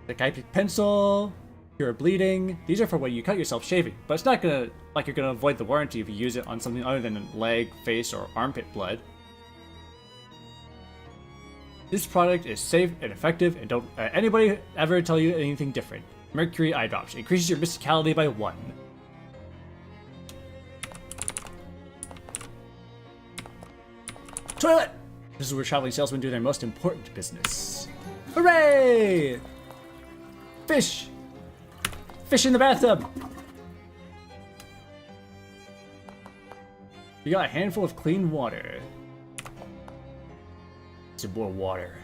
The Psychiatric pencil, cure bleeding. These are for when you cut yourself shaving, but it's not gonna, like you're gonna avoid the warranty if you use it on something other than leg, face, or armpit blood. This product is safe and effective, and don't anybody ever tell you anything different. Mercury eye drops. Increases your mysticality by 1. Toilet! This is where traveling salesmen do their most important business. Hooray! Fish! Fish in the bathtub! We got a handful of clean water. Some more water.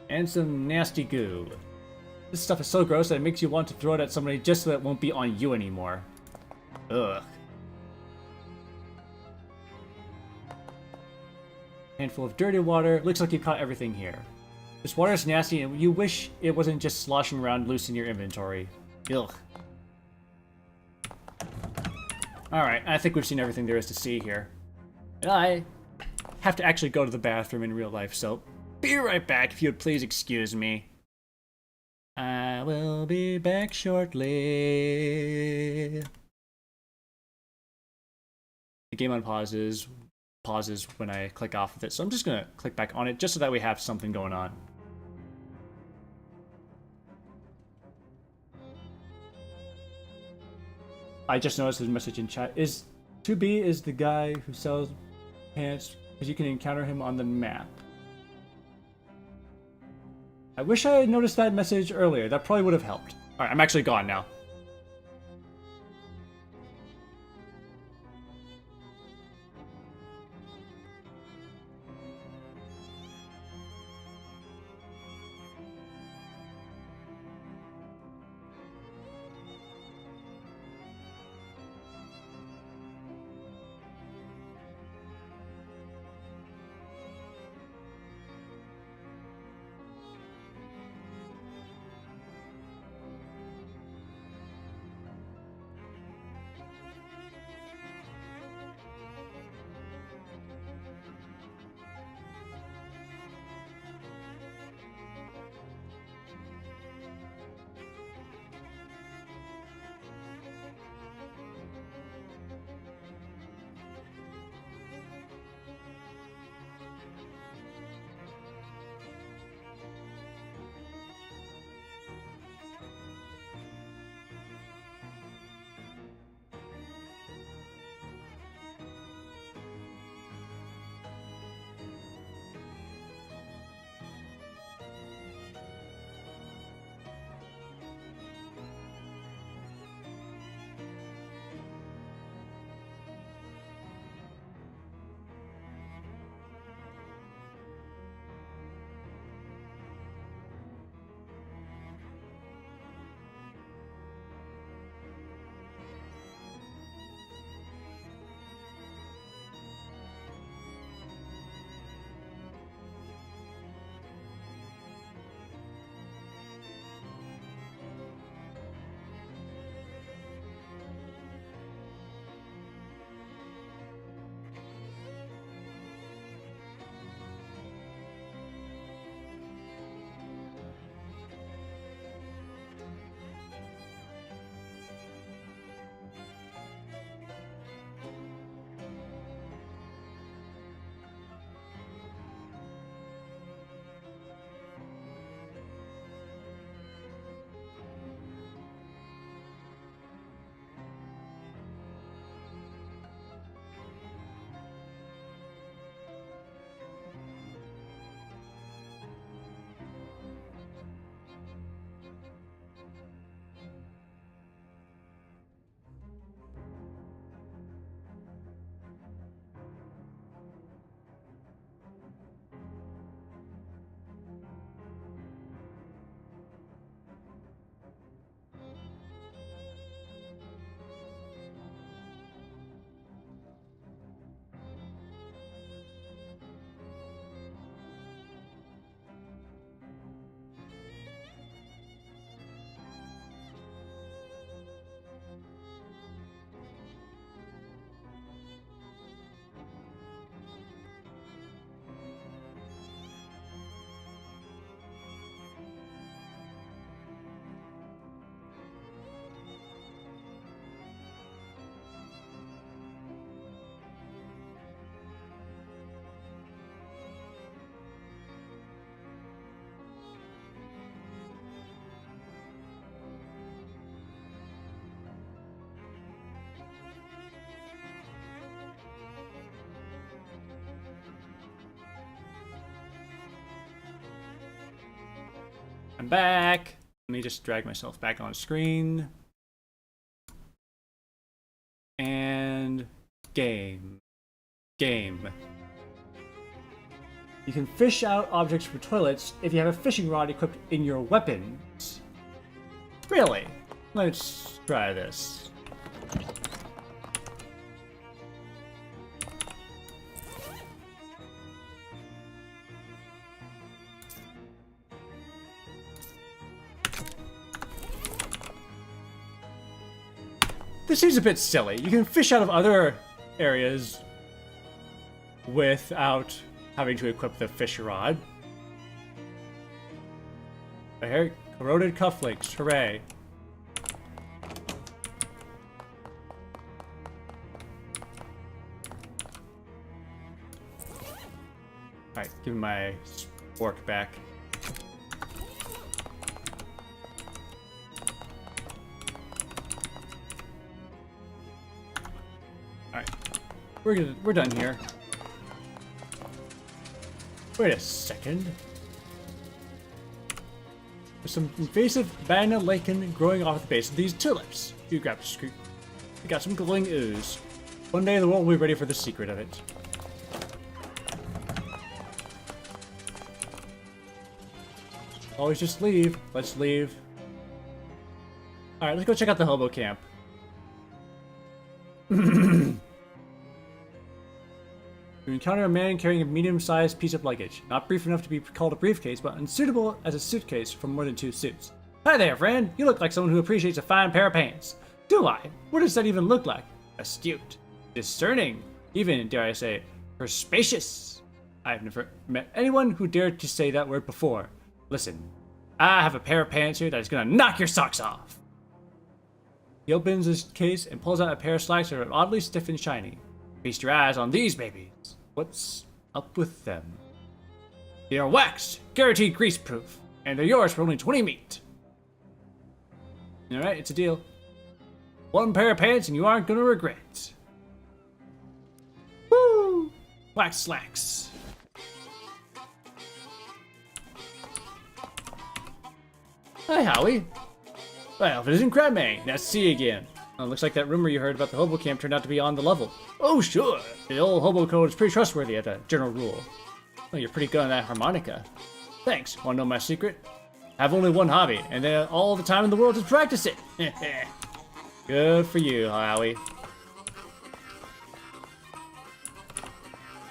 And some nasty goo. This stuff is so gross that it makes you want to throw it at somebody just so that it won't be on you anymore. Ugh. Handful of dirty water. Looks like you've caught everything here. This water is nasty and you wish it wasn't just sloshing around loose in your inventory. Ugh. Alright, I think we've seen everything there is to see here. And I have to actually go to the bathroom in real life, so be right back if you would please excuse me. I will be back shortly. The game pauses when I click off of it, so I'm just gonna click back on it just so that we have something going on. I just noticed his message in chat. 2B is the guy who sells pants because you can encounter him on the map. I wish I had noticed that message earlier. That probably would have helped. Alright, I'm actually gone now. I'm back. Let me just drag myself back on screen. And game. Game. You can fish out objects from toilets if you have a fishing rod equipped in your weapons. Really? Let's try this. This seems a bit silly. You can fish out of other areas without having to equip the fish rod. Right here, corroded cufflinks, hooray. Alright, give me my fork back. Alright, we're done here. Wait a second. There's some invasive banana lichen growing off the base of these tulips. You got some glowing ooze. One day the world will be ready for the secret of it. Always just leave. Let's leave. Alright, let's go check out the hobo camp. You encounter a man carrying a medium-sized piece of luggage, not brief enough to be called a briefcase, but unsuitable as a suitcase for more than 2 suits. Hi there, friend. You look like someone who appreciates a fine pair of pants. Do I? What does that even look like? Astute. Discerning. Even, dare I say, perspicacious. I've never met anyone who dared to say that word before. Listen, I have a pair of pants here that is gonna knock your socks off. He opens his case and pulls out a pair of slacks that are oddly stiff and shiny. Feast your eyes on these babies. What's up with them? They are waxed, guaranteed grease-proof, and they're yours for only 20 meat. Alright, it's a deal. 1 pair of pants and you aren't gonna regret. Woo! Wax slacks. Hi, Howie. Well, if it isn't Crabman, nice to see you again. Looks like that rumor you heard about the hobo camp turned out to be on the level. Oh, sure. The old hobo code is pretty trustworthy as a general rule. Well, you're pretty good on that harmonica. Thanks. Want to know my secret? I have only one hobby, and then all the time in the world to practice it. Good for you, Howie.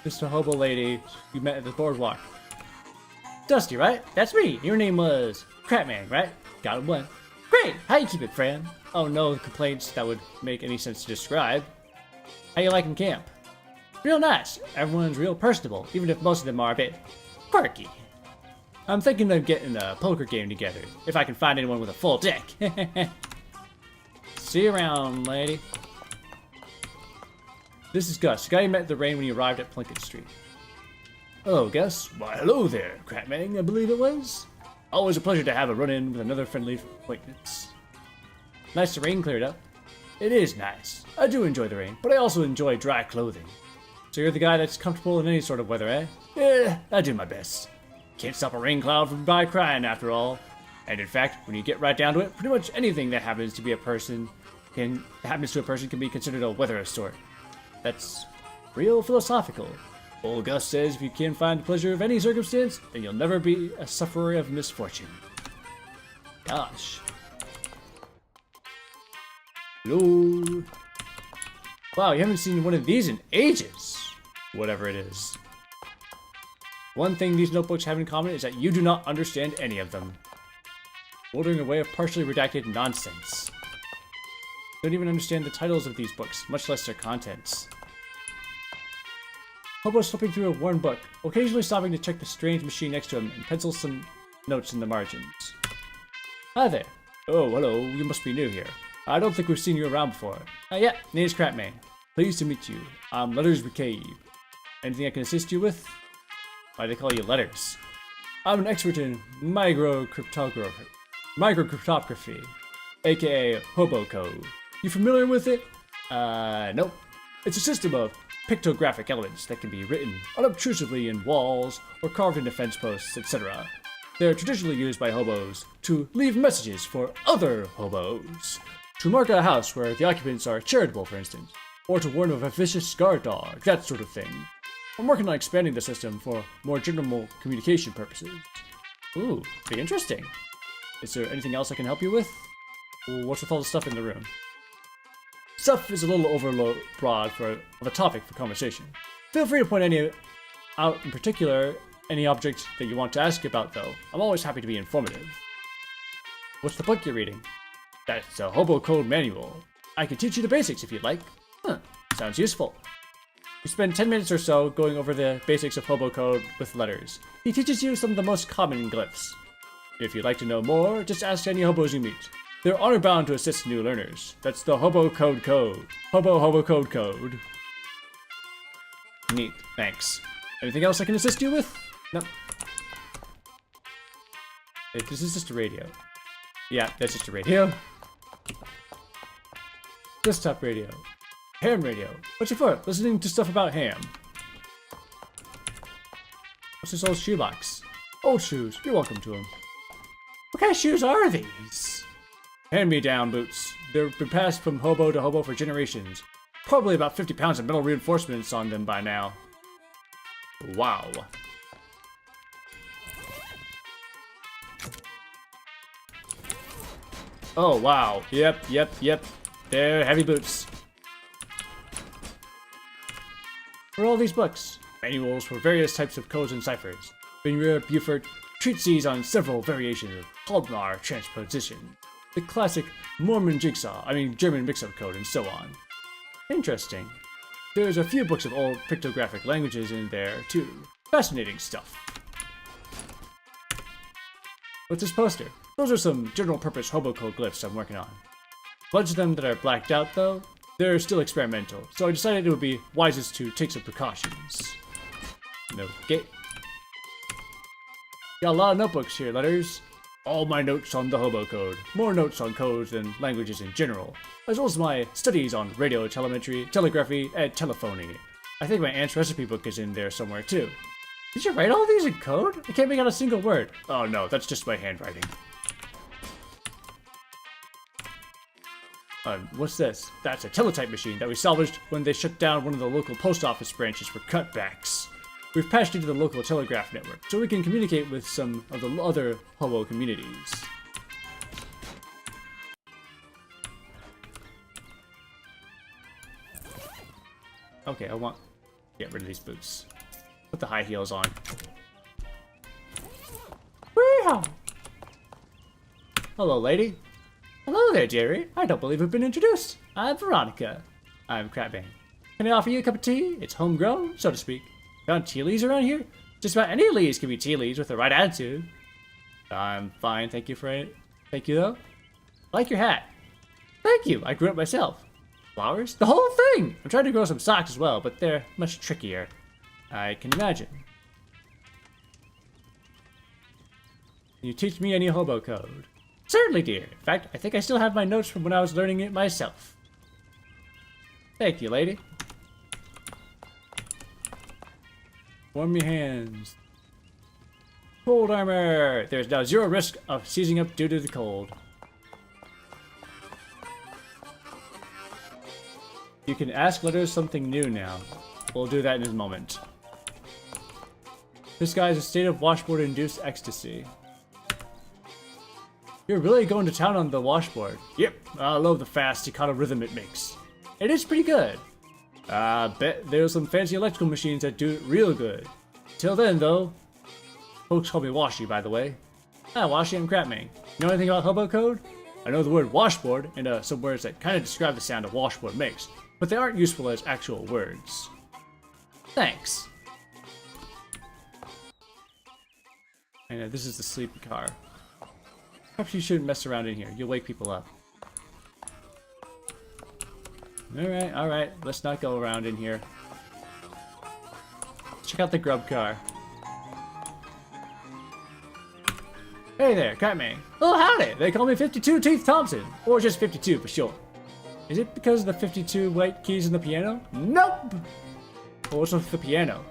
Just a hobo lady you met at the boardwalk. Dusty, right? That's me. Your name was Crapman, right? Got it one. Great. How you keep it, friend? Oh, no complaints that would make any sense to describe. How you liking camp? Real nice. Everyone's real personable, even if most of them are a bit quirky. I'm thinking of getting a poker game together, if I can find anyone with a full deck. See you around, lady. This is Gus, the guy you met at the rain when you arrived at Plinkett Street. Hello, Gus. Why, hello there, Crapman, I believe it was. Always a pleasure to have a run-in with another friendly acquaintance. Nice the rain cleared up. It is nice. I do enjoy the rain, but I also enjoy dry clothing. So you're the guy that's comfortable in any sort of weather, eh? Yeah, I do my best. Can't stop a rain cloud from by crying, after all. And in fact, when you get right down to it, pretty much anything that happens to a person can be considered a weather of sort. That's real philosophical. Old Gus says if you can find the pleasure of any circumstance, then you'll never be a sufferer of misfortune. Gosh. Hello. Wow, you haven't seen one of these in ages. Whatever it is. One thing these notebooks have in common is that you do not understand any of them. Moldering a way of partially redacted nonsense. Don't even understand the titles of these books, much less their contents. Hobo's flipping through a worn book, occasionally stopping to check the strange machine next to him and pencil some notes in the margins. Hi there. Oh, hello, you must be new here. I don't think we've seen you around before. Yeah, name's Crapman. Pleased to meet you. I'm Letters McCabe. Anything I can assist you with? Why do they call you Letters? I'm an expert in microcryptography, aka Hobo Code. You familiar with it? Nope. It's a system of pictographic elements that can be written unobtrusively in walls or carved into fence posts, etc. They're traditionally used by hobos to leave messages for other hobos, to mark a house where the occupants are charitable, for instance, or to warn of a vicious guard dog, that sort of thing. I'm working on expanding the system for more general communication purposes. Ooh, pretty interesting. Is there anything else I can help you with? What's with all the stuff in the room? Stuff is a little broad of a topic for conversation. Feel free to point any out in particular, any object that you want to ask about though. I'm always happy to be informative. What's the book you're reading? That's a hobo code manual. I can teach you the basics if you'd like. Huh, sounds useful. We spend 10 minutes or so going over the basics of hobo code with letters. He teaches you some of the most common glyphs. If you'd like to know more, just ask any hobos you meet. They're honor-bound to assist new learners. That's the hobo code code. Hobo code code. Neat, thanks. Anything else I can assist you with? No. Hey, this is just a radio. Yeah, that's just a radio. Desktop radio. Ham radio. What's it for? Listening to stuff about ham. What's this old shoebox? Old shoes. You're welcome to them. What kind of shoes are these? Hand-me-down boots. They've been passed from hobo to hobo for generations. Probably about 50 pounds of metal reinforcements on them by now. Wow. Oh, wow. Yep. They're heavy boots. For all these books, manuals for various types of codes and ciphers. Vineyard Buford treatises on several variations of Hallmark transposition, the classic German mix-up code, and so on. Interesting. There's a few books of old pictographic languages in there, too. Fascinating stuff. What's this poster? Those are some general-purpose hobo code glyphs I'm working on. A bunch of them that are blacked out, though. They're still experimental, so I decided it would be wisest to take some precautions. Okay. Got a lot of notebooks here, letters. All my notes on the hobo code. More notes on codes and languages in general, as well as my studies on radio telemetry, telegraphy, and telephony. I think my aunt's recipe book is in there somewhere too. Did you write all these in code? I can't make out a single word. Oh no, that's just my handwriting. What's this? That's a teletype machine that we salvaged when they shut down one of the local post office branches for cutbacks. We've patched into the local telegraph network, so we can communicate with some of the other hobo communities. Okay, I want to get rid of these boots. Put the high heels on. Wee-haw! Hello, lady. Hello there, Jerry. I don't believe we've been introduced. I'm Veronica. I'm Crabman. Can I offer you a cup of tea? It's homegrown, so to speak. Found tea leaves around here? Just about any leaves can be tea leaves with the right attitude. I'm fine, thank you for it. Thank you, though. I like your hat. Thank you, I grew it myself. Flowers? The whole thing! I'm trying to grow some socks as well, but they're much trickier. I can imagine. Can you teach me any hobo code? Certainly, dear. In fact, I think I still have my notes from when I was learning it myself. Thank you, lady. Warm your hands. Cold armor! There's now zero risk of seizing up due to the cold. You can ask letters something new now. We'll do that in a moment. This guy's a state of washboard-induced ecstasy. You're really going to town on the washboard. Yep, I love the fast staccato rhythm it makes. It is pretty good. I bet there's some fancy electrical machines that do it real good. Till then, though. Folks call me Washy, by the way. Washy, I'm Crapman. You know anything about hobo code? I know the word washboard and some words that kind of describe the sound a washboard makes, but they aren't useful as actual words. Thanks. And this is the sleepy car. Perhaps you shouldn't mess around in here. You'll wake people up. Alright. Let's not go around in here. Check out the grub car. Hey there, Catman. Oh, howdy! They call me 52 Teeth Thompson. Or just 52 for short. Is it because of the 52 white keys in the piano? Nope! Well, what's with the piano?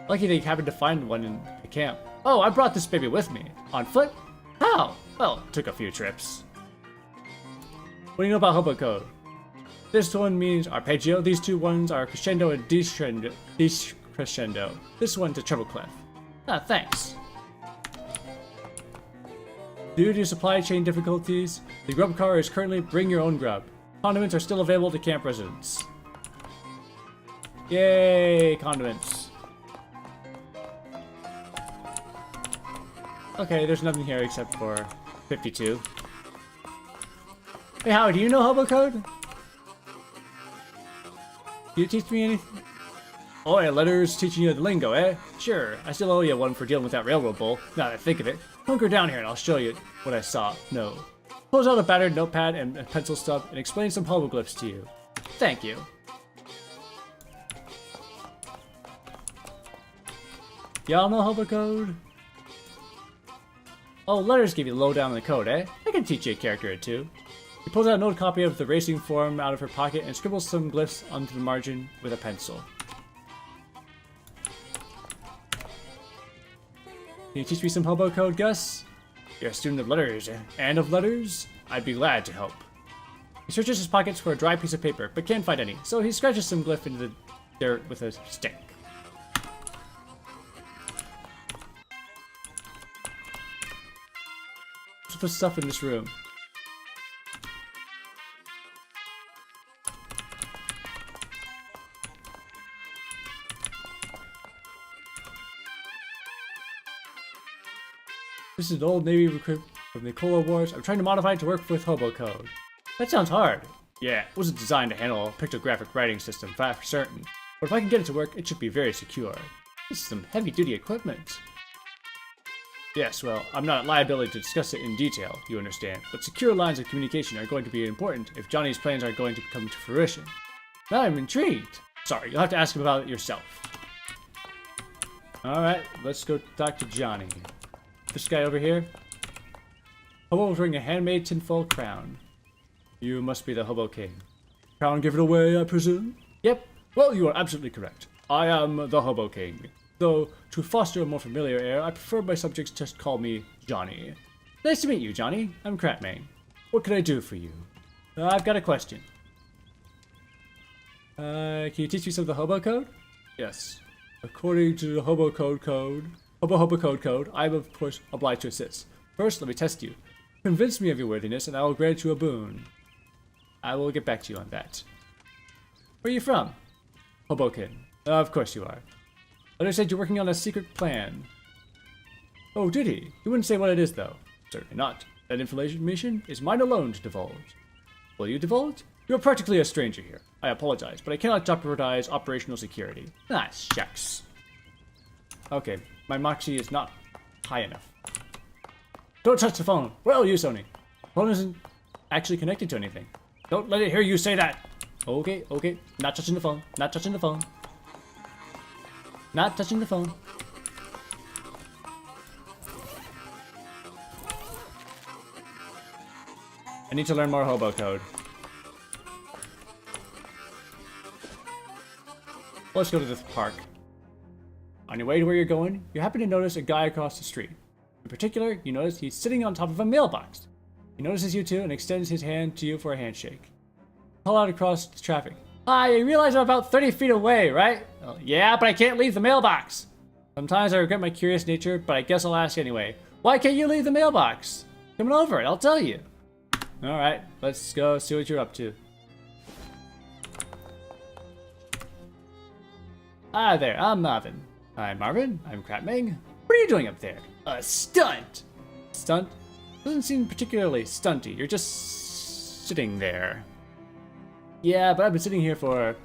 Lucky they happened to find one in the camp. Oh, I brought this baby with me. On foot? How? Well, took a few trips. What do you know about hobo code? This one means arpeggio. These two ones are crescendo and decrescendo. This one's a treble clef. Ah, thanks. Due to supply chain difficulties, the grub car is currently bring your own grub. Condiments are still available to camp residents. Yay, condiments. Okay, there's nothing here except for 52. Hey, Howard, do you know hobo code? Can you teach me anything? Oh, yeah, letters teaching you the lingo, eh? Sure, I still owe you one for dealing with that railroad bull, now that I think of it. Hunker down here and I'll show you what I saw. No. Pulls out a battered notepad and a pencil stub and explains some hieroglyphs to you. Thank you. Y'all know hobo code? Oh, letters give you the lowdown on the code, eh? I can teach you a character or two. She pulls out a note copy of the racing form out of her pocket and scribbles some glyphs onto the margin with a pencil. Can you teach me some hobo code, Gus? You're a student of letters, and of letters? I'd be glad to help. He searches his pockets for a dry piece of paper, but can't find any, so he scratches some glyph into the dirt with a stick. What's the stuff in this room? This is an old Navy recruit from the Cola Wars. I'm trying to modify it to work with hobo code. That sounds hard. Yeah, it wasn't designed to handle a pictographic writing system for certain. But if I can get it to work, it should be very secure. This is some heavy-duty equipment. Yes, well, I'm not at liability to discuss it in detail, you understand. But secure lines of communication are going to be important if Johnny's plans are going to come to fruition. Now I'm intrigued. Sorry, you'll have to ask him about it yourself. Alright, let's go talk to Johnny. This guy over here. Hobo wearing a handmade tinfoil crown. You must be the Hobo King. Crown given away, I presume? Yep. Well, you are absolutely correct. I am the Hobo King. Though, to foster a more familiar air, I prefer my subjects just call me Johnny. Nice to meet you, Johnny. I'm Kratmang. What can I do for you? I've got a question. Can you teach me some of the Hobo Code? Yes. According to the Hobo Code, I am of course obliged to assist. First, let me test you. Convince me of your worthiness, and I will grant you a boon. I will get back to you on that. Where are you from? Hoboken. Of course you are. Letter said you're working on a secret plan. Oh, did he? He wouldn't say what it is, though. Certainly not. That information is mine alone to divulge. Will you divulge? You're practically a stranger here. I apologize, but I cannot jeopardize operational security. Ah, shucks. Okay, my moxie is not high enough. Don't touch the phone. Well, you, Sony. The phone isn't actually connected to anything. Don't let it hear you say that. Okay, okay. Not touching the phone. Not touching the phone. Not touching the phone. I need to learn more hobo code. Let's go to this park. On your way to where you're going, you happen to notice a guy across the street. In particular, you notice he's sitting on top of a mailbox. He notices you two and extends his hand to you for a handshake. Call out across the traffic. Hi, you realize I'm about 30 feet away, right? Well, yeah, but I can't leave the mailbox. Sometimes I regret my curious nature, but I guess I'll ask anyway. Why can't you leave the mailbox? Come on over and I'll tell you. Alright, let's go see what you're up to. Hi there, I'm Marvin. Hi, Marvin. I'm Kratmang. What are you doing up there? A stunt! Stunt? Doesn't seem particularly stunty. You're just sitting there. Yeah, but I've been sitting here for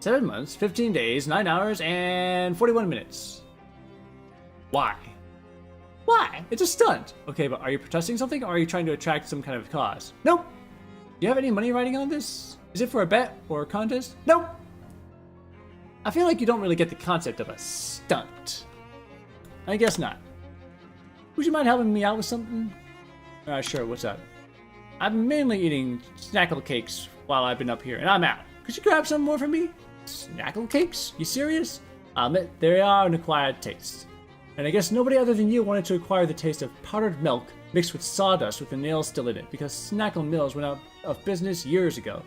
7 months, 15 days, 9 hours, and 41 minutes. Why? Why? It's a stunt. Okay, but are you protesting something, or are you trying to attract some kind of cause? Nope. Do you have any money riding on this? Is it for a bet or a contest? Nope. I feel like you don't really get the concept of a stunt. I guess not. Would you mind helping me out with something? Sure, what's up? I've been mainly eating snackle cakes while I've been up here, and I'm out. Could you grab some more for me? Snackle cakes? You serious? I'll admit, they are an acquired taste. And I guess nobody other than you wanted to acquire the taste of powdered milk mixed with sawdust with the nails still in it, because Snackle Mills went out of business years ago.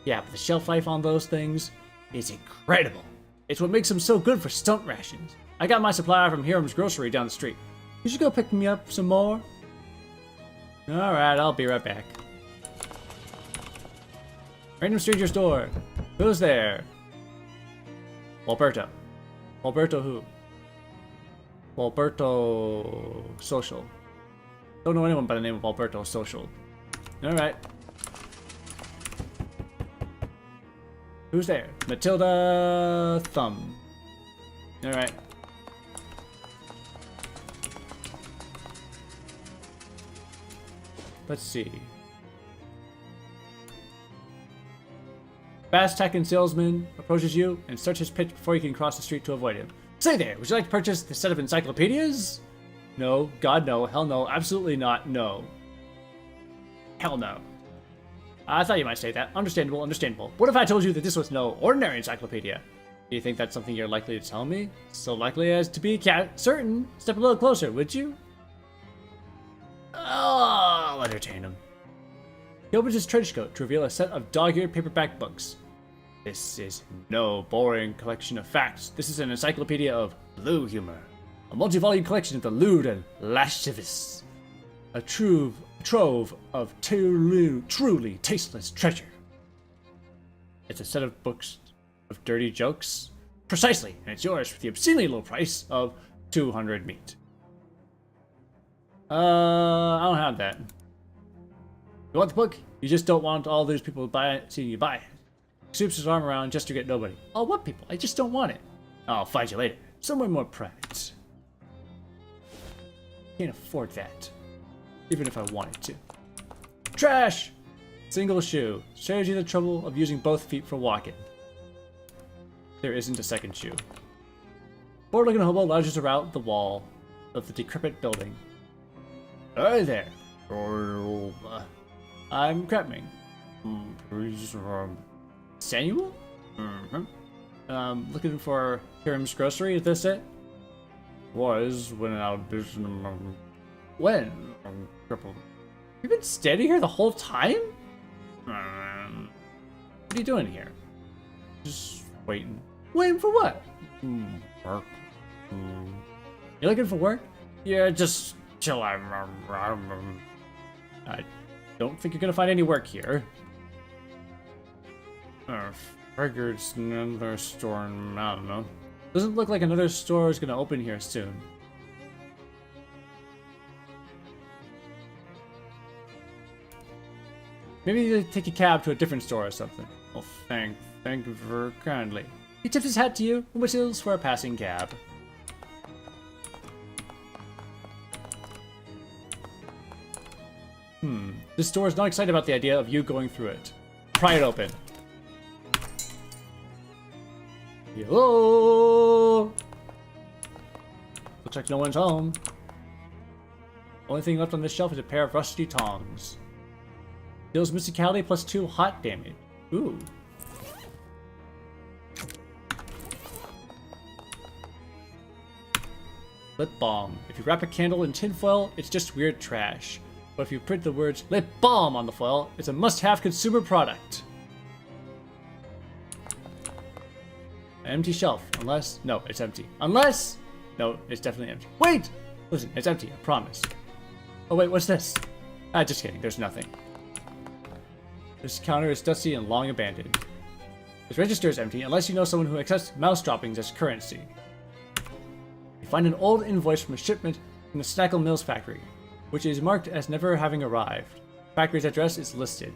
Yeah, but the shelf life on those things is incredible. It's what makes them so good for stunt rations. I got my supply from Hiram's grocery down the street. You should go pick me up some more. Alright, I'll be right back. Random stranger's door. Who's there? Walberto. Walberto who? Walberto Social. Don't know anyone by the name of Walberto Social. Alright. Who's there? Matilda Thumb. Alright. Let's see. Fast-tacking salesman approaches you and starts his pitch before you can cross the street to avoid him. Say there, would you like to purchase the set of encyclopedias? No, God no, hell no, absolutely not, no. Hell no. I thought you might say that. Understandable, understandable. What if I told you that this was no ordinary encyclopedia? Do you think that's something you're likely to tell me? So likely as to be certain. Step a little closer, would you? Oh, I'll entertain him. He opens his trench coat to reveal a set of dog-eared paperback books. This is no boring collection of facts. This is an encyclopedia of blue humor. A multi-volume collection of the lewd and lascivious. A trove of truly tasteless treasure. It's a set of books of dirty jokes. Precisely, and it's yours for the obscenely low price of 200 meat. I don't have that. You want the book? You just don't want all those people seeing you buy it. Swoops his arm around just to get nobody. Oh, what people? I just don't want it. I'll find you later. Somewhere more private. Can't afford that. Even if I wanted to. Trash! Single shoe. Saves you the trouble of using both feet for walking. There isn't a second shoe. Bored-looking hobo lounges around the wall of the decrepit building. Hi there. I'm Crapming. Samuel? Looking for Hiram's grocery, is this it? Was when out of business. When? Crippled. You've been standing here the whole time? What are you doing here? Just waiting. Waiting for what? Work. You looking for work? Yeah, just chill out. I don't think you're gonna find any work here. Figured it's another store, I don't know. Doesn't look like another store is gonna open here soon. Maybe you take a cab to a different store or something. Well, thank you very kindly. He tips his hat to you and whistles for a passing cab. This store is not excited about the idea of you going through it. Pry it open. Hello? Looks like no one's home. Only thing left on this shelf is a pair of rusty tongs. Deals mysticality plus 2 hot damage. Ooh. Lip balm. If you wrap a candle in tinfoil, it's just weird trash. But if you print the words lip balm on the foil, it's a must-have consumer product. An empty shelf. Unless... No, it's empty. Unless... No, it's definitely empty. Wait! Listen, it's empty. I promise. Oh, wait, what's this? Ah, just kidding. There's nothing. This counter is dusty and long abandoned. This register is empty unless you know someone who accepts mouse droppings as currency. You find an old invoice from a shipment from the Snackle Mills factory, which is marked as never having arrived. Factory's address is listed.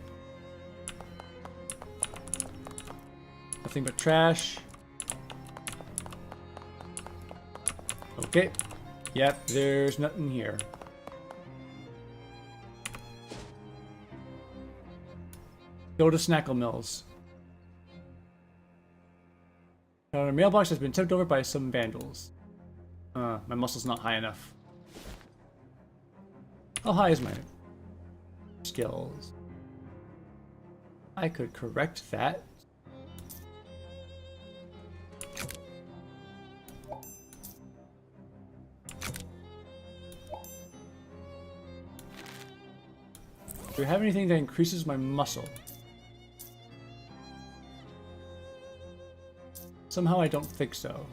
Nothing but trash. Okay. Yep, there's nothing here. Go to Snackle Mills. Our mailbox has been tipped over by some vandals. My muscle's not high enough. How high is my skills? I could correct that. Do we have anything that increases my muscle? Somehow I don't think so.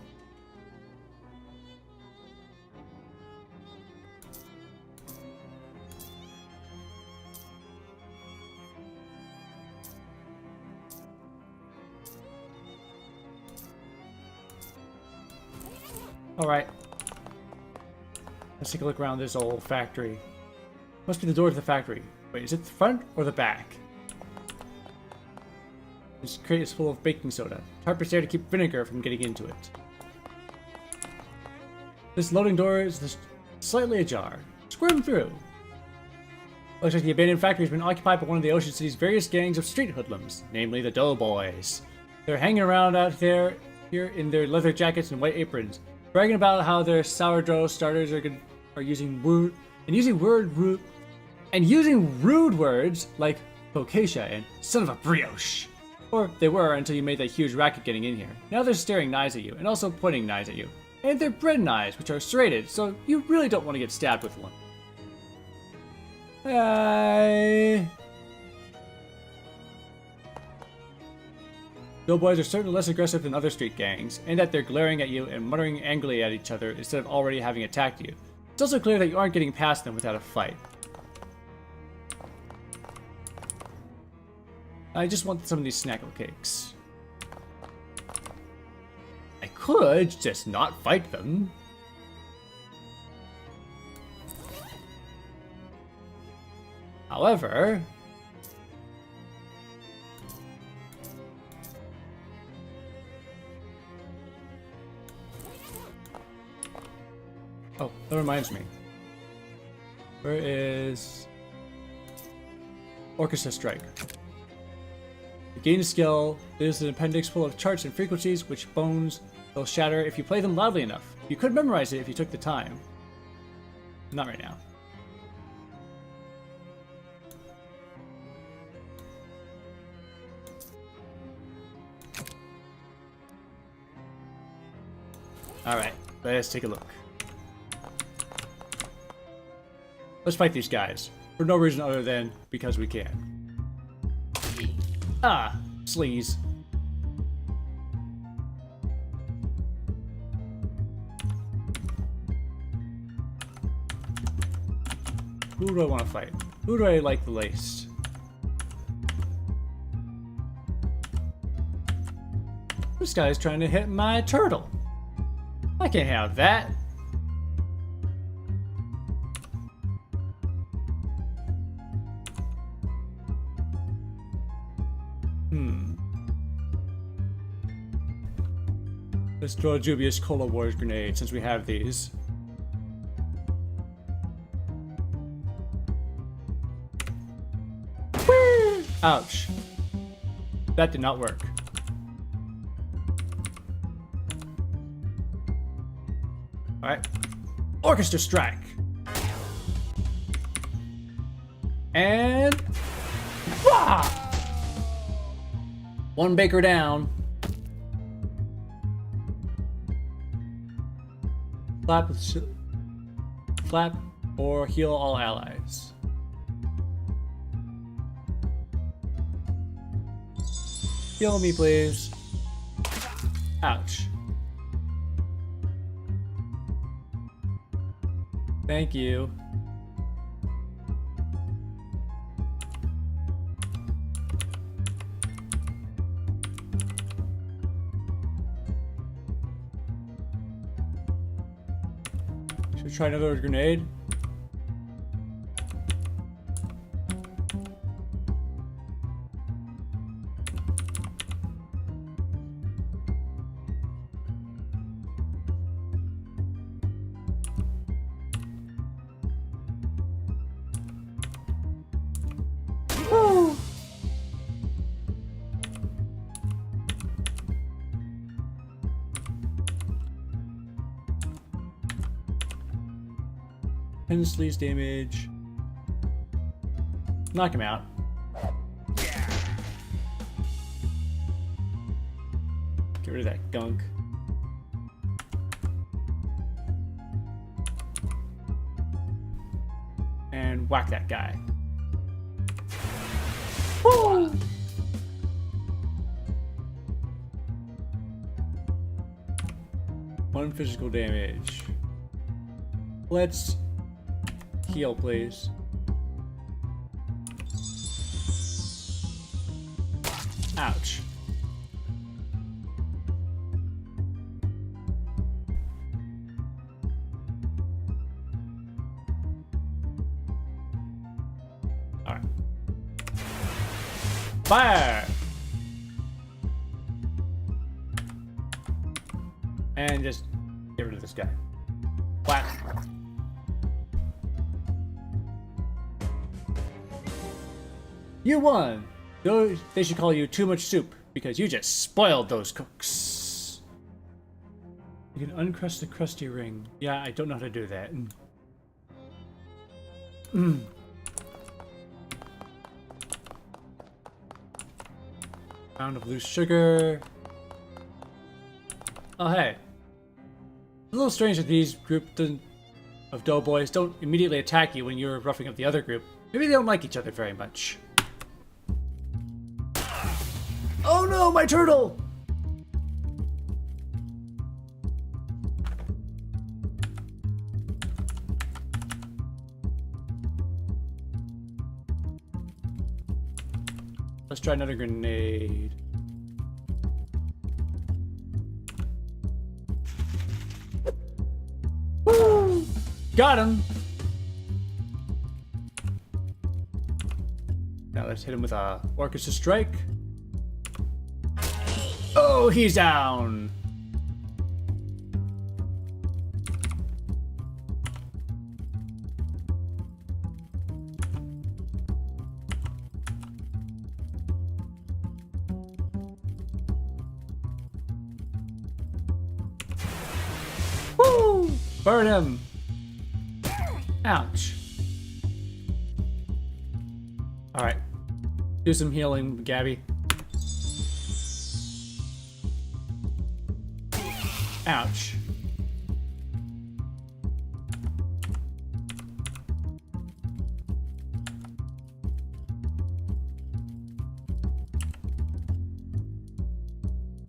Alright. Let's take a look around this old factory. Must be the door to the factory. Wait, is it the front or the back? This crate is full of baking soda. Tarp is there to keep vinegar from getting into it. This loading door is slightly ajar. Squirm through. Looks like the abandoned factory has been occupied by one of the Ocean City's various gangs of street hoodlums, namely the Doughboys. They're hanging around out here in their leather jackets and white aprons, bragging about how their sourdough starters are using rude words like Bocacia and son of a brioche. Or they were until you made that huge racket getting in here. Now they're staring knives at you and also pointing knives at you. And they're bread knives, which are serrated, so you really don't want to get stabbed with one. Hi. Doughboys are certainly less aggressive than other street gangs, and that they're glaring at you and muttering angrily at each other instead of already having attacked you. It's also clear that you aren't getting past them without a fight. I just want some of these snackle cakes. I could just not fight them. However... Oh, that reminds me. Where is... Orchestra Strike? You gain a skill. There's an appendix full of charts and frequencies, which bones will shatter if you play them loudly enough. You could memorize it if you took the time. Not right now. Alright, let's take a look. Let's fight these guys. For no reason other than because we can. Ah, sleaze. Who do I want to fight? Who do I like the least? This guy's trying to hit my turtle. I can't have that. Let's throw a dubious Cola Wars grenade since we have these. Whee! Ouch. That did not work. Alright. Orchestra Strike! And... Wah! One baker down. Flap or heal all allies. Heal me, please. Ouch. Thank you. Should we try another grenade? Woo! Sleaze damage. Knock him out. Get rid of that gunk. And whack that guy. 1 physical damage. Let's heal, please. Ouch. Alright. Fire! And just get rid of this guy. Whack. You won! Though they should call you Too Much Soup, because you just spoiled those cooks. You can uncrust the crusty ring. Yeah, I don't know how to do that. Pound of loose sugar. Oh, hey. It's a little strange that these group of doughboys don't immediately attack you when you're roughing up the other group. Maybe they don't like each other very much. Oh no, my turtle! Let's try another grenade. Woo! Got him! Now let's hit him with a orchestra strike. Oh, he's down! Woo! Burn him! Ouch. Alright. Do some healing, Gabby. Ouch.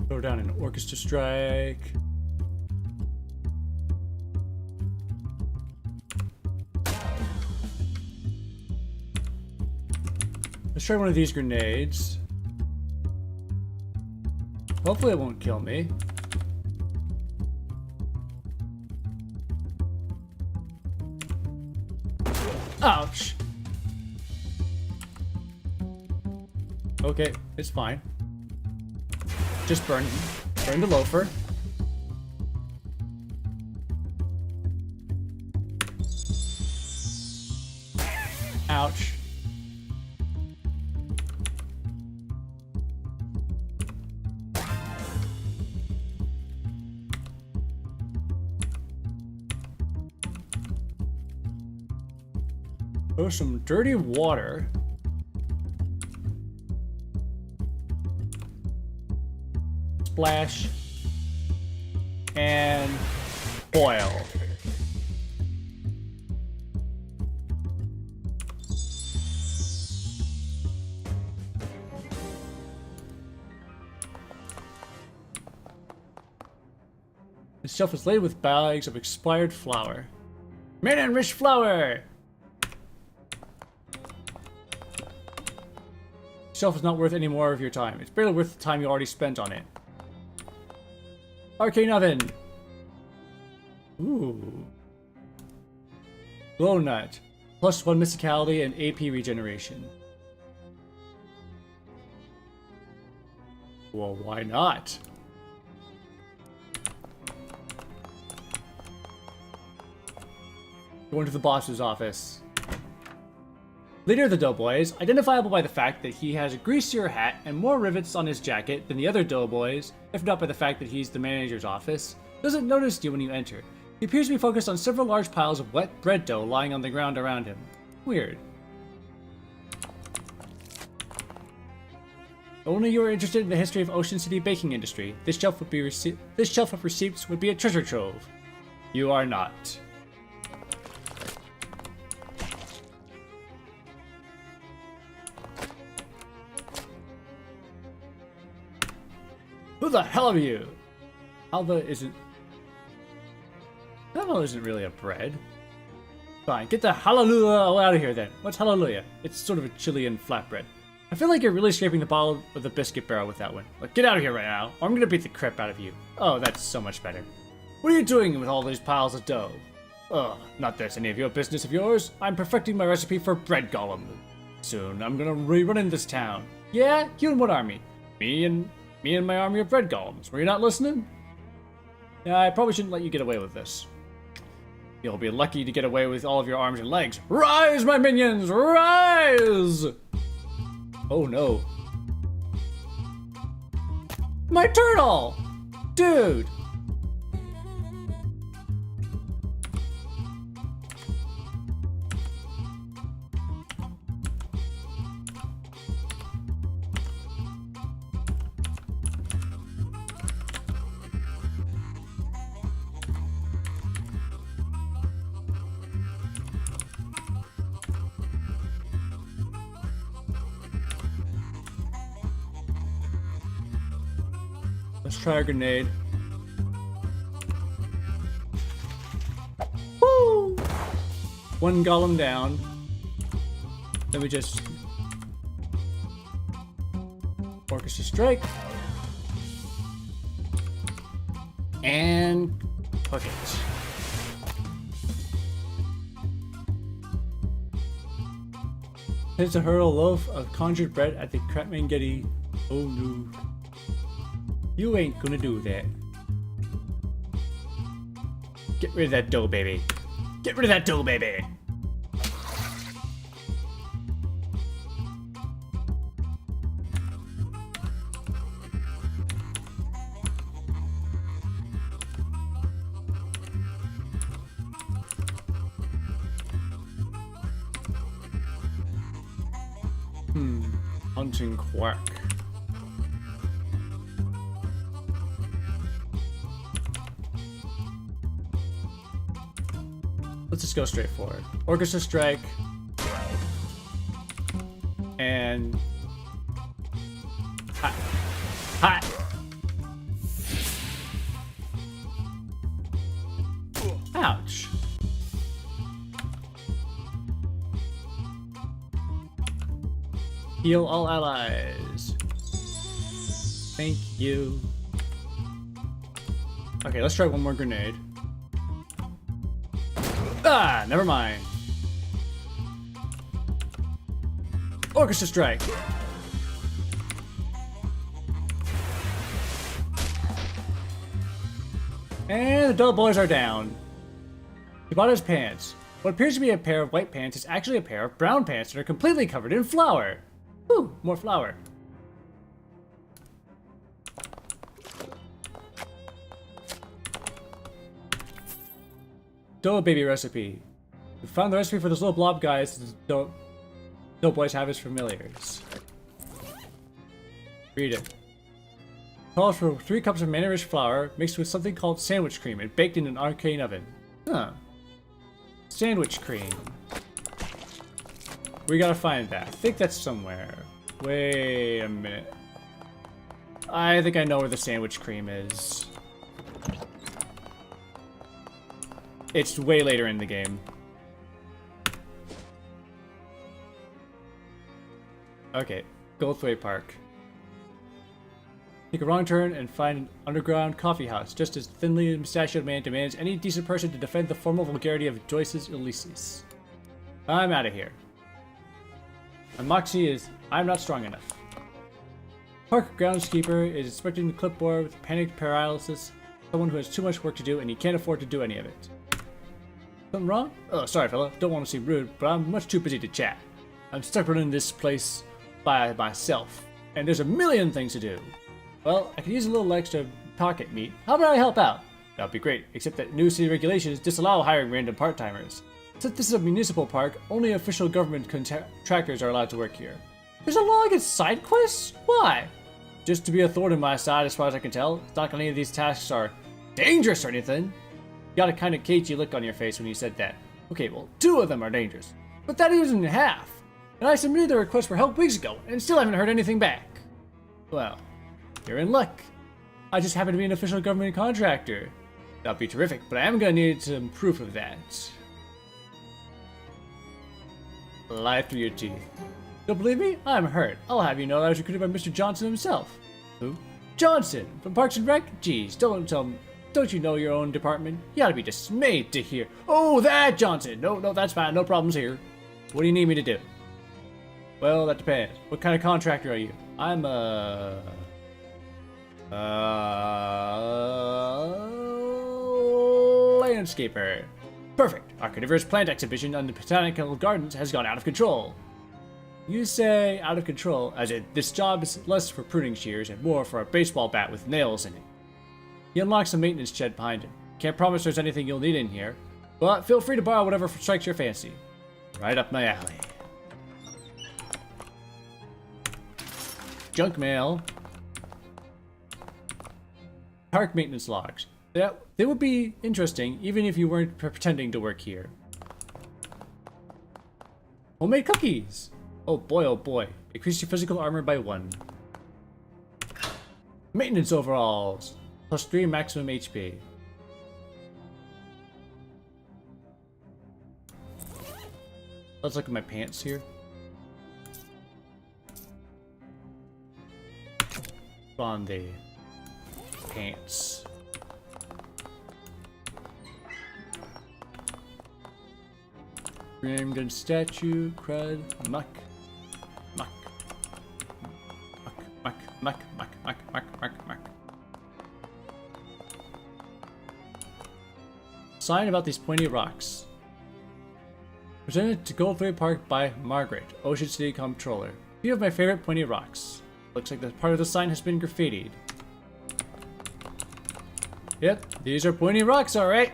Throw down an orchestra strike. Let's try one of these grenades. Hopefully it won't kill me. Ouch! Okay, it's fine. Just burn the loafer. Ouch. Throw some dirty water. Splash. And boil. The shelf is laid with bags of expired flour. Made and rich flour! Shelf is not worth any more of your time. It's barely worth the time you already spent on it. Arcane oven. Ooh. Glow nut. +1 mysticality and AP regeneration. Well, why not? Going to the boss's office. Leader of the Doughboys, identifiable by the fact that he has a greasier hat and more rivets on his jacket than the other Doughboys, if not by the fact that he's the manager's office, doesn't notice you when you enter. He appears to be focused on several large piles of wet bread dough lying on the ground around him. Weird. Only you are interested in the history of Ocean City baking industry. This shelf of receipts would be a treasure trove. You are not. Who the hell are you? Alva isn't... camel isn't really a bread. Fine, get the hallelujah out of here then. What's hallelujah? It's sort of a Chilean flatbread. I feel like you're really scraping the bottom of the biscuit barrel with that one. Like, get out of here right now, or I'm gonna beat the crap out of you. Oh, that's so much better. What are you doing with all these piles of dough? Ugh, not that it's any of your business of yours. I'm perfecting my recipe for bread golem. Soon, I'm gonna rerun in this town. Yeah? You and what army? Me and my army of bread golems. Were you not listening? Yeah, I probably shouldn't let you get away with this. You'll be lucky to get away with all of your arms and legs. Rise, my minions! Rise! Oh no. My turtle! Dude! Let's try a grenade. Woo! One golem down. Then we just orchestra strike and hook it. Here's a hurl loaf of conjured bread at the Kratmangeti. Oh no. You ain't gonna do that. Get rid of that dough, baby. Get rid of that dough, baby. Hunting quack. Let's just go straight forward. Orchestra strike. And... Hot. Hot! Ouch. Heal all allies. Thank you. Okay, let's try one more grenade. Ah, never mind. Orchestra strike. And the dull boys are down. He bought his pants. What appears to be a pair of white pants is actually a pair of brown pants that are completely covered in flour. Whew, more flour. Dough baby recipe. We found the recipe for those little blob guys dough boys have as familiars. Read it. Calls for 3 cups of manna-rich flour mixed with something called sandwich cream and baked in an arcane oven. Huh. Sandwich cream. We gotta find that. I think that's somewhere. Wait a minute. I think I know where the sandwich cream is. It's way later in the game. Okay, Goldthwait Park. Take a wrong turn and find an underground coffee house, just as thinly mustachioed man demands any decent person to defend the formal vulgarity of Joyce's Ulysses. I'm out of here. My moxie is, I'm not strong enough. Park groundskeeper is inspecting the clipboard with panicked paralysis, someone who has too much work to do and he can't afford to do any of it. Something wrong? Oh, sorry fella, don't want to seem rude, but I'm much too busy to chat. I'm stuck running this place by myself, and there's a million things to do. Well, I could use a little extra pocket meat. How about I help out? That'd be great, except that new city regulations disallow hiring random part-timers. Since this is a municipal park, only official government contractors are allowed to work here. There's a law against side quests? Why? Just to be a thorn in my side as far as I can tell. It's not like any of these tasks are dangerous or anything. You got a kind of cagey look on your face when you said that. Okay, well, 2 of them are dangerous. But that isn't half. And I submitted the request for help weeks ago, and still haven't heard anything back. Well, you're in luck. I just happen to be an official government contractor. That'd be terrific, but I am gonna need some proof of that. Lie through your teeth. Don't believe me? I'm hurt. I'll have you know I was recruited by Mr. Johnson himself. Who? Johnson! From Parks and Rec? Geez, don't you know your own department? You ought to be dismayed to hear. Oh, that Johnson! No, that's fine. No problems here. What do you need me to do? Well, that depends. What kind of contractor are you? I'm a... landscaper. Perfect. Our carnivorous plant exhibition on the Botanical Gardens has gone out of control. You say out of control, as in this job is less for pruning shears and more for a baseball bat with nails in it. He unlocks a maintenance shed behind him. Can't promise there's anything you'll need in here, but feel free to borrow whatever strikes your fancy. Right up my alley. Junk mail. Park maintenance logs. They would be interesting even if you weren't pretending to work here. Homemade cookies. Oh boy. Increase your physical armor by 1. Maintenance overalls. Plus 3 maximum HP. Let's look at my pants here. On the pants. Graham gun statue, crud, muck. Sign about these pointy rocks. Presented to Goldthwait Park by Margaret, Ocean City Comptroller. Few of my favorite pointy rocks. Looks like the part of the sign has been graffitied. Yep, these are pointy rocks, alright.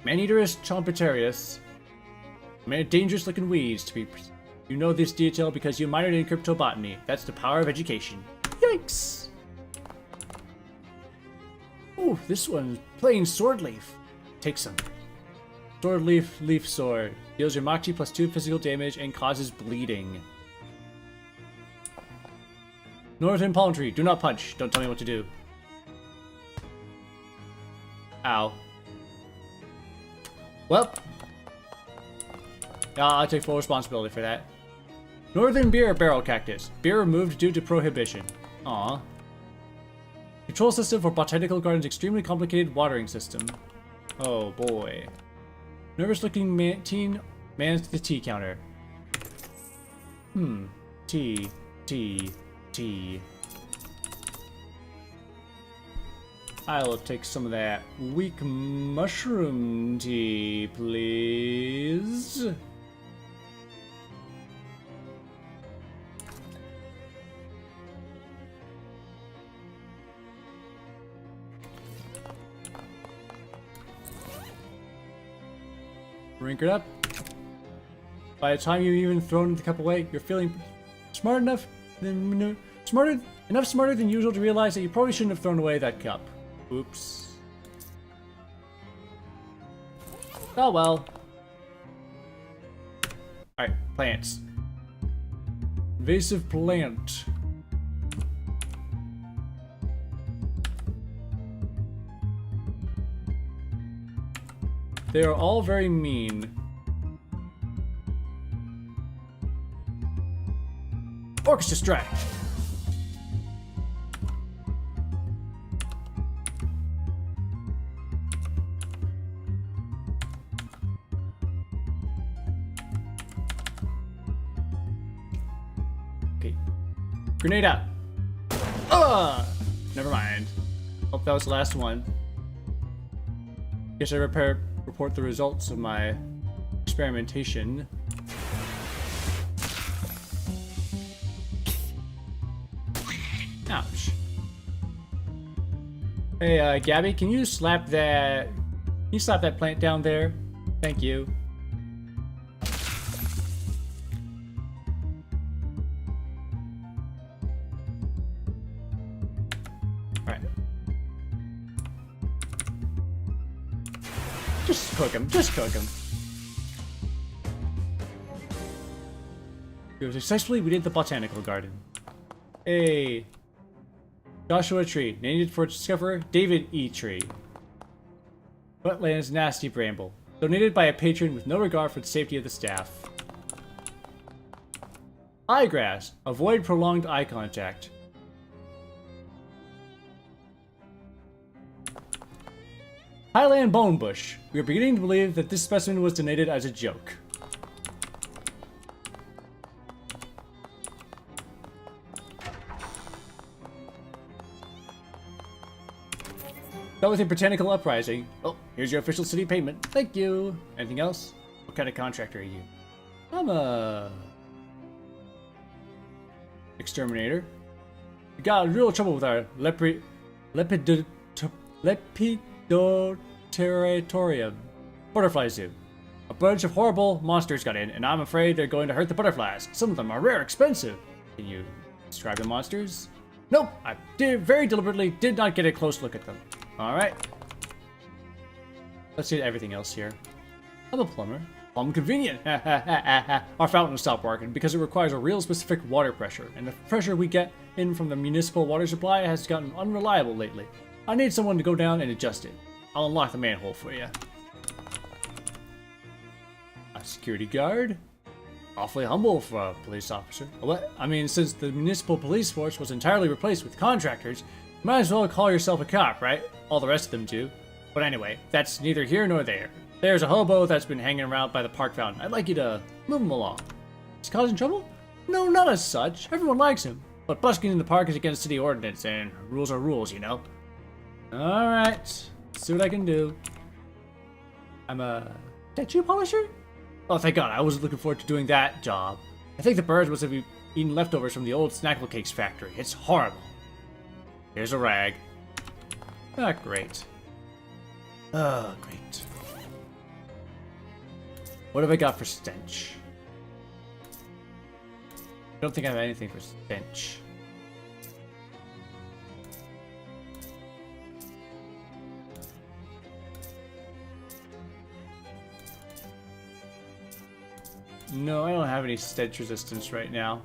Maneaterus Chompetarius. Dangerous looking weeds to be. You know this detail because you minored in cryptobotany. That's the power of education. Yikes! Ooh, this one's plain sword leaf. Take some. Sword leaf sword. Deals your Moxie plus 2 physical damage and causes bleeding. Northern palm tree. Do not punch. Don't tell me what to do. Ow. Well. I take full responsibility for that. Northern beer barrel cactus. Beer removed due to prohibition. Aw. Control system for Botanical Gardens extremely complicated watering system. Oh boy. Nervous looking teen mans to the tea counter. Tea. I'll take some of that weak mushroom tea, please. Drink it up. By the time you've even thrown the cup away, you're feeling smart enough than smarter than usual to realize that you probably shouldn't have thrown away that cup. Oops. Oh well. Alright, plants. Invasive plant. They are all very mean. Orchestra strike. Okay. Grenade out. Never mind. Hope that was the last one. Guess I report the results of my experimentation. Ouch. Hey, Gabby, can you slap that plant down there? Thank you. Alright. Just cook him. Successfully, we did the botanical garden. A Joshua tree, named for its discoverer, David E. Tree. Wetlands nasty bramble, donated by a patron with no regard for the safety of the staff. Eyegrass, avoid prolonged eye contact. Highland bone bush. We are beginning to believe that this specimen was donated as a joke. Start with a botanical uprising. Oh, here's your official city payment. Thank you. Anything else? What kind of contractor are you? I'm a exterminator. We got in real trouble with our Lepidoteritorium butterfly zoo. A bunch of horrible monsters got in, and I'm afraid they're going to hurt the butterflies. Some of them are rare expensive. Can you describe the monsters? Nope, I very deliberately did not get a close look at them. Alright. Let's see everything else here. I'm a plumber. Plumb convenient. Our fountain stopped working because it requires a real specific water pressure, and the pressure we get in from the municipal water supply has gotten unreliable lately. I need someone to go down and adjust it. I'll unlock the manhole for you. A security guard? Awfully humble for a police officer. What? I mean, since the municipal police force was entirely replaced with contractors, you might as well call yourself a cop, right? All the rest of them do. But anyway, that's neither here nor there. There's a hobo that's been hanging around by the park fountain. I'd like you to move him along. He's causing trouble? No, not as such. Everyone likes him. But busking in the park is against city ordinance, and rules are rules, you know? Alright. Let's see what I can do. I'm a statue polisher? Oh, thank God. I wasn't looking forward to doing that job. I think the birds must have eaten leftovers from the old Snackle Cakes factory. It's horrible. Here's a rag. Ah, great. Oh, great. What have I got for stench? I don't think I have anything for stench. No, I don't have any stench resistance right now.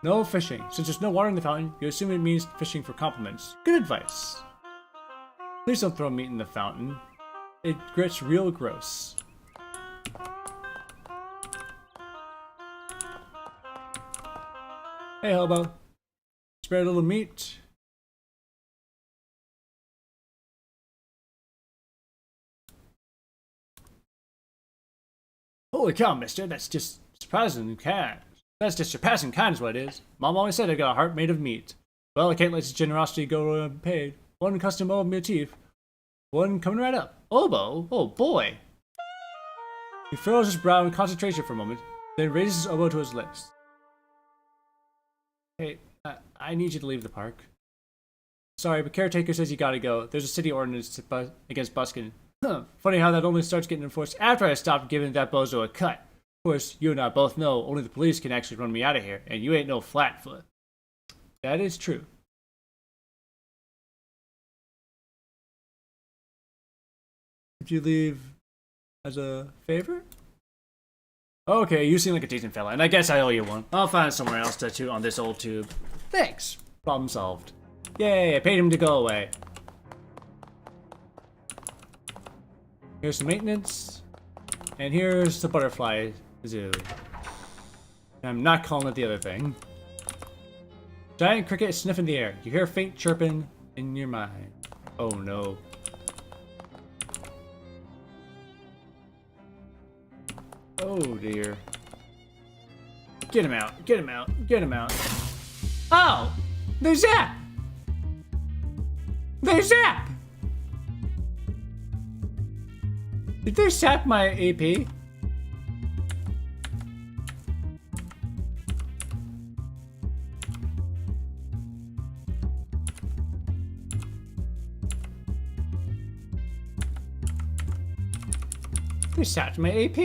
No fishing. Since there's no water in the fountain, you assume it means fishing for compliments. Good advice. Please don't throw meat in the fountain. It gets real gross. Hey, hobo. Spare a little meat. Holy cow, mister. That's just surprising kind. That's just surpassing kind is what it is. Mom always said I got a heart made of meat. Well, I can't let his generosity go unpaid. One custom motif. One coming right up. Oboe? Oh boy. He furrows his brow in concentration for a moment, then raises his oboe to his lips. Hey, I need you to leave the park. Sorry, but caretaker says you gotta go. There's a city ordinance against busking. Huh. Funny how that only starts getting enforced after I stopped giving that bozo a cut. Of course, you and I both know only the police can actually run me out of here, and you ain't no flatfoot. That is true. Did you leave as a favor? Okay, you seem like a decent fella, and I guess I owe you one. I'll find somewhere else to chew on this old tube. Thanks. Problem solved. Yay, I paid him to go away. Here's some maintenance. And here's the butterfly zoo. I'm not calling it the other thing. Giant cricket sniffing the air. You hear a faint chirping in your mind. Oh no. Oh dear. Get him out. Get him out. Get him out. Oh! They zap! They zap! Did they zap my AP? We sapped my AP.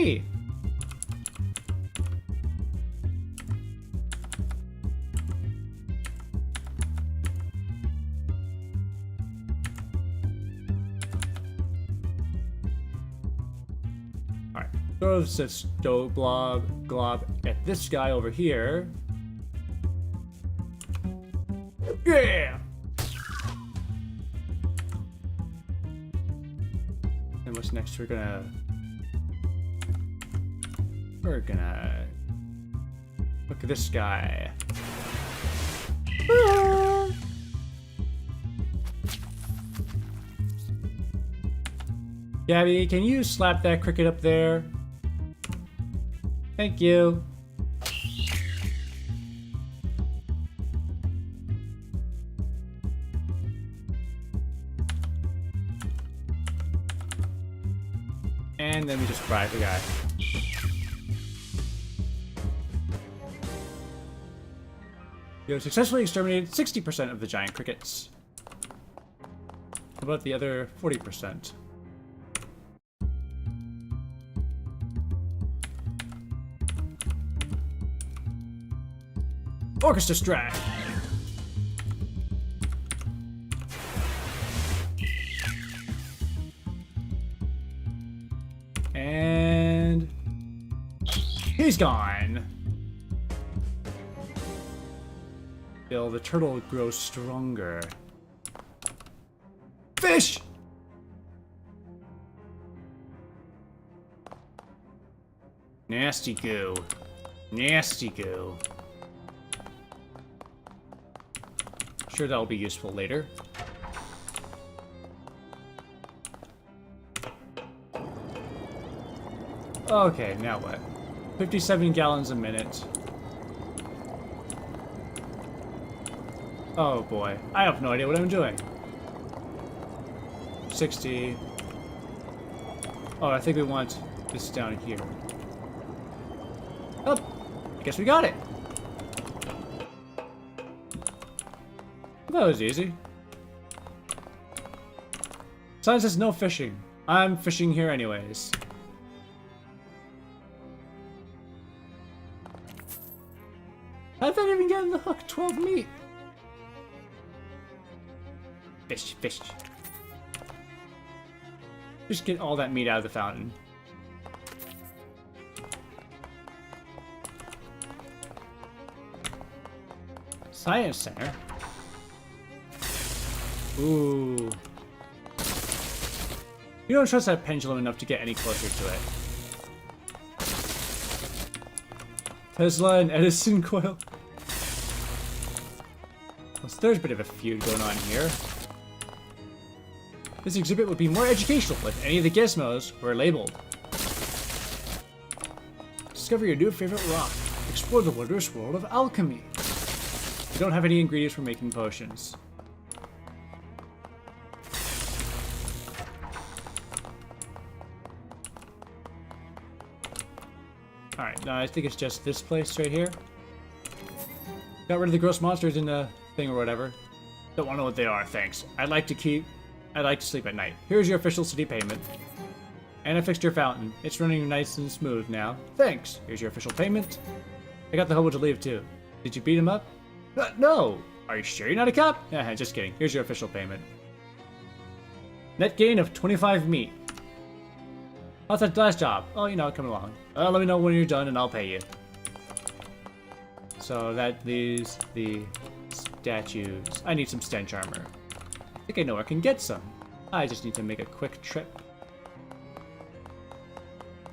Alright, throw this glob at this guy over here. Yeah! And what's next? We're gonna look at this guy. Ah! Gabby, can you slap that cricket up there? Thank you. And then we just fry the guy. You have successfully exterminated 60% of the giant crickets. How about the other 40%? Orchestra strike! And he's gone. Bill, the turtle grows stronger. Fish! Nasty goo. Nasty goo. Sure, that'll be useful later. Okay, now what? 57 gallons a minute. Oh boy, I have no idea what I'm doing. 60. Oh, I think we want this down here. Oh, I guess we got it. That was easy. Sign says no fishing. I'm fishing here anyways. How'd that even get in the hook? 12 meat. Fish, fish. Just get all that meat out of the fountain. Science Center. Ooh. You don't trust that pendulum enough to get any closer to it. Tesla and Edison coil. Well, there's a bit of a feud going on here. This exhibit would be more educational if any of the gizmos were labeled. Discover your new favorite rock. Explore the wondrous world of alchemy. We don't have any ingredients for making potions. Alright, now I think it's just this place right here. Got rid of the gross monsters in the thing or whatever. Don't want to know what they are, thanks. I'd like to sleep at night. Here's your official city payment. And I fixed your fountain. It's running nice and smooth now. Thanks. Here's your official payment. I got the hobo to leave too. Did you beat him up? No! Are you sure you're not a cop? Just kidding. Here's your official payment. Net gain of 25 meat. How's that last job? Oh, you know, coming along. Let me know when you're done and I'll pay you. So that leaves the statues. I need some stench armor. I think I know I can get some. I just need to make a quick trip.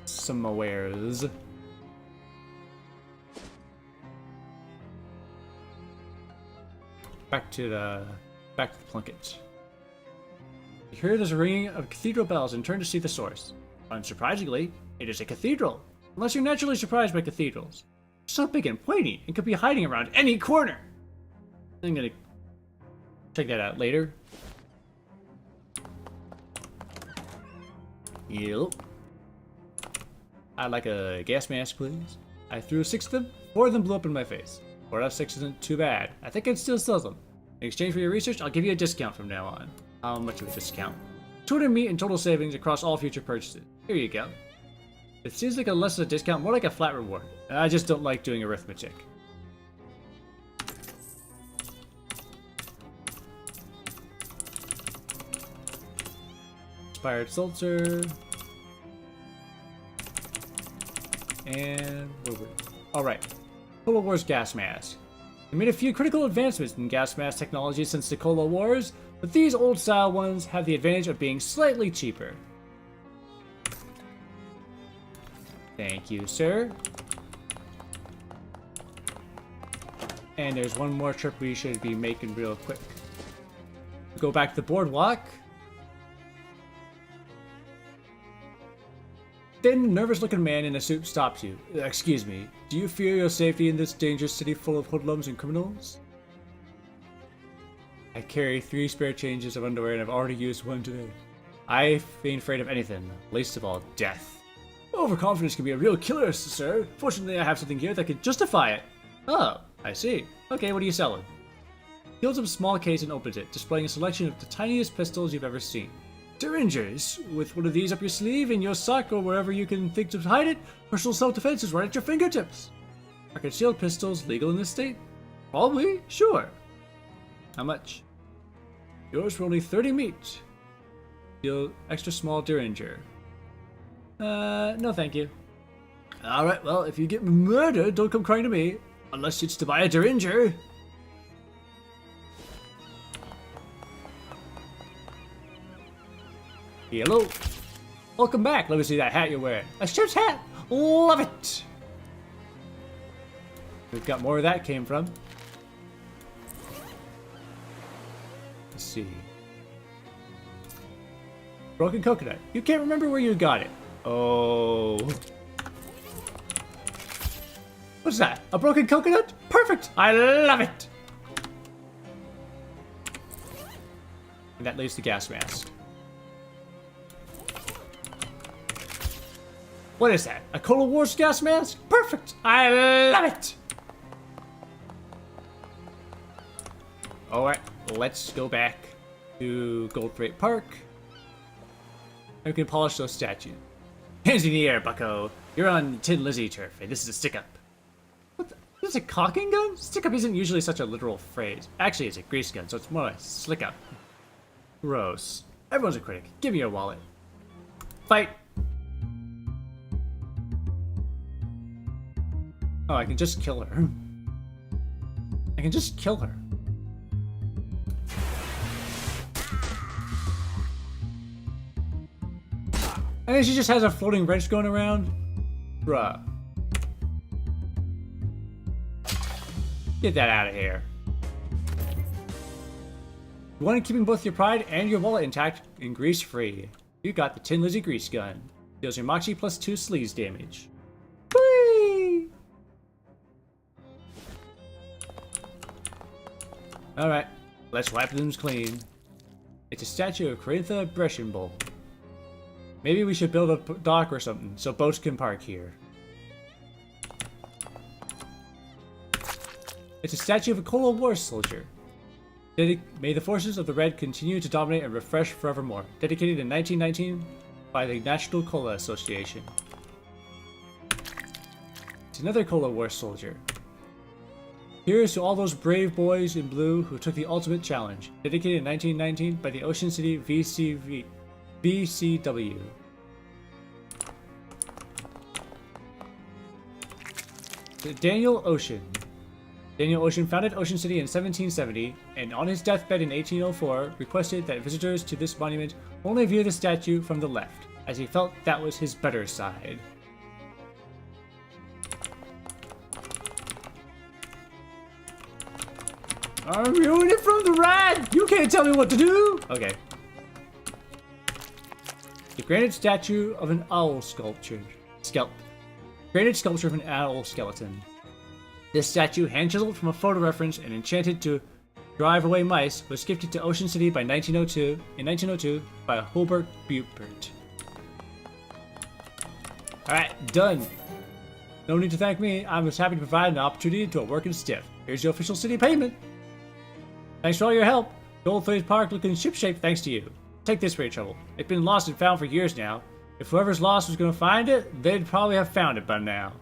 Somewheres. Back to the Plunket. You hear there's a ringing of cathedral bells and turn to see the source. Unsurprisingly, it is a cathedral. Unless you're naturally surprised by cathedrals. They're so big and pointy and could be hiding around any corner. I'm gonna check that out later. Yep. I'd like a gas mask, please. I threw 6 of them. 4 of them blew up in my face. 4 out of 6 isn't too bad. I think I'd still sell them. In exchange for your research, I'll give you a discount from now on. How much of a discount? 200 meat and total savings across all future purchases. Here you go. It seems like a less of a discount, more like a flat reward. I just don't like doing arithmetic. Inspired Seltzer. And alright. Cola Wars gas mask. They made a few critical advancements in gas mask technology since the Cola Wars, but these old style ones have the advantage of being slightly cheaper. Thank you, sir. And there's one more trip we should be making real quick. Go back to the boardwalk. Thin, nervous-looking man in a suit stops you. Excuse me, do you fear your safety in this dangerous city full of hoodlums and criminals? I carry 3 spare changes of underwear and I've already used one today. I ain't afraid of anything, least of all death. Overconfidence can be a real killer, sir. Fortunately, I have something here that can justify it. Oh, I see. Okay, what are you selling? He holds up a small case and opens it, displaying a selection of the tiniest pistols you've ever seen. Derringers, with one of these up your sleeve, in your sock, or wherever you can think to hide it, personal self-defense is right at your fingertips. Are concealed pistols legal in this state? Probably, sure. How much? Yours for only 30 meat. Deal extra small Derringer. No thank you. Alright, well, if you get murdered, don't come crying to me. Unless it's to buy a Derringer. Hello. Welcome back. Let me see that hat you're wearing. A sheriff's hat. Love it. We've got more where that came from. Let's see. Broken coconut. You can't remember where you got it. Oh. What's that? A broken coconut? Perfect. I love it. And that leaves the gas mask. What is that? A Cola Wars gas mask? Perfect! I love it! Alright, let's go back to Gold Freight Park. And we can polish those statues. Hands in the air, bucko. You're on Tin Lizzie turf, and this is a stick-up. What the? This is a caulking gun? Stick-up isn't usually such a literal phrase. Actually, it's a grease gun, so it's more like slick-up. Gross. Everyone's a critic. Give me your wallet. Fight! Oh, I can just kill her. I can just kill her. I think she just has a floating wrench going around. Bruh. Get that out of here. You want keeping both your pride and your wallet intact and grease-free. You got the Tin Lizzie grease gun. Deals your Moxie plus 2 sleaze damage. Whee! Alright, let's wipe them clean. It's a statue of Corintha Brechenbull. Maybe we should build a dock or something so boats can park here. It's a statue of a Cola Wars soldier. May the forces of the Red continue to dominate and refresh forevermore. Dedicated in 1919 by the National Cola Association. It's another Cola Wars soldier. Here's to all those brave boys in blue who took the ultimate challenge. Dedicated in 1919 by the Ocean City VCW. Daniel Ocean. Daniel Ocean founded Ocean City in 1770, and on his deathbed in 1804, requested that visitors to this monument only view the statue from the left, as he felt that was his better side. I'm viewing it from the right! You can't tell me what to do! Okay. The granite statue of an owl sculpture. Granite sculpture of an owl skeleton. This statue, hand-chiseled from a photo reference and enchanted to drive away mice, was gifted to Ocean City by 1902 by Hobart Bupert. Alright, done. No need to thank me. I'm just happy to provide an opportunity to a working stiff. Here's your official city payment. Thanks for all your help. Gold Freight Park looking shipshape thanks to you. Take this for your trouble. It's been lost and found for years now. If whoever's lost was gonna find it, they'd probably have found it by now.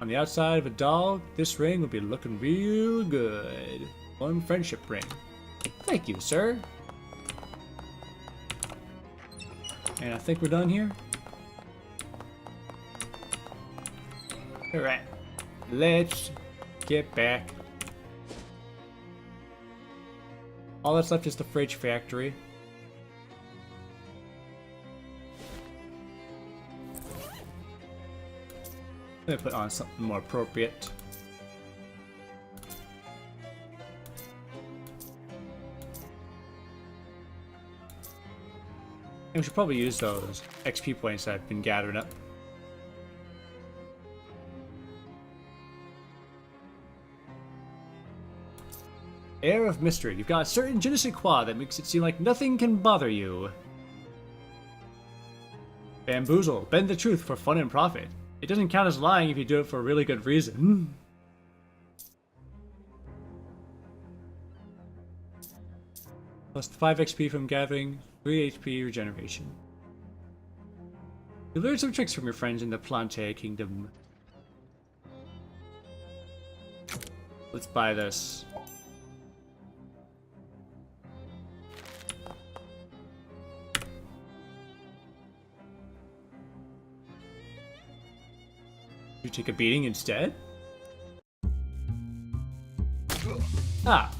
On the outside of a dog, this ring would be looking real good. One friendship ring. Thank you, sir. And I think we're done here. Alright. Let's get back. All that's left is the fridge factory. Let me put on something more appropriate. And we should probably use those XP points that I've been gathering up. Air of mystery. You've got a certain je ne sais quoi that makes it seem like nothing can bother you. Bamboozle. Bend the truth for fun and profit. It doesn't count as lying if you do it for a really good reason. Plus 5 XP from gathering, 3 HP regeneration. You learn some tricks from your friends in the Plante Kingdom. Let's buy this. You take a beating instead? Ah.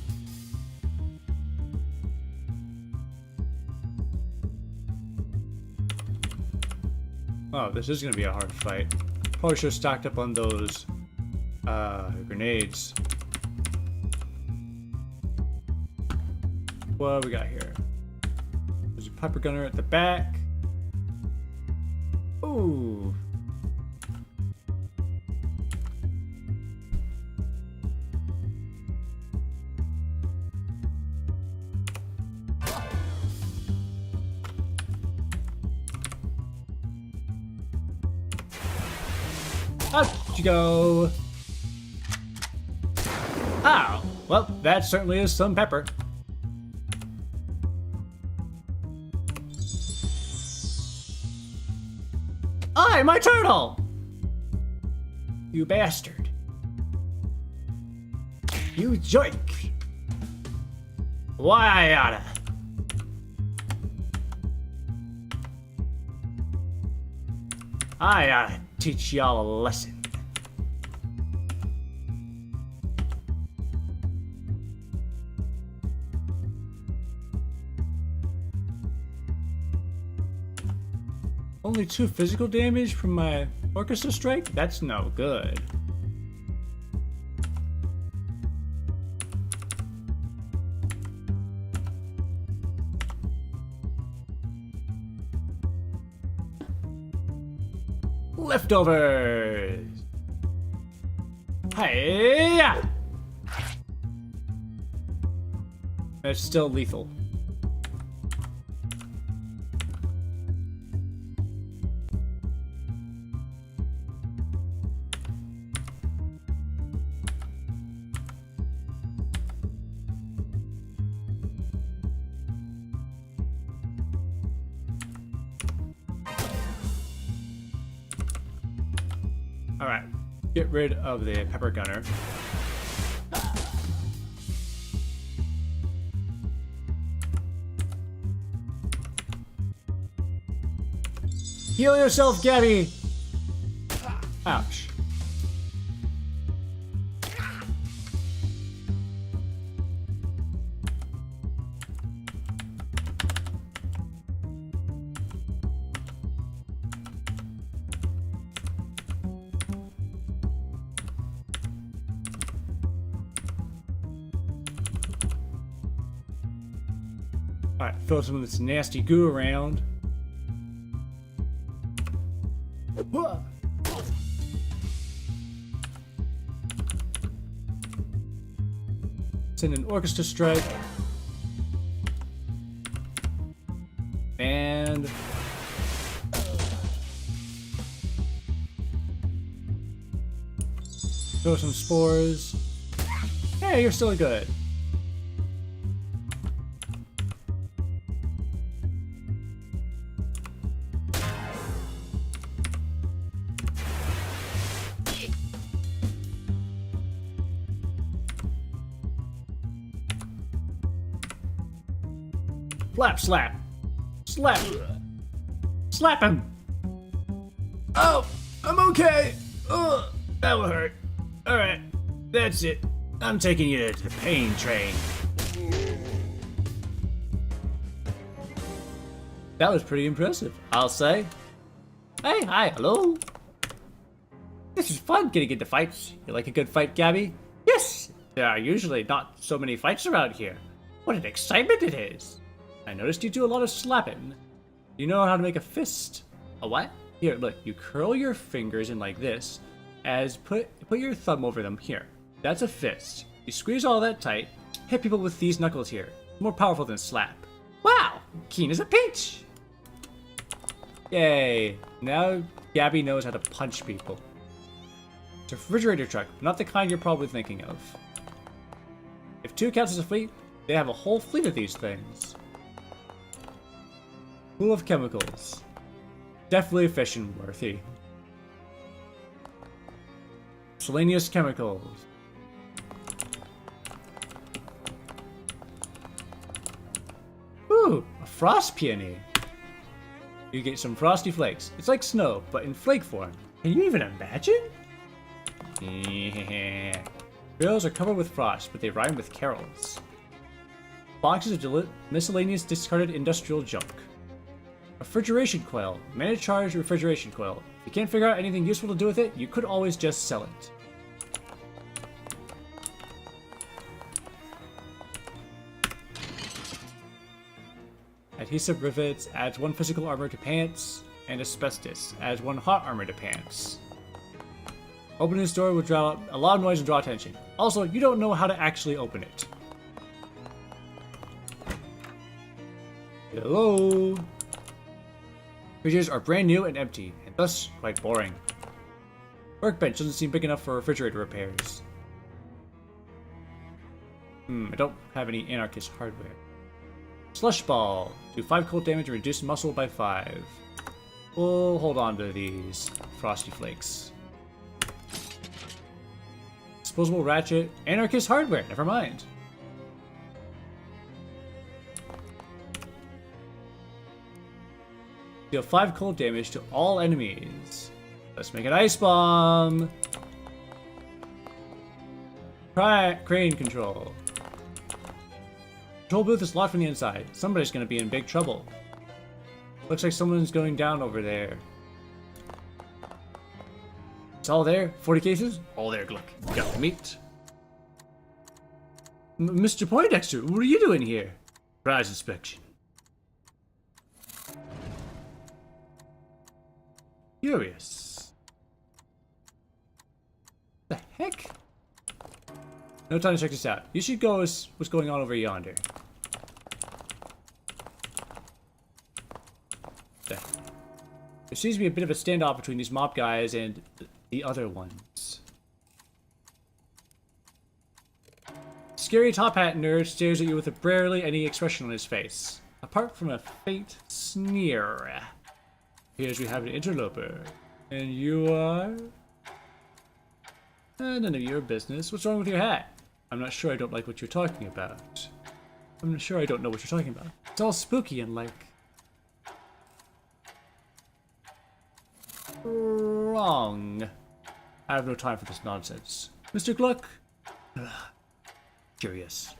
Oh, this is gonna be a hard fight. Probably should have stocked up on those grenades. What do we got here? There's a pepper gunner at the back. Ooh. Out you go. Oh, well, that certainly is some pepper. Aye, my turtle! You bastard. You joink. Why I oughta. I oughta teach y'all a lesson. Only 2 physical damage from my orchestra strike? That's no good. Leftovers! Hey! It's still lethal. Alright, get rid of the pepper gunner. Heal yourself, Gabby! Ouch. Alright, throw some of this nasty goo around. Send an orchestra strike. And throw some spores. Hey, you're still good. Slap, slap. Slap. Slap him. Oh, I'm okay. Ugh, that will hurt. Alright, that's it. I'm taking you to the pain train. That was pretty impressive, I'll say. Hey, hi, hello. This is fun getting into fights. You like a good fight, Gabby? Yes! There are usually not so many fights around here. What an excitement it is! I noticed you do a lot of slapping. You know how to make a fist. A what? Here, look, you curl your fingers in like this, put your thumb over them. Here. That's a fist. You squeeze all that tight, hit people with these knuckles here. More powerful than slap. Wow! Keen as a peach! Yay! Now Gabby knows how to punch people. It's a refrigerator truck, but not the kind you're probably thinking of. If 2 counts as a fleet, they have a whole fleet of these things. Full of chemicals. Definitely fission worthy. Miscellaneous chemicals. Ooh, a frost peony. You get some frosty flakes. It's like snow, but in flake form. Can you even imagine? Rails are covered with frost, but they rhyme with carols. Boxes of miscellaneous discarded industrial junk. Refrigeration coil. Managed charge refrigeration coil. If you can't figure out anything useful to do with it, you could always just sell it. Adhesive rivets adds 1 physical armor to pants, and asbestos adds 1 hot armor to pants. Opening this door will draw a lot of noise and draw attention. Also, you don't know how to actually open it. Hello? Fridges are brand new and empty, and thus quite boring. Workbench doesn't seem big enough for refrigerator repairs. I don't have any anarchist hardware. Slush ball. Do 5 cold damage and reduce muscle by 5. We'll hold on to these frosty flakes. Disposable ratchet. Anarchist hardware. Never mind. Deal 5 cold damage to all enemies. Let's make an ice bomb. Crane control. Control booth is locked from the inside. Somebody's gonna be in big trouble. Looks like someone's going down over there. It's all there. 40 cases? All there, Gluck. Got the meat. Mr. Poindexter, what are you doing here? Prize inspection. Curious. The heck? No time to check this out. You should go as what's going on over yonder. There seems to be a bit of a standoff between these mob guys and the other ones. Scary top hat nerd stares at you with barely any expression on his face, apart from a faint sneer. Here's we have an interloper. And you are? None of your business. What's wrong with your hat? I'm not sure I don't like what you're talking about. I'm not sure I don't know what you're talking about. It's all spooky and like... wrong. I have no time for this nonsense. Mr. Gluck? Ugh. Curious.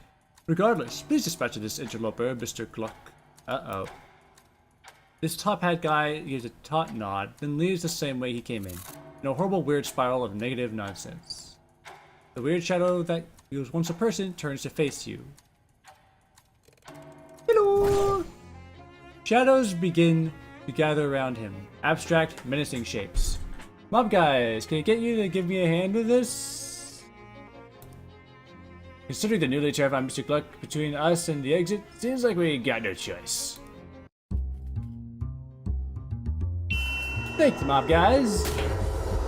Regardless, please dispatch this interloper, Mr. Gluck. Uh-oh. This top hat guy gives a taut nod, then leaves the same way he came in a horrible weird spiral of negative nonsense. The weird shadow that was once a person turns to face you. Hello! Shadows begin to gather around him, abstract, menacing shapes. Mob guys, can I get you to give me a hand with this? Considering the newly terrified Mr. Gluck between us and the exit, seems like we got no choice. Thanks, mob guys.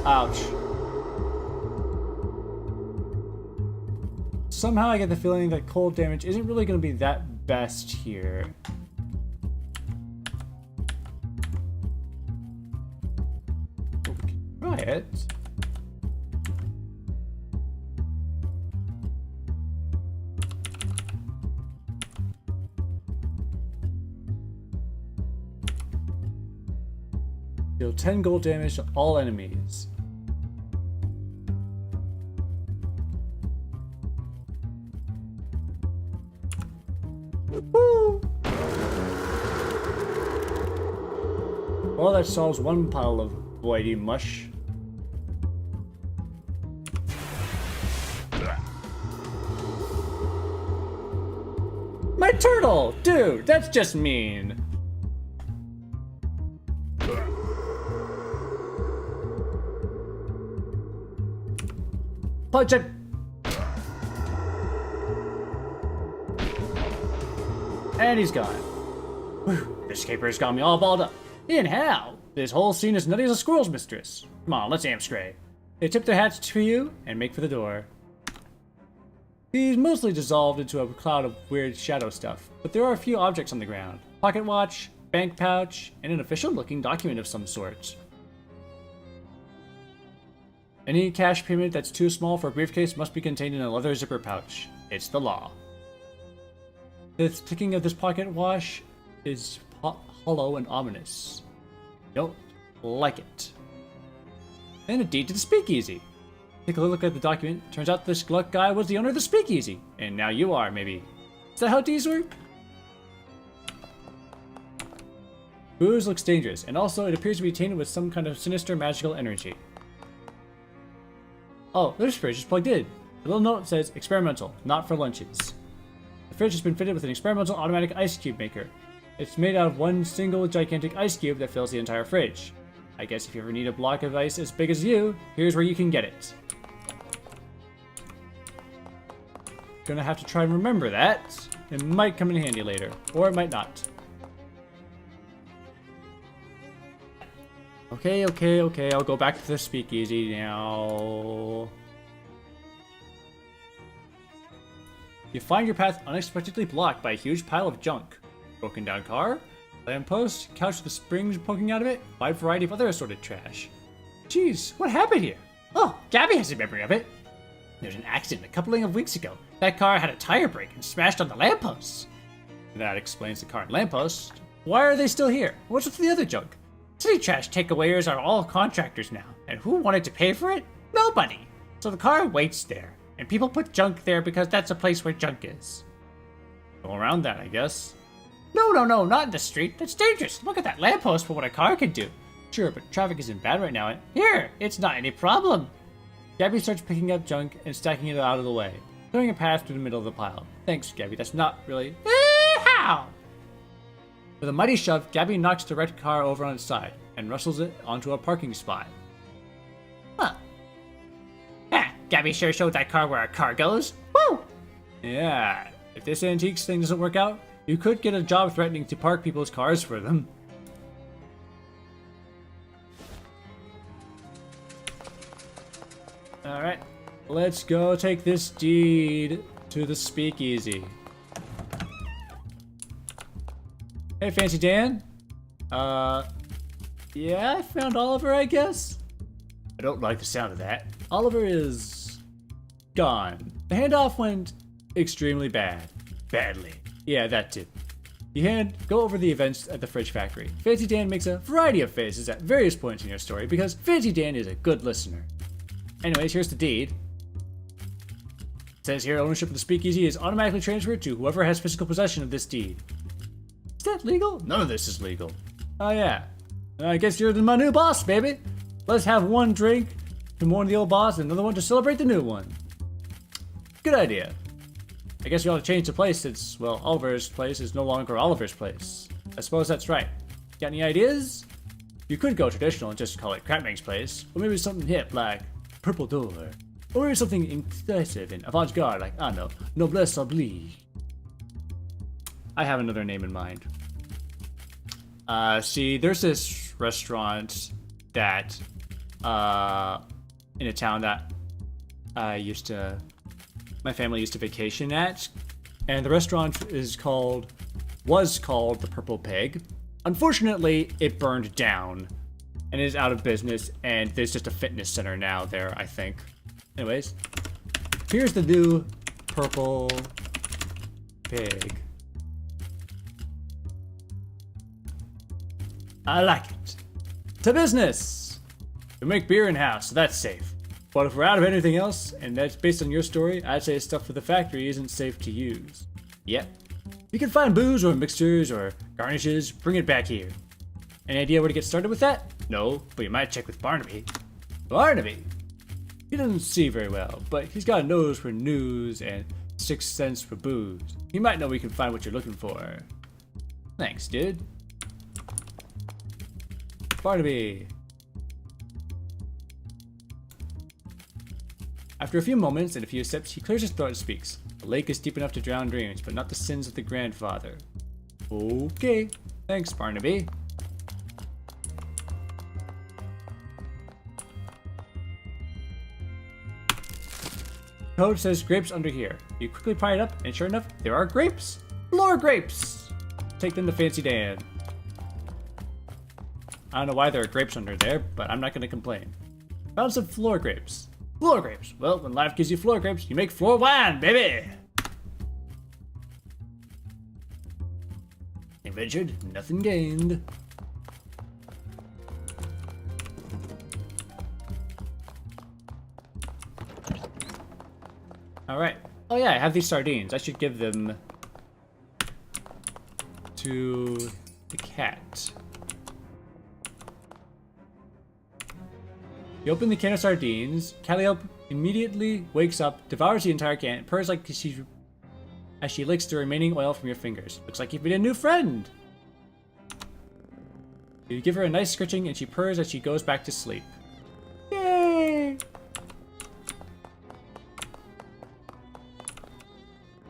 Ouch. Somehow I get the feeling that cold damage isn't really going to be that best here. We can try it. Deal 10 gold damage to all enemies. Woo! Well, that solves one pile of whitey mush. My turtle! Dude, that's just mean. Punch it! And he's gone. Whew, this caper's got me all balled up. And how? This whole scene is nutty as a squirrel's mistress. Come on, let's amscray. They tip their hats to you and make for the door. He's mostly dissolved into a cloud of weird shadow stuff, but there are a few objects on the ground. Pocket watch, bank pouch, and an official-looking document of some sort. Any cash payment that's too small for a briefcase must be contained in a leather zipper pouch. It's the law. The ticking of this pocket watch is hollow and ominous. Don't like it. And a deed to the speakeasy. Take a look at the document. Turns out this Gluck guy was the owner of the speakeasy. And now you are, maybe. Is that how deeds work? Booze looks dangerous, and also it appears to be tainted with some kind of sinister magical energy. Oh, this fridge is plugged in. The little note says, experimental, not for lunches. The fridge has been fitted with an experimental automatic ice cube maker. It's made out of one single gigantic ice cube that fills the entire fridge. I guess if you ever need a block of ice as big as you, here's where you can get it. Gonna have to try and remember that. It might come in handy later, or it might not. Okay, I'll go back to the speakeasy now. You find your path unexpectedly blocked by a huge pile of junk. Broken down car, lamppost, couch with springs poking out of it, wide variety of other assorted trash. Jeez, what happened here? Oh, Gabby has a memory of it. There was an accident a couple of weeks ago. That car had a tire break and smashed on the lamppost. That explains the car and lamppost. Why are they still here? What's with the other junk? City trash takeawayers are all contractors now, and who wanted to pay for it? Nobody. So the car waits there, and people put junk there because that's a place where junk is. Go around that, I guess. No, not in the street. That's dangerous. Look at that lamppost for what a car can do. Sure, but traffic isn't bad right now. And here, it's not any problem. Gabby starts picking up junk and stacking it out of the way, clearing a path through the middle of the pile. Thanks, Gabby. That's not really... How? With a mighty shove, Gabby knocks the red car over on its side and rustles it onto a parking spot. Huh. Yeah, Gabby sure showed that car where a car goes. Woo! Yeah, if this antiques thing doesn't work out, you could get a job threatening to park people's cars for them. Alright, let's go take this deed to the speakeasy. Hey, Fancy Dan. Yeah, I found Oliver, I guess? I don't like the sound of that. Oliver is... gone. The handoff went extremely badly. Yeah, that too. You go over the events at the fridge factory. Fancy Dan makes a variety of faces at various points in your story because Fancy Dan is a good listener. Anyways, here's the deed. It says here ownership of the speakeasy is automatically transferred to whoever has physical possession of this deed. Is that legal? None of this is legal. Oh yeah. I guess you're my new boss, baby. Let's have one drink to mourn the old boss and another one to celebrate the new one. Good idea. I guess we ought to change the place since, well, Oliver's place is no longer Oliver's place. I suppose that's right. Got any ideas? You could go traditional and just call it Crapmank's place, or maybe something hip like Purple Door, or maybe something incisive and avant-garde like, I don't know, Noblesse Oblige. I have another name in mind. See, there's this restaurant that, in a town that my family used to vacation at, and the restaurant was called the Purple Pig. Unfortunately, it burned down and is out of business, and there's just a fitness center now there, I think. Anyways, here's the new Purple Pig. I like it. To business! We make beer in-house, so that's safe. But if we're out of anything else, and that's based on your story, I'd say stuff for the factory isn't safe to use. Yep. If you can find booze or mixtures or garnishes, bring it back here. Any idea where to get started with that? No, but you might check with Barnaby. Barnaby? He doesn't see very well, but he's got a nose for news and sixth sense for booze. He might know we can find what you're looking for. Thanks, dude. Barnaby. After a few moments and a few sips, he clears his throat and speaks. The lake is deep enough to drown dreams, but not the sins of the grandfather. Okay. Thanks, Barnaby. Code says grapes under here. You quickly pry it up, and sure enough, there are grapes. Floor grapes! Take them to Fancy Dan. I don't know why there are grapes under there, but I'm not going to complain. Found some floor grapes. Floor grapes! Well, when life gives you floor grapes, you make floor wine, baby! Nothing ventured, nothing gained. Alright. Oh yeah, I have these sardines. I should give them to the cat. You open the can of sardines. Calliope immediately wakes up, devours the entire can, and purrs like as she licks the remaining oil from your fingers. Looks like you've made a new friend. You give her a nice scritching, and she purrs as she goes back to sleep. Yay!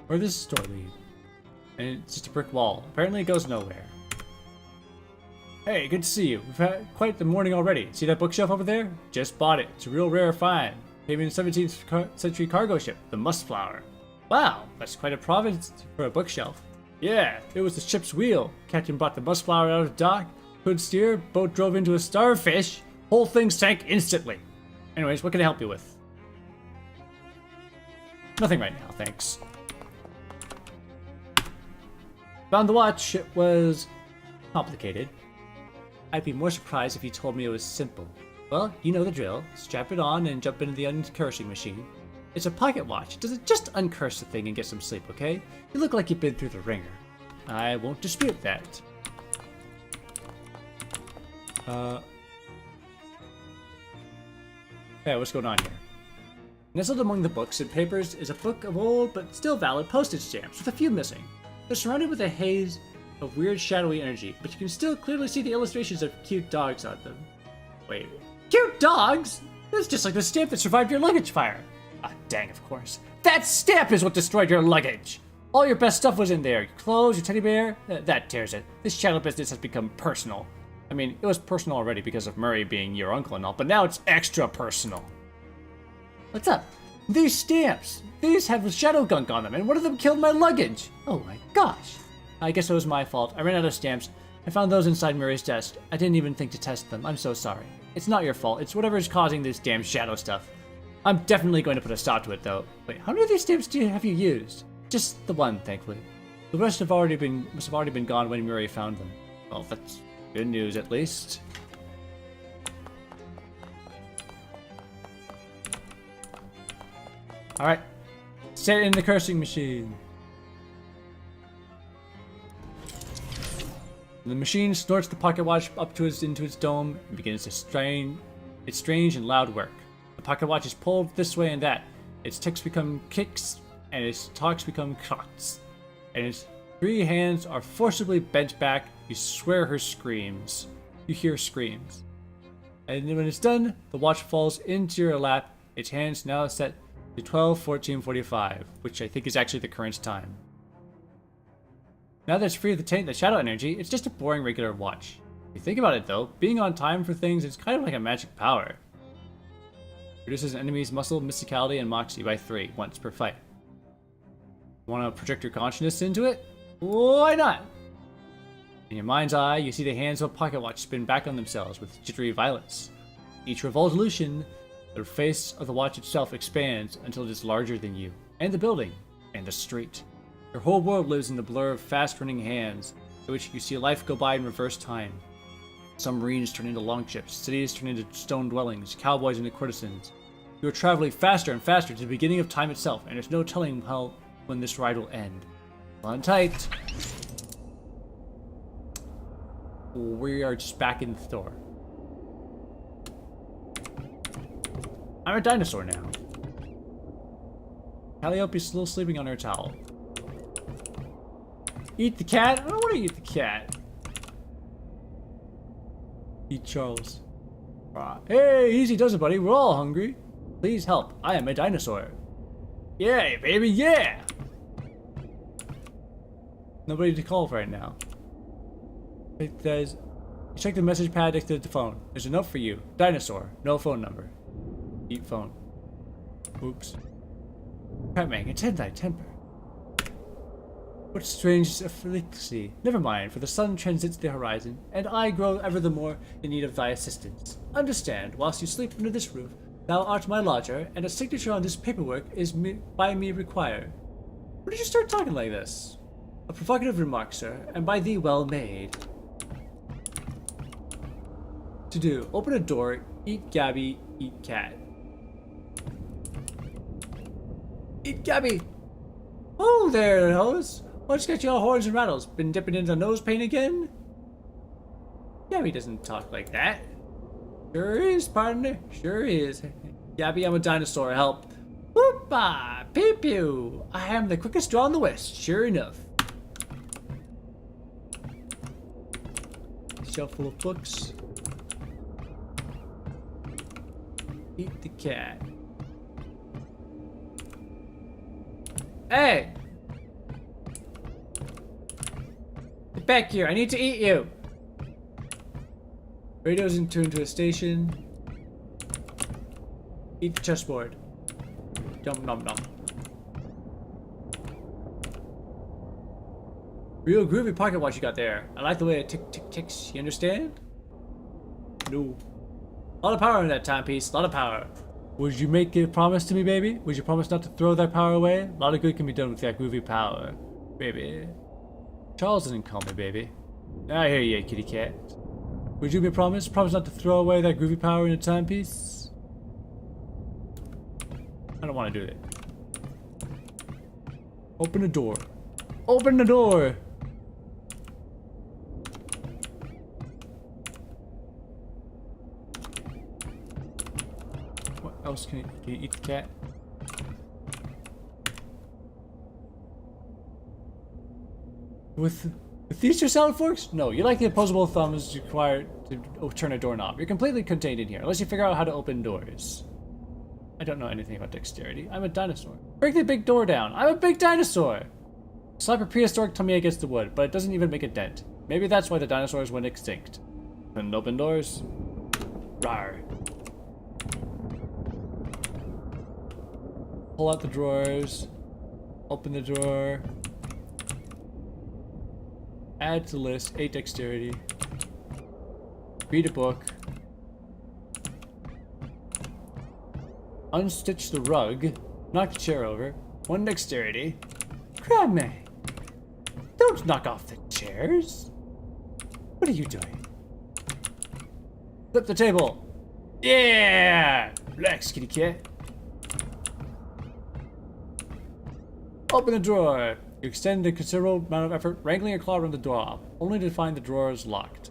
Where does this store lead? And it's just a brick wall. Apparently it goes nowhere. Hey, good to see you. We've had quite the morning already. See that bookshelf over there? Just bought it. It's a real rare find. Came in a 17th century cargo ship, the Muskflower. Wow, that's quite a province for a bookshelf. Yeah, it was the ship's wheel. Captain brought the Muskflower out of dock, couldn't steer, boat drove into a starfish, whole thing sank instantly. Anyways, what can I help you with? Nothing right now, thanks. Found the watch. It was complicated. I'd be more surprised if you told me it was simple. Well, you know the drill. Strap it on and jump into the uncursing machine. It's a pocket watch. Does it just uncurse the thing and get some sleep, okay? You look like you've been through the ringer. I won't dispute that. Yeah, what's going on here? Nestled among the books and papers is a book of old but still valid postage stamps with a few missing. They're surrounded with a haze of weird shadowy energy, but you can still clearly see the illustrations of cute dogs on them. Wait, cute dogs? That's just like the stamp that survived your luggage fire. Ah, dang, of course. That stamp is what destroyed your luggage! All your best stuff was in there. Your clothes, your teddy bear. That tears it. This shadow business has become personal. I mean, it was personal already because of Murray being your uncle and all, but now it's extra personal. What's up? These stamps! These have shadow gunk on them, and one of them killed my luggage! Oh my gosh! I guess it was my fault. I ran out of stamps. I found those inside Murray's desk. I didn't even think to test them. I'm so sorry. It's not your fault. It's whatever's causing this damn shadow stuff. I'm definitely going to put a stop to it, though. Wait, how many of these stamps have you used? Just the one, thankfully. The rest must have already been gone when Murray found them. Well, that's good news, at least. Alright. Set it in the cursing machine. The machine snorts the pocket watch up into its dome and begins its strange and loud work. The pocket watch is pulled this way and that. Its ticks become kicks, and its talks become clocks. And its three hands are forcibly bent back. You swear her screams. You hear screams. And when it's done, the watch falls into your lap. Its hands now set to 12:14:45, which I think is actually the current time. Now that it's free of the shadow energy, it's just a boring regular watch. If you think about it though, being on time for things is kind of like a magic power. Reduces an enemy's muscle, mysticality, and moxie by 3 once per fight. Want to project your consciousness into it? Why not? In your mind's eye, you see the hands of a pocket watch spin back on themselves with jittery violence. Each revolution, the face of the watch itself expands until it is larger than you, and the building, and the street. Your whole world lives in the blur of fast-running hands, in which you see life go by in reverse time. Some marines turn into longships, cities turn into stone dwellings, cowboys into courtesans. You are traveling faster and faster to the beginning of time itself, and there's no telling when this ride will end. Hold on tight. We are just back in the store. I'm a dinosaur now. Calliope's still sleeping on her towel. Eat the cat? I don't want to eat the cat. Eat Charles. Hey, easy does it, buddy. We're all hungry. Please help. I am a dinosaur. Yay, baby, yeah! Nobody to call right now. It says, check the message pad next to the phone. There's a note for you. Dinosaur. No phone number. Eat phone. Oops. Catman, attend thy temper. What strange afflicty. Never mind, for the sun transits the horizon, and I grow ever the more in need of thy assistance. Understand, whilst you sleep under this roof, thou art my lodger, and a signature on this paperwork is by me required. When did you start talking like this? A provocative remark, sir, and by thee well made. To do, open a door, eat Gabby, eat cat. Eat Gabby! Oh there, hose! What's got you all horns and rattles? Been dipping into nose paint again? Gabby doesn't talk like that. Sure is, partner. Sure is. Gabby, I'm a dinosaur. Help. Whoop-ah! Pew-pew! I am the quickest draw in the West. Sure enough. Shelf full of books. Eat the cat. Hey! Get back here, I need to eat you! Radio's tuned to a station. Eat the chessboard. Yum nom nom. Real groovy pocket watch you got there. I like the way it tick tick ticks, you understand? No. A lot of power in that timepiece, a lot of power. Would you make a promise to me, baby? Would you promise not to throw that power away? A lot of good can be done with that groovy power, baby. Charles didn't call me baby. I hear you, kitty cat. Would you be promised? Promise not to throw away that groovy power in a timepiece? I don't want to do that. Open the door. Open the door! What else can you eat the cat? With these two salad forks? No, you like the opposable thumbs required to turn a doorknob. You're completely contained in here, unless you figure out how to open doors. I don't know anything about dexterity. I'm a dinosaur. Break the big door down. I'm a big dinosaur! Slap a prehistoric tummy against the wood, but it doesn't even make a dent. Maybe that's why the dinosaurs went extinct. Couldn't open doors? Rawr. Pull out the drawers. Open the drawer. Add to the list, 8 dexterity. Read a book. Unstitch the rug. Knock the chair over. 1 dexterity. Grab me. Don't knock off the chairs. What are you doing? Flip the table. Yeah! Relax, kitty cat. Open the drawer. You extend a considerable amount of effort, wrangling a claw around the door, only to find the drawer is locked.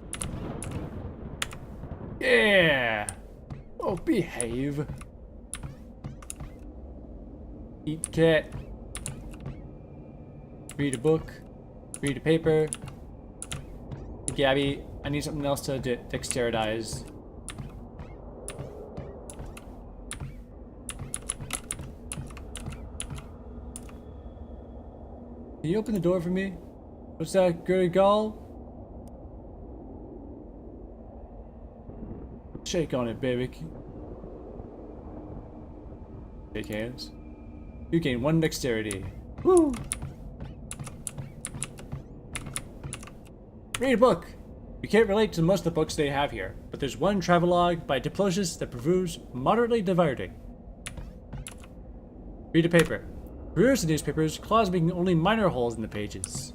Yeah! Oh, behave. Eat cat. Read a book. Read a paper. Gabby, I need something else to dexteritize. Can you open the door for me? What's that, good gall? Shake on it, baby. Shake hands. You gain 1 dexterity. Woo! Read a book! You can't relate to most of the books they have here, but there's one travelogue by Diplosius that proves moderately diverting. Read a paper. Peruse the newspapers, claws making only minor holes in the pages.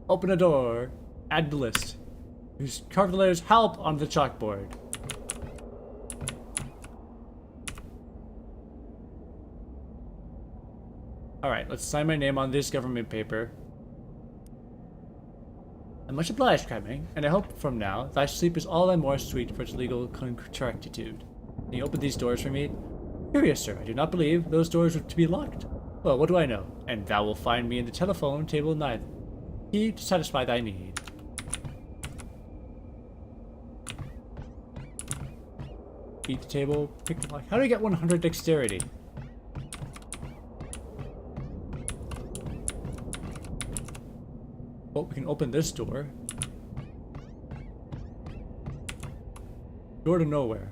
Open a door. Add to list. Just carve the letters HELP on the chalkboard. Alright, let's sign my name on this government paper. I'm much obliged, Cramming, and I hope from now thy sleep is all the more sweet for its legal correctitude. Can you open these doors for me? Curious, sir, I do not believe those doors are to be locked. Well, what do I know? And thou will find me in the telephone table neither. Key to satisfy thy need. Beat the table, pick the lock. How do I get 100 dexterity? Oh, we can open this door. Door to nowhere.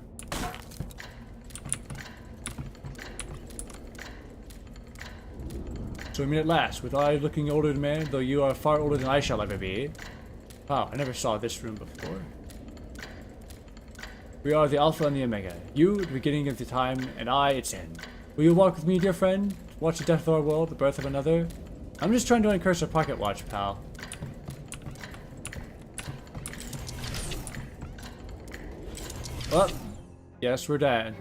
So I mean at last, with I looking older than man, though you are far older than I shall ever be. Wow, I never saw this room before. We are the Alpha and the Omega. You, the beginning of the time, and I, its end. Will you walk with me, dear friend? Watch the death of our world, the birth of another? I'm just trying to uncurse a pocket watch, pal. Well, yes, we're dead.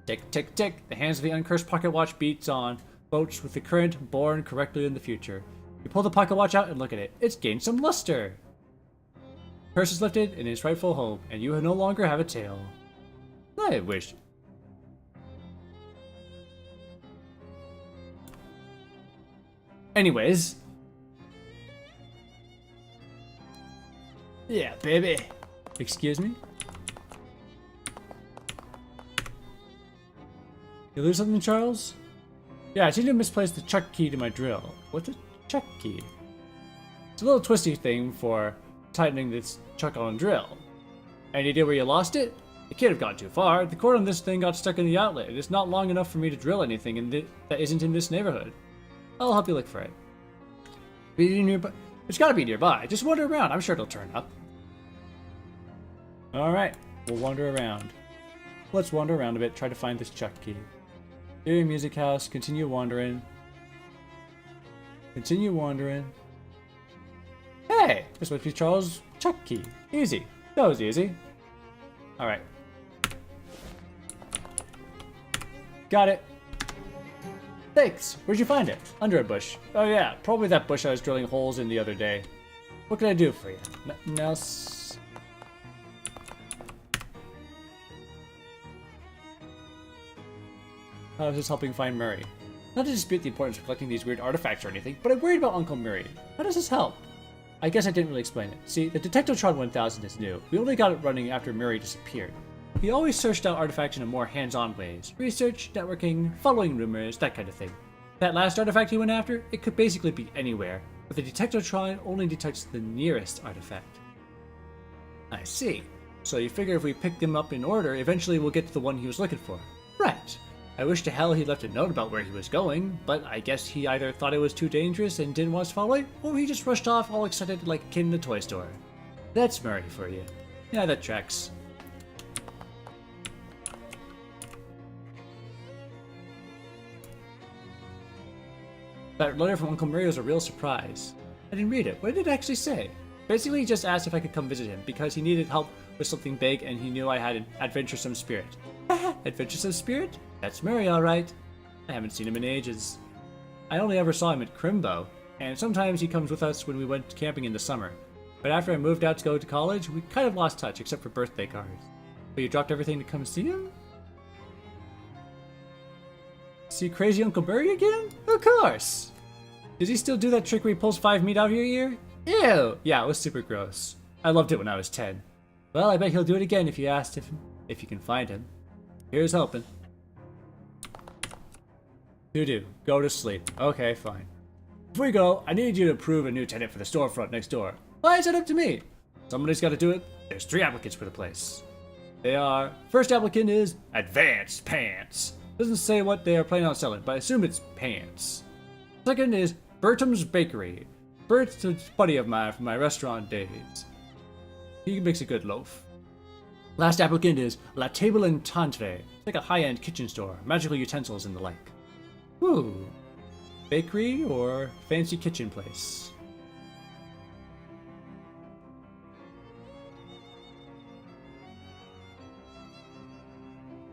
Tick, tick, tick. The hands of the uncursed pocket watch beats on. Boats with the current born correctly in the future. You pull the pocket watch out and look at it. It's gained some luster. Curse is lifted in its rightful home, and you no longer have a tail. I wish. Anyways. Yeah, baby. Excuse me? You lose something, Charles? Yeah, I seem to misplace the chuck key to my drill. What's a chuck key? It's a little twisty thing for tightening this chuck on drill. Any idea where you lost it? It can't have gone too far. The cord on this thing got stuck in the outlet. It is not long enough for me to drill anything that isn't in this neighborhood. I'll help you look for it. Be nearby. It's gotta be nearby. Just wander around. I'm sure it'll turn up. Alright, we'll wander around. Let's wander around a bit, try to find this chuck key. Here, music house, continue wandering. Continue wandering. Hey! This must be Charles' chuck key. Easy. That was easy. Alright. Got it. Thanks. Where'd you find it? Under a bush. Oh yeah, probably that bush I was drilling holes in the other day. What can I do for you? Nothing else? How is this helping find Murray? Not to dispute the importance of collecting these weird artifacts or anything, but I'm worried about Uncle Murray. How does this help? I guess I didn't really explain it. See, the Detectotron 1000 is new. We only got it running after Murray disappeared. He always searched out artifacts in a more hands-on ways. Research, networking, following rumors, that kind of thing. That last artifact he went after, it could basically be anywhere, but the Detectotron only detects the nearest artifact. I see. So you figure if we pick them up in order, eventually we'll get to the one he was looking for. Right. I wish to hell he left a note about where he was going, but I guess he either thought it was too dangerous and didn't want us to follow it, or he just rushed off all excited like a kid in a toy store. That's Murray for you. Yeah, that tracks. That letter from Uncle Murray was a real surprise. I didn't read it. What did it actually say? Basically, he just asked if I could come visit him because he needed help with something big and he knew I had an adventuresome spirit. Adventuresome spirit? That's Murray, alright. I haven't seen him in ages. I only ever saw him at Crimbo, and sometimes he comes with us when we went camping in the summer. But after I moved out to go to college, we kind of lost touch except for birthday cards. But you dropped everything to come see him? See crazy Uncle Murray again? Of course! Does he still do that trick where he pulls 5 meat out of your ear? Ew! Yeah, it was super gross. I loved it when I was 10. Well, I bet he'll do it again if you asked if you can find him. Here's hoping. Do. Go to sleep. Okay, fine. Before you go, I need you to approve a new tenant for the storefront next door. Why is it up to me? Somebody's got to do it. There's 3 applicants for the place. They are... First applicant is Advanced Pants. Doesn't say what they are planning on selling, but I assume it's pants. Second is Bertram's Bakery. Bert's a buddy of mine from my restaurant days. He makes a good loaf. Last applicant is La Table and Tantre. It's like a high-end kitchen store, magical utensils and the like. Woo. Bakery or fancy kitchen place?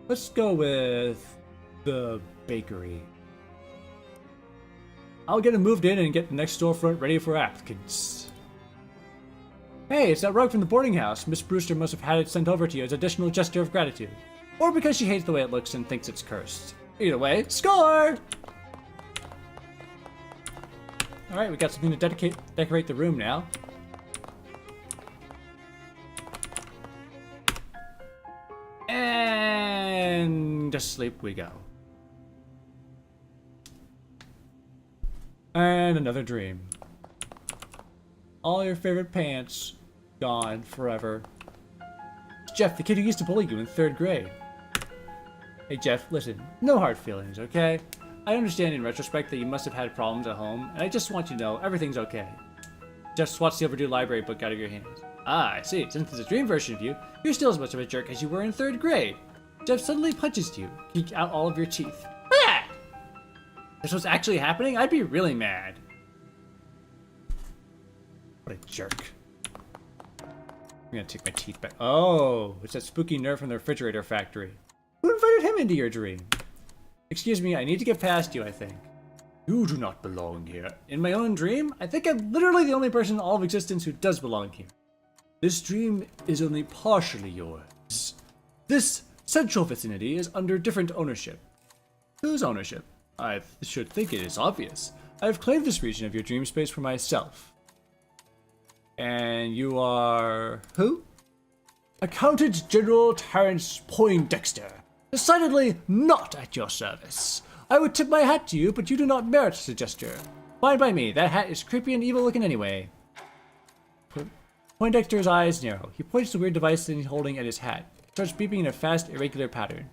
Let's go with the bakery. I'll get it moved in and get the next storefront ready for applicants. Hey, it's that rug from the boarding house. Miss Brewster must have had it sent over to you as additional gesture of gratitude. Or because she hates the way it looks and thinks it's cursed. Either way, score! Alright, we got something to decorate the room now. And to sleep we go. And another dream. All your favorite pants gone forever. It's Jeff, the kid who used to bully you in 3rd grade. Hey Jeff, listen, no hard feelings, okay? I understand in retrospect that you must have had problems at home, and I just want you to know everything's okay. Jeff swats the overdue library book out of your hands. Ah, I see. Since it's a dream version of you, you're still as much of a jerk as you were in 3rd grade. Jeff suddenly punches you, peek out all of your teeth. Ah! This was actually happening? I'd be really mad. What a jerk. I'm gonna take my teeth back. Oh, it's that spooky nerd from the refrigerator factory. Who invited him into your dream? Excuse me, I need to get past you, I think. You do not belong here. In my own dream, I think I'm literally the only person in all of existence who does belong here. This dream is only partially yours. This central vicinity is under different ownership. Whose ownership? I should think it is obvious. I have claimed this region of your dream space for myself. And you are... who? Accountant General Terrence Poindexter. Decidedly not at your service. I would tip my hat to you, but you do not merit such a gesture. Fine by me, that hat is creepy and evil looking anyway. Poindexter's eyes narrow. He points to the weird device that he's holding at his hat. It starts beeping in a fast, irregular pattern.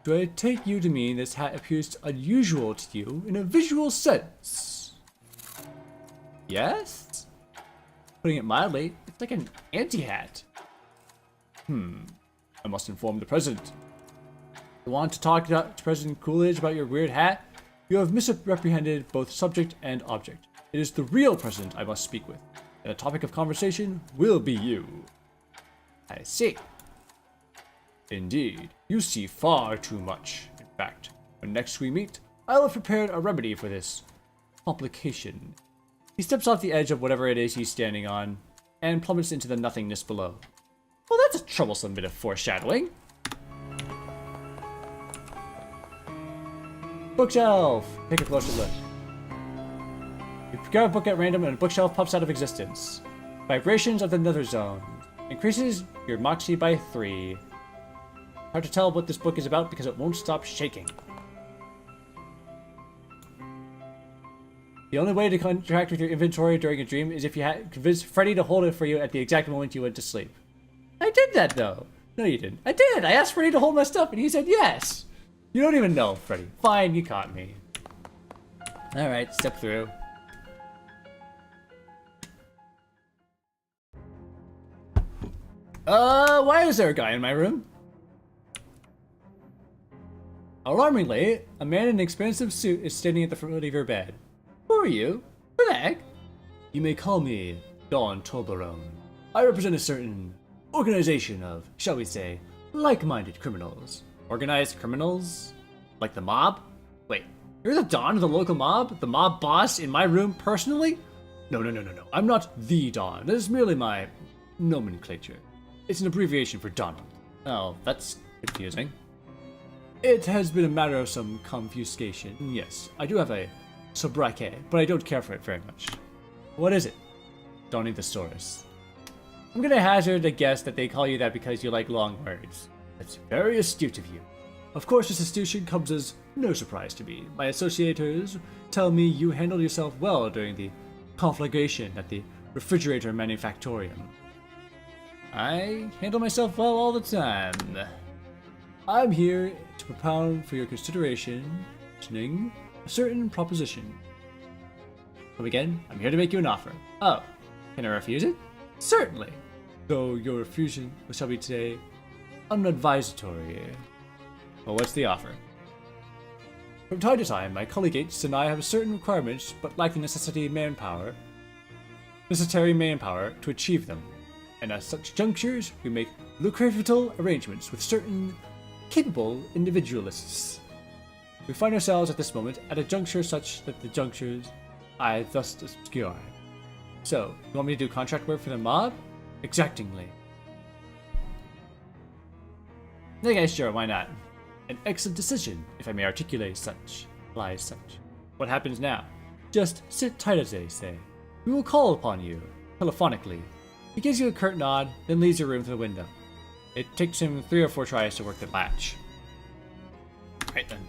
Do I take you to mean this hat appears unusual to you in a visual sense? Yes? Putting it mildly, it's like an anti-hat. I must inform the president. You want to talk to President Coolidge about your weird hat? You have misreprehended both subject and object. It is the real president I must speak with, and the topic of conversation will be you. I see. Indeed, you see far too much. In fact, when next we meet, I'll have prepared a remedy for this complication. He steps off the edge of whatever it is he's standing on, and plummets into the nothingness below. Well, that's a troublesome bit of foreshadowing. Bookshelf! Take a closer look. You grab a book at random and a bookshelf pops out of existence. Vibrations of the nether zone. Increases your moxie by 3. Hard to tell what this book is about because it won't stop shaking. The only way to interact with your inventory during a dream is if you had convinced Freddy to hold it for you at the exact moment you went to sleep. I did that though. No, you didn't. I did! I asked Freddy to hold my stuff and he said yes! You don't even know, Freddy. Fine, you caught me. Alright, step through. Why is there a guy in my room? Alarmingly, a man in an expensive suit is standing at the front of your bed. Who are you? Who the heck? You may call me Don Toblerone. I represent a certain organization of, shall we say, like-minded criminals. Organized criminals? Like the mob? Wait, you're the Don of the local mob? The mob boss in my room personally? No. I'm not the Don. That is merely my nomenclature. It's an abbreviation for Donald. Oh, that's confusing. It has been a matter of some confiscation. Yes, I do have a sobriquet, but I don't care for it very much. What is it? Donnie Thesaurus. I'm gonna hazard a guess that they call you that because you like long words. That's very astute of you. Of course, this astute comes as no surprise to me. My associators tell me you handled yourself well during the conflagration at the refrigerator manufactorium. I handle myself well all the time. I'm here to propound for your consideration a certain proposition. Come again, I'm here to make you an offer. Oh, can I refuse it? Certainly. So your refusal shall be today unadvisatory. Well, what's the offer? From time to time, my colleagues and I have certain requirements, but lack the necessary manpower to achieve them. And at such junctures, we make lucrative arrangements with certain capable individualists. We find ourselves at this moment at a juncture such that the junctures I thus obscure. So, you want me to do contract work for the mob? Exactingly. Okay, sure, why not? An excellent decision, if I may articulate such. Lies such. What happens now? Just sit tight, as they say. We will call upon you, telephonically. He gives you a curt nod, then leaves your room through the window. It takes him 3 or 4 tries to work the latch. Right then.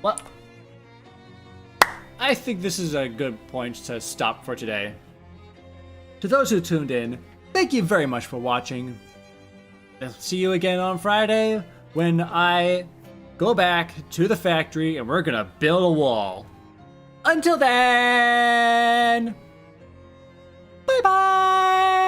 Well, I think this is a good point to stop for today. To those who tuned in, thank you very much for watching. I'll see you again on Friday when I go back to the factory and we're gonna build a wall. Until then, bye bye!